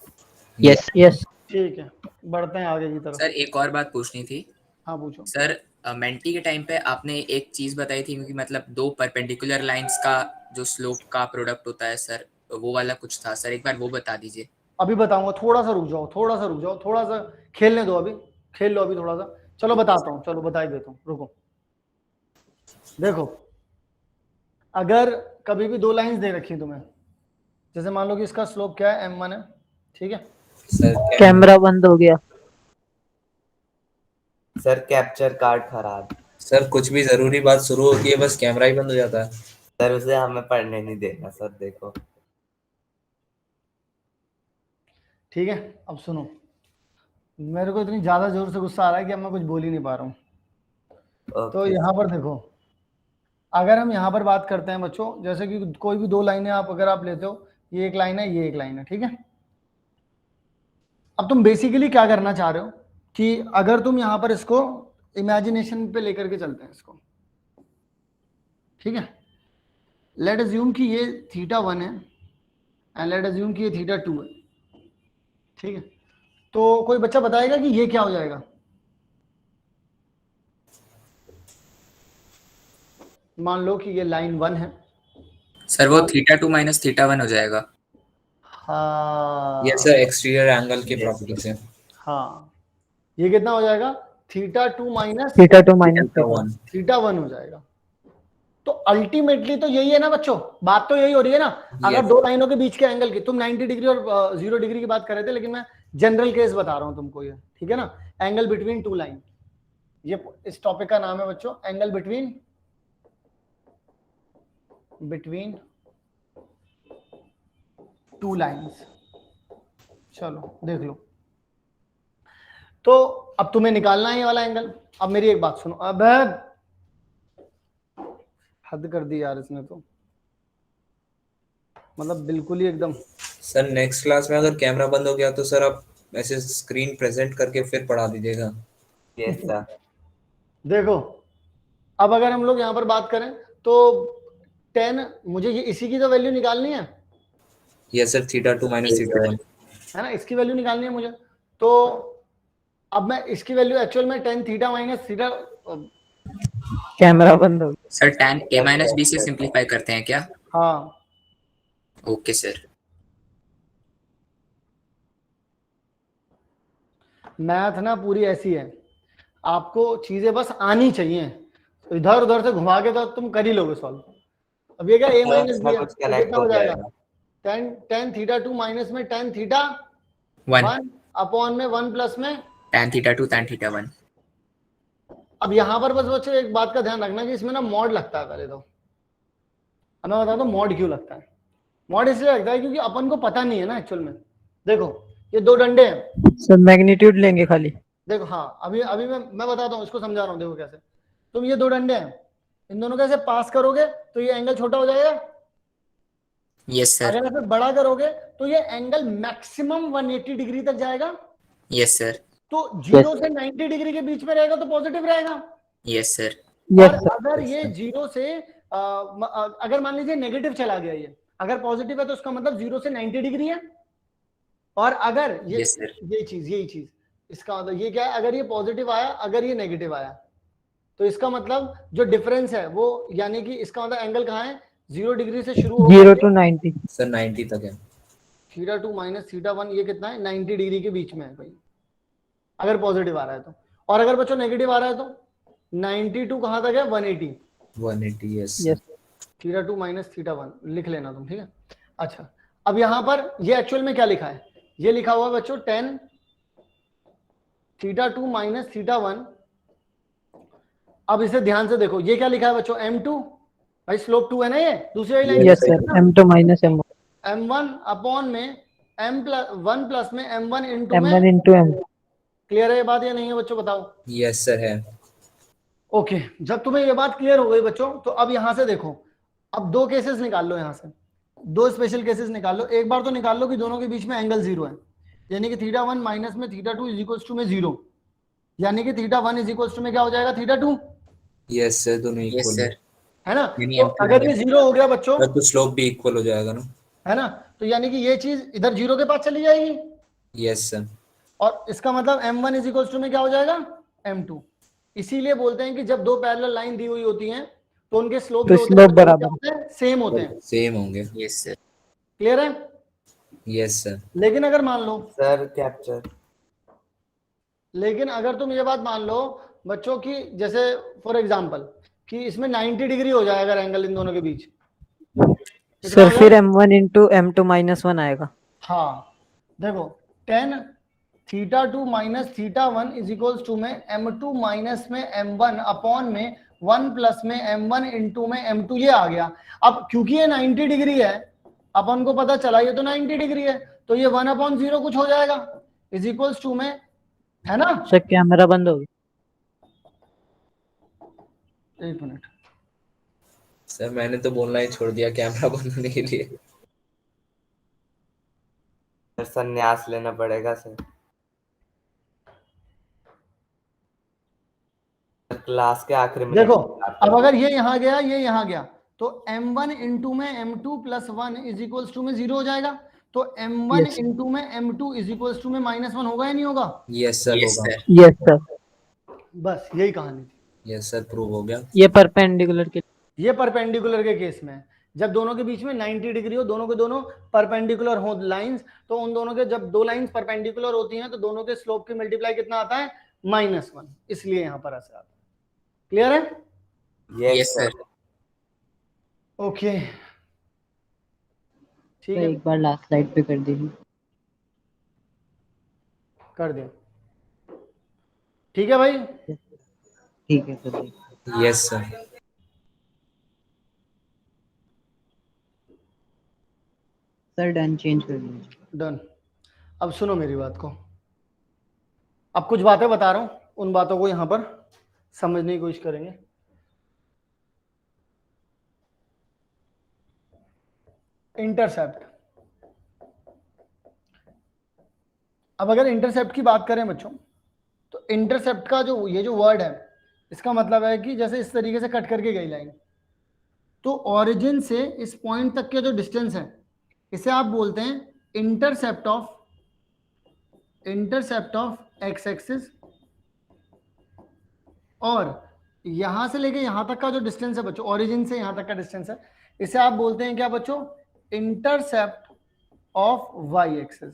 यस यस ठीक है, बढ़ते हैं आगे की तरफ। सर एक और बात पूछनी थी हाँ पूछो। सर मेंटी के टाइम पे आपने एक चीज बताई थी कि मतलब दो परपेंडिकुलर लाइंस का जो स्लोप का प्रोडक्ट होता है सर, वो वाला कुछ था सर, एक बार वो बता दीजिए। अभी बताऊंगा, थोड़ा सा रुक जाओ, थोड़ा सा रुक जाओ, थोड़ा सा खेलने दो, अभी खेल लो अभी थोड़ा सा। चलो बताता हूँ, चलो बता ही देता हूँ, रुको। देखो, अगर कभी भी दो लाइंस दे रखी तुम्हें, जैसे मान लो कि इसका स्लोप क्या है, m1 है, ठीक है। सर कैमरा बंद हो गया। सर कैप्चर कार्ड खराब। सर कुछ भी जरूरी बात शुरू होती है बस कैमरा ही बंद हो जाता है। सर उसे हमें पढ़ने नहीं देना सर, देखो। ठीक है, अब सुनो, मेरे को इतनी ज्यादा जोर से गुस्सा आ रहा है कि अब मैं कुछ बोल ही नहीं पा रहा हूँ। तो ओके। यहाँ पर देखो, अगर हम यहाँ पर बात करते हैं बच्चों, जैसे कि कोई भी दो लाइनें आप अगर आप लेते हो, ये एक लाइन है, ये एक लाइन है, ठीक है। अब तुम बेसिकली क्या करना चाह रहे हो कि अगर तुम यहाँ पर इसको इमेजिनेशन पे लेकर के चलते हैं इसको, ठीक है। लेट अज्यूम कि ये θ1 है एंड लेट अज्यूम कि ये θ2 है, ठीक है। तो कोई बच्चा बताएगा कि ये क्या हो जाएगा? मान लो कि ये लाइन 1 है सर वो θ2 माइनस θ1 हो जाएगा। हाँ, ये सर एक्सटीरियर एंगल की प्रॉपर्टी से। हाँ, ये कितना हो जाएगा? θ2 माइनस θ2 माइनस θ1 हो जाएगा। तो अल्टीमेटली तो यही है ना बच्चों, बात तो यही हो रही है ना। अगर Yes. दो लाइनों के बीच के एंगल की, तुम 90 डिग्री और 0 डिग्री की बात कर रहे थे, लेकिन मैं जनरल केस बता रहा हूं तुमको, ये ठीक है ना। एंगल बिटवीन टू लाइन, ये इस टॉपिक का नाम है बच्चों, एंगल बिटवीन टू लाइंस। चलो देख लो। तो अब तुम्हें निकालना है ये वाला एंगल। अब मेरी एक बात सुनो, अब हद कर दी यार इसने तो, मतलब बिल्कुल ही एकदम। सर नेक्स्ट क्लास में अगर कैमरा बंद हो गया तो सर आप ऐसे स्क्रीन प्रेजेंट करके फिर पढ़ा दीजिएगा। Yes sir. देखो, अब अगर हम लोग यहाँ पर बात करें तो 10, मुझे ये इसी की तो वैल्यू निकालनी है, यस सर, θ2 माइनस θ1 है ना, इसकी वैल्यू निकालनी है मुझे। तो अब मैं इसकी वैल्यू एक्चुअल में tan θ माइनस θ, कैमरा बंद हो गया। Sir tan a minus b से सिंप्लीफाई करते हैं क्या? हाँ, ओके सर। मैथ ना पूरी ऐसी है, आपको चीजें बस आनी चाहिए, तो इधर उधर से घुमा के तो तुम कर ही लोगे सॉल्व। अब ये क्या a माइनस b कुछ कनेक्ट कितना हो हो जाएगा? जाएगा। tan θ2 माइनस में tan θ1 अपॉन में 1 प्लस में tan θ2 tan θ1। अब यहाँ पर बस बच्चों एक बात का ध्यान रखना कि इसमें ना मॉड लगता है पहले तो। अब मैं बताता हूँ मॉड क्यों लगता है। मॉड इसलिए लगता है क्योंकि अपन को पता नहीं है ना एक्चुअल में। देखो ये दो डंडे हैं, सर मैग्नीट्यूड लेंगे खाली। देखो हाँ, अभी अभी मैं बताता हूँ, इसको समझा रहा हूँ। देखो कैसे, तुम ये दो डंडे हैं, इन दोनों को ऐसे पास करोगे तो ये एंगल छोटा हो जाएगा। Yes sir. अगर ऐसे बड़ा करोगे तो ये एंगल मैक्सिमम 180 डिग्री तक जाएगा। Yes sir. तो 0 से 90 डिग्री के बीच में रहेगा तो पॉजिटिव रहेगा। Yes sir. और अगर ये 0 से अगर मान लीजिए नेगेटिव चला गया, ये अगर पॉजिटिव है तो उसका मतलब 0 से 90 डिग्री है। और अगर ये यस सर। यही चीज इसका मतलब ये क्या है, अगर ये पॉजिटिव आया, अगर ये नेगेटिव आया, तो इसका मतलब जो डिफरेंस है वो, यानी कि इसका मतलब एंगल कहाँ है, 0 डिग्री से शुरू हो 0 to 90। सर 90 तक है। θ2 माइनस θ1 ये कितना है, 90 डिग्री के बीच में है भाई, अगर पॉजिटिव आ रहा है तो। और अगर बच्चों नेगेटिव आ रहा है तो 92 कहाँ तक है, 180। यस। θ2 माइनस θ1 लिख लेना तुम, ठीक है। अच्छा, अब यहाँ पर ये एक्चुअल में क्या लिखा है, ये लिखा हुआ है बच्चों tan θ2 माइनस θ1। अब इसे ध्यान से देखो, ये क्या लिखा है बच्चों, m2, भाई स्लोप 2 है ना, ये दूसरी वाली line. Yes sir, m2 minus m1। m1 upon में m1 प्लस में m1 इंटू m1 में। into m। क्लियर है ये बात या नहीं है बच्चों, बताओ। यस सर है। ओके, जब तुम्हें ये बात क्लियर हो गई बच्चों, तो अब यहां से देखो, अब दो केसेस निकाल लो, यहां से दो स्पेशल केसेस निकाल लो। एक बार तो निकाल लो कि दोनों के बीच में एंगल 0 है, यानी कि θ1 माइनस में θ2 इज इक्वल्स टू में 0, यानी कि θ1 इज इक्वल्स टू में क्या हो जाएगा, θ2। यस सर, दोनों यस इक्वल सर। है ना। यानी तो M2 अगर ये 0 हो गया बच्चों, तो स्लोप भी इक्वल हो जाएगा ना। है ना, तो यानी कि ये चीज इधर 0 के पास चली जाएगी। Yes sir. और इसका मतलब m1 इज इक्वल्स टू में क्या हो जाएगा, m2। इसीलिए बोलते हैं कि जब दो पैरेलल लाइन दी हुई होती हैं तो उनके स्लोप तो जो होते स्लोप हैं बराबर। सेम होते हैं। सेम होंगे। Yes sir. क्लियर है? Yes sir. लेकिन अगर मान लो सर कैप्चर, लेकिन अगर तुम ये बात मान लो बच्चों की, जैसे फॉर एग्जांपल कि इसमें 90 डिग्री हो जाएगा अगर एंगल इन दोनों के बीच, कितना सर होगा? फिर m1 इंटू m2 माइनस 1 आएगा। हाँ देखो, tan θ2 minus θ1 is equals to में m2 माइनस में m1 अपॉन में 1 प्लस में m1 इंटू में m2, ये आ गया। अब क्योंकि ये 90 डिग्री है, अपन को पता चला ये तो 90 डिग्री है, तो ये 1/0 कुछ हो जाएगा इज इक्वल्स टू में, है ना? सर कैमरा बंद हो गया। एक मिनट, सर मैंने तो बोलना ही छोड़ दिया कैमरा बंद होने के लिए। सर संन्यास लेना पड़ेगा सर। क्लास के आखिरी में देखो अब अगर ये यहाँ गया ये यहाँ गया तो m1 इंटू में m2 plus 1 is equals to में 0 हो जाएगा। तो m1 Yes. इंटू में m2 इज इक्वल्स टू में -1 होगा या नहीं होगा? यस सर यस होगा। सर। Yes sir. बस यही कहानी थी। यस सर प्रूव हो गया। ये परपेंडिकुलर के, ये परपेंडिकुलर के केस में है। जब दोनों के बीच में 90 डिग्री हो, दोनों के दोनों परपेंडिकुलर हो लाइंस, तो उन दोनों के जब दो लाइंस परपेंडिकुलर होती हैं तो दोनों के स्लोप की मल्टीप्लाई कितना आता है? -1। इसलिए यहाँ पर ऐसे आता है। क्लियर है? Yes sir. ओके ठीक है, एक बार लास्ट स्लाइड पे कर दीजिए। कर दे। ठीक है भाई, ठीक है sir. Yes sir. Sir done, change कर दीजिए। डन। अब सुनो मेरी बात को, अब कुछ बातें बता रहा हूं, उन बातों को यहां पर समझने की कोशिश करेंगे। इंटरसेप्ट, अब अगर इंटरसेप्ट की बात करें बच्चों, तो इंटरसेप्ट का जो ये जो वर्ड है, इसका मतलब है कि जैसे इस तरीके से कट करके गई लाइन, तो ओरिजिन से इस पॉइंट तक के जो डिस्टेंस है, इसे आप बोलते हैं इंटरसेप्ट ऑफ एक्स एक्सिस। और यहां से लेके यहां तक का जो डिस्टेंस है बच्चों, ओरिजिन से यहां तक का डिस्टेंस है, इसे आप बोलते हैं क्या बच्चों? Intercept of y axis.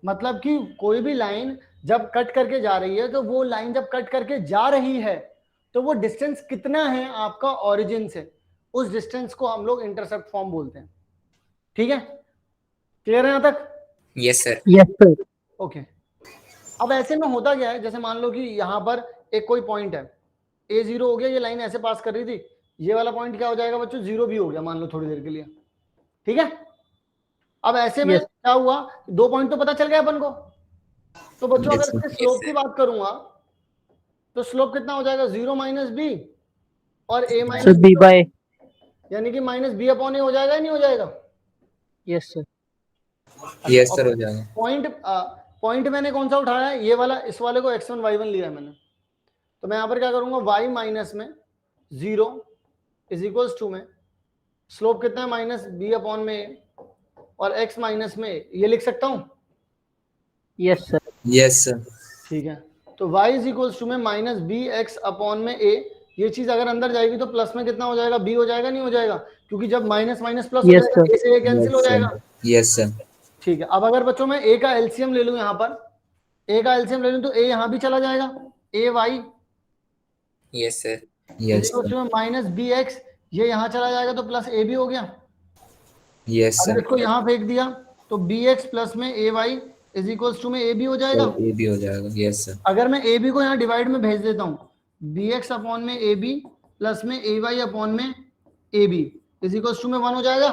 मतलब कि कोई भी लाइन जब कट करके जा रही है, तो वो लाइन जब कट करके जा रही है तो वो डिस्टेंस कितना है आपका ओरिजिन से, उस डिस्टेंस को हम लोग इंटरसेप्ट फॉर्म बोलते हैं। ठीक है? क्लियर है यहां तक? Yes sir. Yes sir. Okay. अब ऐसे में होता क्या है, जैसे मान लो कि यहां पर एक कोई पॉइंट है, A0 हो गया, ये लाइन ऐसे पास कर रही थी, ये वाला पॉइंट क्या हो जाएगा बच्चों? 0 भी हो गया मान लो थोड़ी देर के लिए। ठीक है? अब ऐसे में Yes. क्या हुआ, दो पॉइंट तो पता चल गया अपन को। तो बच्चों Yes, अगर sir. इसके स्लोप की बात करूंगा तो स्लोप कितना हो जाएगा? 0 - b और a sir minus b by. यानी कि -b/a हो जाएगा या नहीं हो जाएगा? Yes sir. यस सर हो जाएगा। पॉइंट मैंने कौन सा उठाया है? ये वाला, इस वाले को x1 y1 लिया है मैंने। तो मैं यहाँ पर क्या करूंगा? y माइनस में 0 इज इक्वल्स टू में स्लोप कितना है? -b/a और x माइनस में ये लिख सकता हूं? Yes sir. Yes sir. ठीक है, तो y इज इक्वल्स टू में -bx/a। ये चीज अगर अंदर जाएगी तो प्लस में कितना हो जाएगा? b हो जाएगा नहीं हो जाएगा? क्योंकि जब माइनस माइनस प्लस हो Yes, जाएगा sir. a से a कैंसिल हो जाएगा। Yes sir. ठीक है, अब अगर बच्चों मैं a का एलसीएम ले लूं, यहाँ पर a का एलसीएम ले लूं तो a यहाँ भी चला जाएगा, ay yes sir. Yes sir. -bx, ये यहाँ चला जाएगा तो प्लस a भी हो गया। यस अगर सर। इसको यहाँ फेंक दिया तो bx प्लस में ay इज इक्वल्स टू में a भी हो जाएगा। ये भी हो जाएगा। Yes sir. अगर मैं a b को यहाँ डिवाइड में भेज देता हूँ, bx अपॉन में ab प्लस में ay अपॉन में ab इज इक्वल्स टू में 1 हो जाएगा।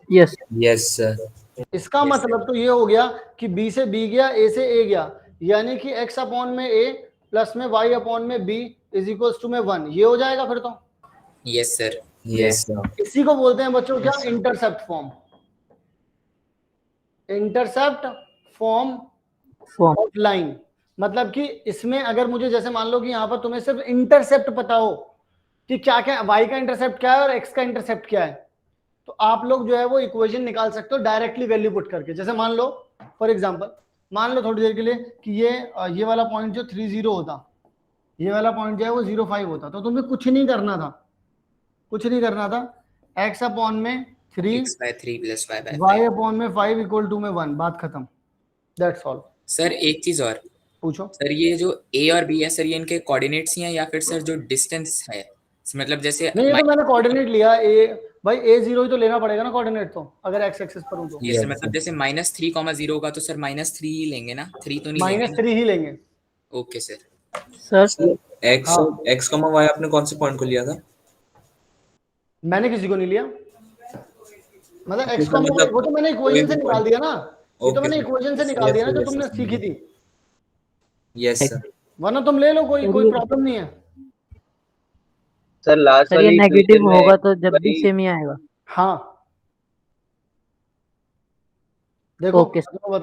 यस। Yes sir. इसका मतलब तो ये हो गया कि b से b गया, a से a गया, यानी कि x अपॉन में a प्लस में y अपॉन में b इज इक्वल्स टू में 1, ये हो जाएगा फिर तो। Yes sir. Yes sir. इसी को बोलते हैं बच्चों क्या? Intercept form. Intercept form of line, मतलब कि इसमें अगर मुझे जैसे मान लो कि यहाँ पर तुम्हें सिर्फ इंटरसेप्ट पता हो कि क्या क्या y का इंटरसेप्ट क्या है और x का इंटरसेप्ट क्या है, तो आप लोग जो है वो इक्वेशन निकाल सकते हो डायरेक्टली वैल्यू पुट करके। जैसे मान लो फॉर एग्जांपल मान लो थोड़ी देर के लिए कि ये वाला पॉइंट जो 30 होता, ये वाला पॉइंट जो है वो 05 होता, तो तुम्हें कुछ नहीं करना था, कुछ नहीं करना था। x अपॉन में 3 x/3 plus y/5 y upon में 5 इक्वल टू में 1, बात खत्म, दैट्स ऑल। सर एक चीज और पूछो। सर, ये जो a और b है सर, ये इनके कोऑर्डिनेट्स ही हैं या फिर सर जो डिस्टेंस है, मतलब जैसे नहीं, ये तो मैंने कोऑर्डिनेट लिया ए, भाई a0 ही तो लेना पड़ेगा ना कोऑर्डिनेट, तो अगर x एक्सिस पर हूं तो ये सर मतलब जैसे -3,0 होगा तो सर -3 ही लेंगे ना, 3 तो नहीं लेंगे ना? -3 ही लेंगे। Okay sir. Sir X X comma y आपने कौन से पॉइंट को लिया था? मैंने किसी को नहीं लिया, मतलब x तो का मतलब वो तो मैंने इक्वेशन से निकाल दिया ना, ये तो ओके मैंने सर। इक्वेशन से निकाल दिया ना जो Yes, तुमने yes, सीखी थी, यस सर। वरना तुम ले लो, कोई प्रॉब्लम नहीं है। सर लास्ट सर ये वाली नेगेटिव equation में होगा तो जब भी वही- सेम ही आएगा। हाँ देखो, ओके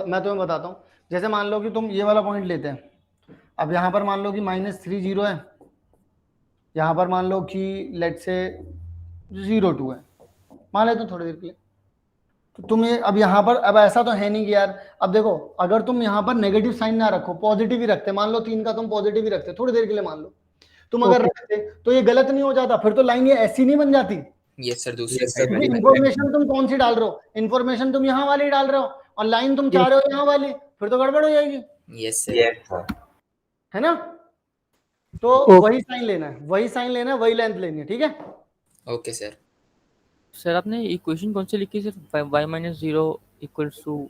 मैं तुम्हें बताता हूँ, जैसे मान लो कि तुम ये वाला पॉइंट लेते हैं, अब यहाँ पर मान लो कि -30 है, यहाँ पर मान लो कि लेट से 02 है, मान लेते थोड़ी देर के लिए, तो तुम ये अब यहाँ पर, अब ऐसा तो है नहीं कि यार, अब देखो अगर तुम यहाँ पर नेगेटिव साइन ना रखो, पॉजिटिव ही रखते, मान लो 3 का तुम पॉजिटिव ही रखते, थोड़ी देर के लिए मान लो तुम अगर रखते तो ये गलत नहीं हो जाता, फिर तो लाइन ये ऐसी नहीं बन जाती, यस सर, दूसरी Yes, साइड sir. वाली इंफॉर्मेशन तुम कौन सी डाल रहे हो, इंफॉर्मेशन तुम यहाँ वाली डाल रहे हो और लाइन तुम चाह रहे हो यहाँ वाली, फिर तो गड़बड़ हो जाएगी, यस सर। Yes sir. है ना? तो वही साइन लेना है, वही साइन लेना है, वही लेंथ लेनी है, ठीक है? Okay sir. सर आपने इक्वेशन कौन सी लिखी सर? y-0 इक्वल्स टू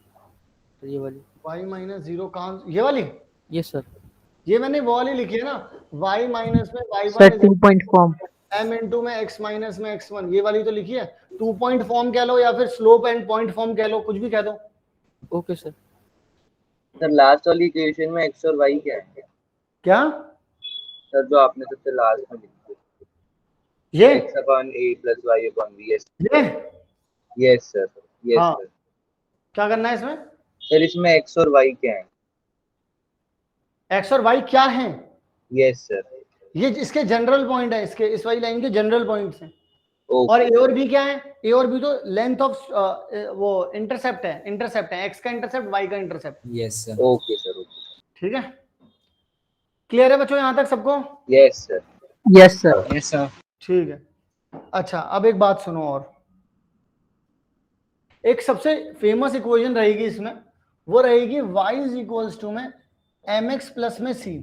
ये वाली। y-0 कहाँ, ये वाली? Yes sir. ये मैंने वो वाली लिखी है ना, y माइनस में sir 2 y1 point form. m into में x माइनस में x1, ये वाली तो लिखी है। 2 पॉइंट फॉर्म कह लो या फिर स्लोप एंड पॉइंट फॉर्म कह लो, कुछ भी कह दो। Okay sir. सर लास्ट वाली इक्वेशन में x और y क्या है? क्या सर जो आपने सबसे लास्ट में लिखी ये x upon a plus y upon b। ये यस सर, यस हाँ। सर। क्या करना है इसमें? सर इसमें x और y क्या है? x और y क्या है? Yes sir. ये इसके जनरल पॉइंट है, इसके इस वाली लाइन के जनरल पॉइंट्स हैं। ओके। और a और b क्या है? a और b तो लेंथ ऑफ वो इंटरसेप्ट है, x का इंटरसेप्ट, y का intercept. Yes sir. Okay sir, okay. ठीक है, क्लियर है बच्चों यहाँ तक सबको? Yes sir. Yes sir. Yes sir. ठीक है। अच्छा अब एक बात सुनो, और एक सबसे फेमस इक्वेशन रहेगी इसमें, वो रहेगी y इज इक्वल्स टू में mx प्लस में c।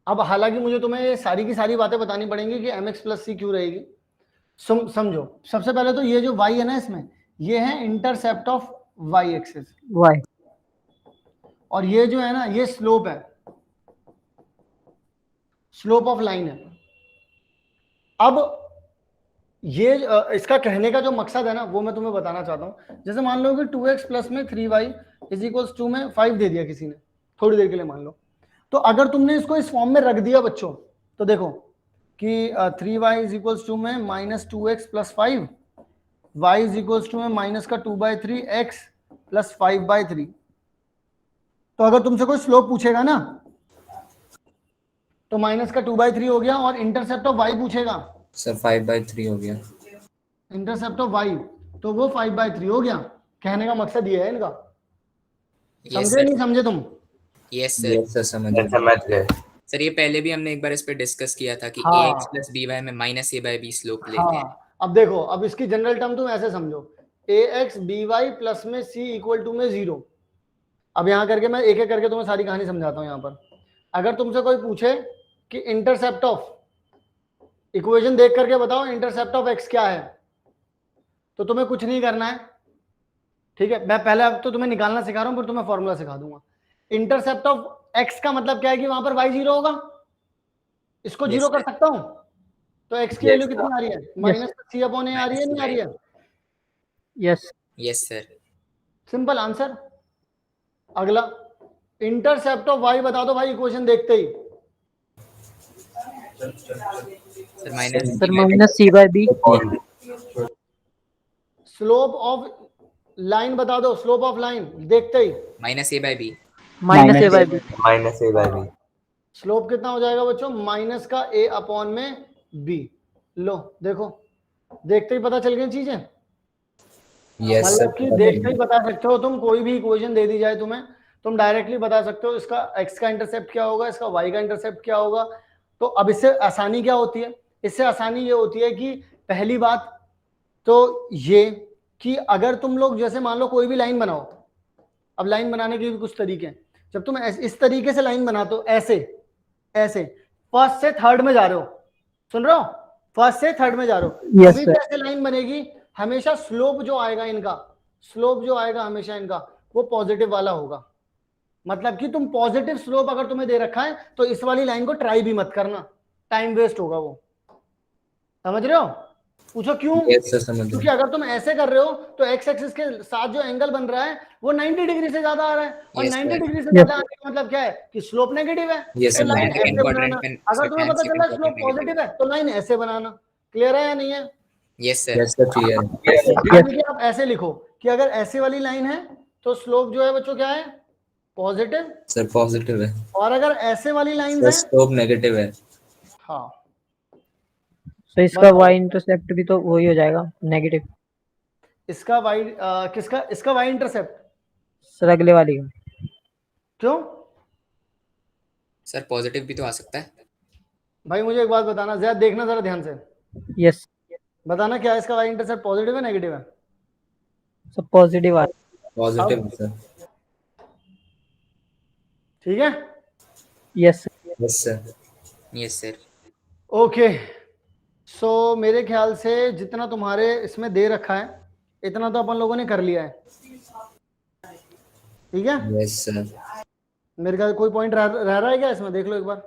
अब हालांकि मुझे तुम्हें ये सारी की सारी बातें बतानी पड़ेंगी कि mx प्लस c क्यों रहेगी। समझो, सबसे पहले तो ये जो y है ना इसमें, ये है intercept of y axis, y. और ये जो है ना ये स्लोप है, स्लोप ऑफ लाइन है। अब ये इसका कहने का जो मकसद है ना वो मैं तुम्हें बताना चाहता हूं। जैसे मान लो कि 2x प्लस में 3y इज इक्वल्स टू में 5 दे दिया किसी ने, थोड़ी देर के लिए मान लो, तो अगर तुमने इसको इस फॉर्म में रख दिया बच्चों, तो देखो कि 3y इज इक्वल्स टू में -2x plus 5, y is equals to में माइनस का 2/3 x प्लस 5/3। तो अगर तुमसे कोई स्लोप पूछेगा ना तो माइनस का 2/3 हो गया, और इंटरसेप्ट ऑफ y पूछेगा सर 5/3 हो गया। इंटरसेप्ट ऑफ y, तो वो 5/3 हो गया। कहने का मकसद ये है इनका, समझे नहीं समझे तुम? Yes sir. यस सर, समझ समझ गए। सर ये पहले भी हमने एक बार इस पे डिस्कस किया था कि हाँ। ax प्लस by में -a/b स्लोप लेते हैं। हाँ, अब देखो, अब इसकी जनरल टर्म तुम ऐसे समझो, ax by प्लस में c इक्वल टू में 0। अब यहाँ करके मैं एक एक करके तुम्हें सारी कहानी समझाता हूँ। यहाँ पर अगर तुमसे कोई पूछे कि इंटरसेप्ट ऑफ, इक्वेशन देख करके बताओ इंटरसेप्ट ऑफ x क्या है, तो तुम्हें कुछ नहीं करना है, ठीक है? मैं पहले अब तो तुम्हें निकालना सिखा रहा हूँ, फिर तुम्हें फॉर्मूला सिखा दूंगा। इंटरसेप्ट ऑफ x का मतलब क्या है कि वहां पर y 0 होगा, इसको 0 कर सकता हूं, तो x की वैल्यू कितनी आ रही है? -c अपॉन a आ रही है, नहीं आ रही है? Yes. Yes sir. Simple answer. अगला, इंटरसेप्ट ऑफ y बता दो भाई इक्वेशन देखते ही। Sir minus sir -c/b। Slope of line बता दो, स्लोप ऑफ लाइन देखते ही। -a/b। -a/b। -a/b। स्लोप कितना हो जाएगा बच्चों? माइनस का a अपॉन में b। लो देखो, देखते ही पता चल गई चीजें। यस मतलब कि सर देखते ही बता सकते हो तुम, कोई भी इक्वेशन दे दी जाए तुम्हें, तुम डायरेक्टली बता सकते हो इसका x का इंटरसेप्ट क्या होगा, इसका y का इंटरसेप्ट क्या होगा। तो अब इससे आसानी क्या होती है, इससे आसानी ये होती है कि पहली बात तो ये कि अगर तुम लोग जैसे मान लो कोई भी लाइन बनाओ, अब लाइन बनाने के भी कुछ तरीके हैं। जब तुम इस तरीके से लाइन बनाते हो, ऐसे ऐसे फर्स्ट से थर्ड में जा रहे हो, सुन रहे हो, फर्स्ट से थर्ड में जा रहे हो, Yes, अभी sir. कैसे लाइन बनेगी, हमेशा स्लोप जो आएगा इनका, स्लोप जो आएगा हमेशा इनका वो पॉजिटिव वाला होगा। मतलब कि तुम पॉजिटिव स्लोप अगर तुम्हें दे रखा है तो इस वाली लाइन को ट्राई भी मत करना, टाइम वेस्ट होगा वो। समझ रहे हो? पूछो क्यों? यस सर समझ क्योंकि गया। अगर तुम ऐसे कर रहे हो तो एक्स एक्सिस के साथ जो एंगल बन रहा है वो 90 डिग्री से ज्यादा आ रहा है, और Yes, 90 sir. डिग्री से ज्यादा आने का मतलब क्या है कि स्लोप नेगेटिव है। यस तो सर लाइन And ऐसे second बनाना, quadrant अगर sir, तुम्हें tan पता second चला स्लोप quadrant negative. पॉजिटिव है तो लाइन ऐसे बनाना। क्लियर है या नहीं है? Yes, sir. Yes sir clear है। यानी कि आप ऐसे लिखो कि अगर ऐसे वाली लाइन है तो स्लोप जो है बच्चों क्या है, पॉजिटिव, सर पॉजिटिव है। और अगर ऐसे वाली लाइन सर है, स्लोप नेगेटिव है। हाँ तो इसका बताओ। y इंटरसेप्ट भी तो वही हो जाएगा, नेगेटिव। इसका वाई किसका, इसका वाई इंटरसेप्ट सर अगले वाली का। क्यों? सर पॉजिटिव भी तो आ सकता है। भाई मुझे एक बात बताना, ज्यादा देखना जरा ध्यान से, यस बताना क्या है इसका वाई इंटरसेप्ट, पॉजिटिव है नेगेटिव है? सब पॉजिटिव आ पॉजिटिव है सर। ठीक है, yes yes sir. Yes, sir. Okay. So मेरे ख्याल से जितना तुम्हारे इसमें दे रखा है इतना तो अपन लोगों ने कर लिया है। ठीक है, यस सर। मेरे ख्याल कोई पॉइंट रह रहा है क्या इसमें, देख लो एक बार।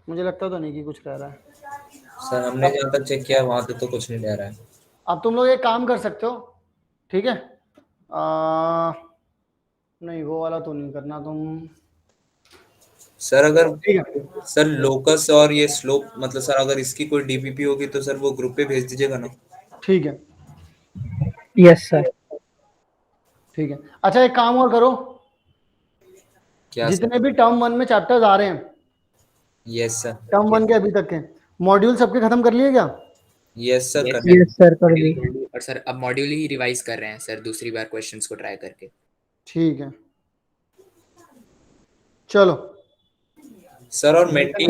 मुझे लगता तो नहीं कि कुछ रह रहा है। सर हमने जहाँ तक चेक किया वहां तक तो कुछ नहीं रह रहा है। अब तुम लोग एक काम कर सकते हो, ठीक है, नहीं वो वाला तो नहीं करना तुम। सर अगर ठीक है, सर लोकस और ये स्लोप मतलब सर अगर इसकी कोई डीपीपी होगी तो सर वो ग्रुप पे भेज दीजिएगा ना। ठीक है, यस सर। ठीक है। अच्छा एक काम और करो, क्या जितने भी टर्म 1 में चैप्टर्स आ रहे हैं, यस सर। टर्म 1 के अभी तक के मॉड्यूल सबके खत्म कर लिए क्या? यस सर Yes, कर sir. यस सर कर दी। और सर अब मॉड्यूल ही रिवाइज कर रहे हैं सर, दूसरी बार क्वेश्चंस को ट्राई करके। ठीक है, चलो। सर और मेंटी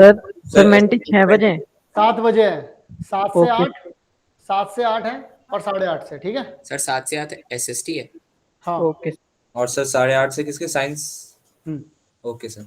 सर मेंटी 6 बजे। 7 बजे है, 7 से ओके 8, 7 से 8 है और 8:30 से, ठीक है। सर 7 से 8 SST है। हाँ ओके और सर 8:30 से किसके साइंस। हम्म। Okay sir.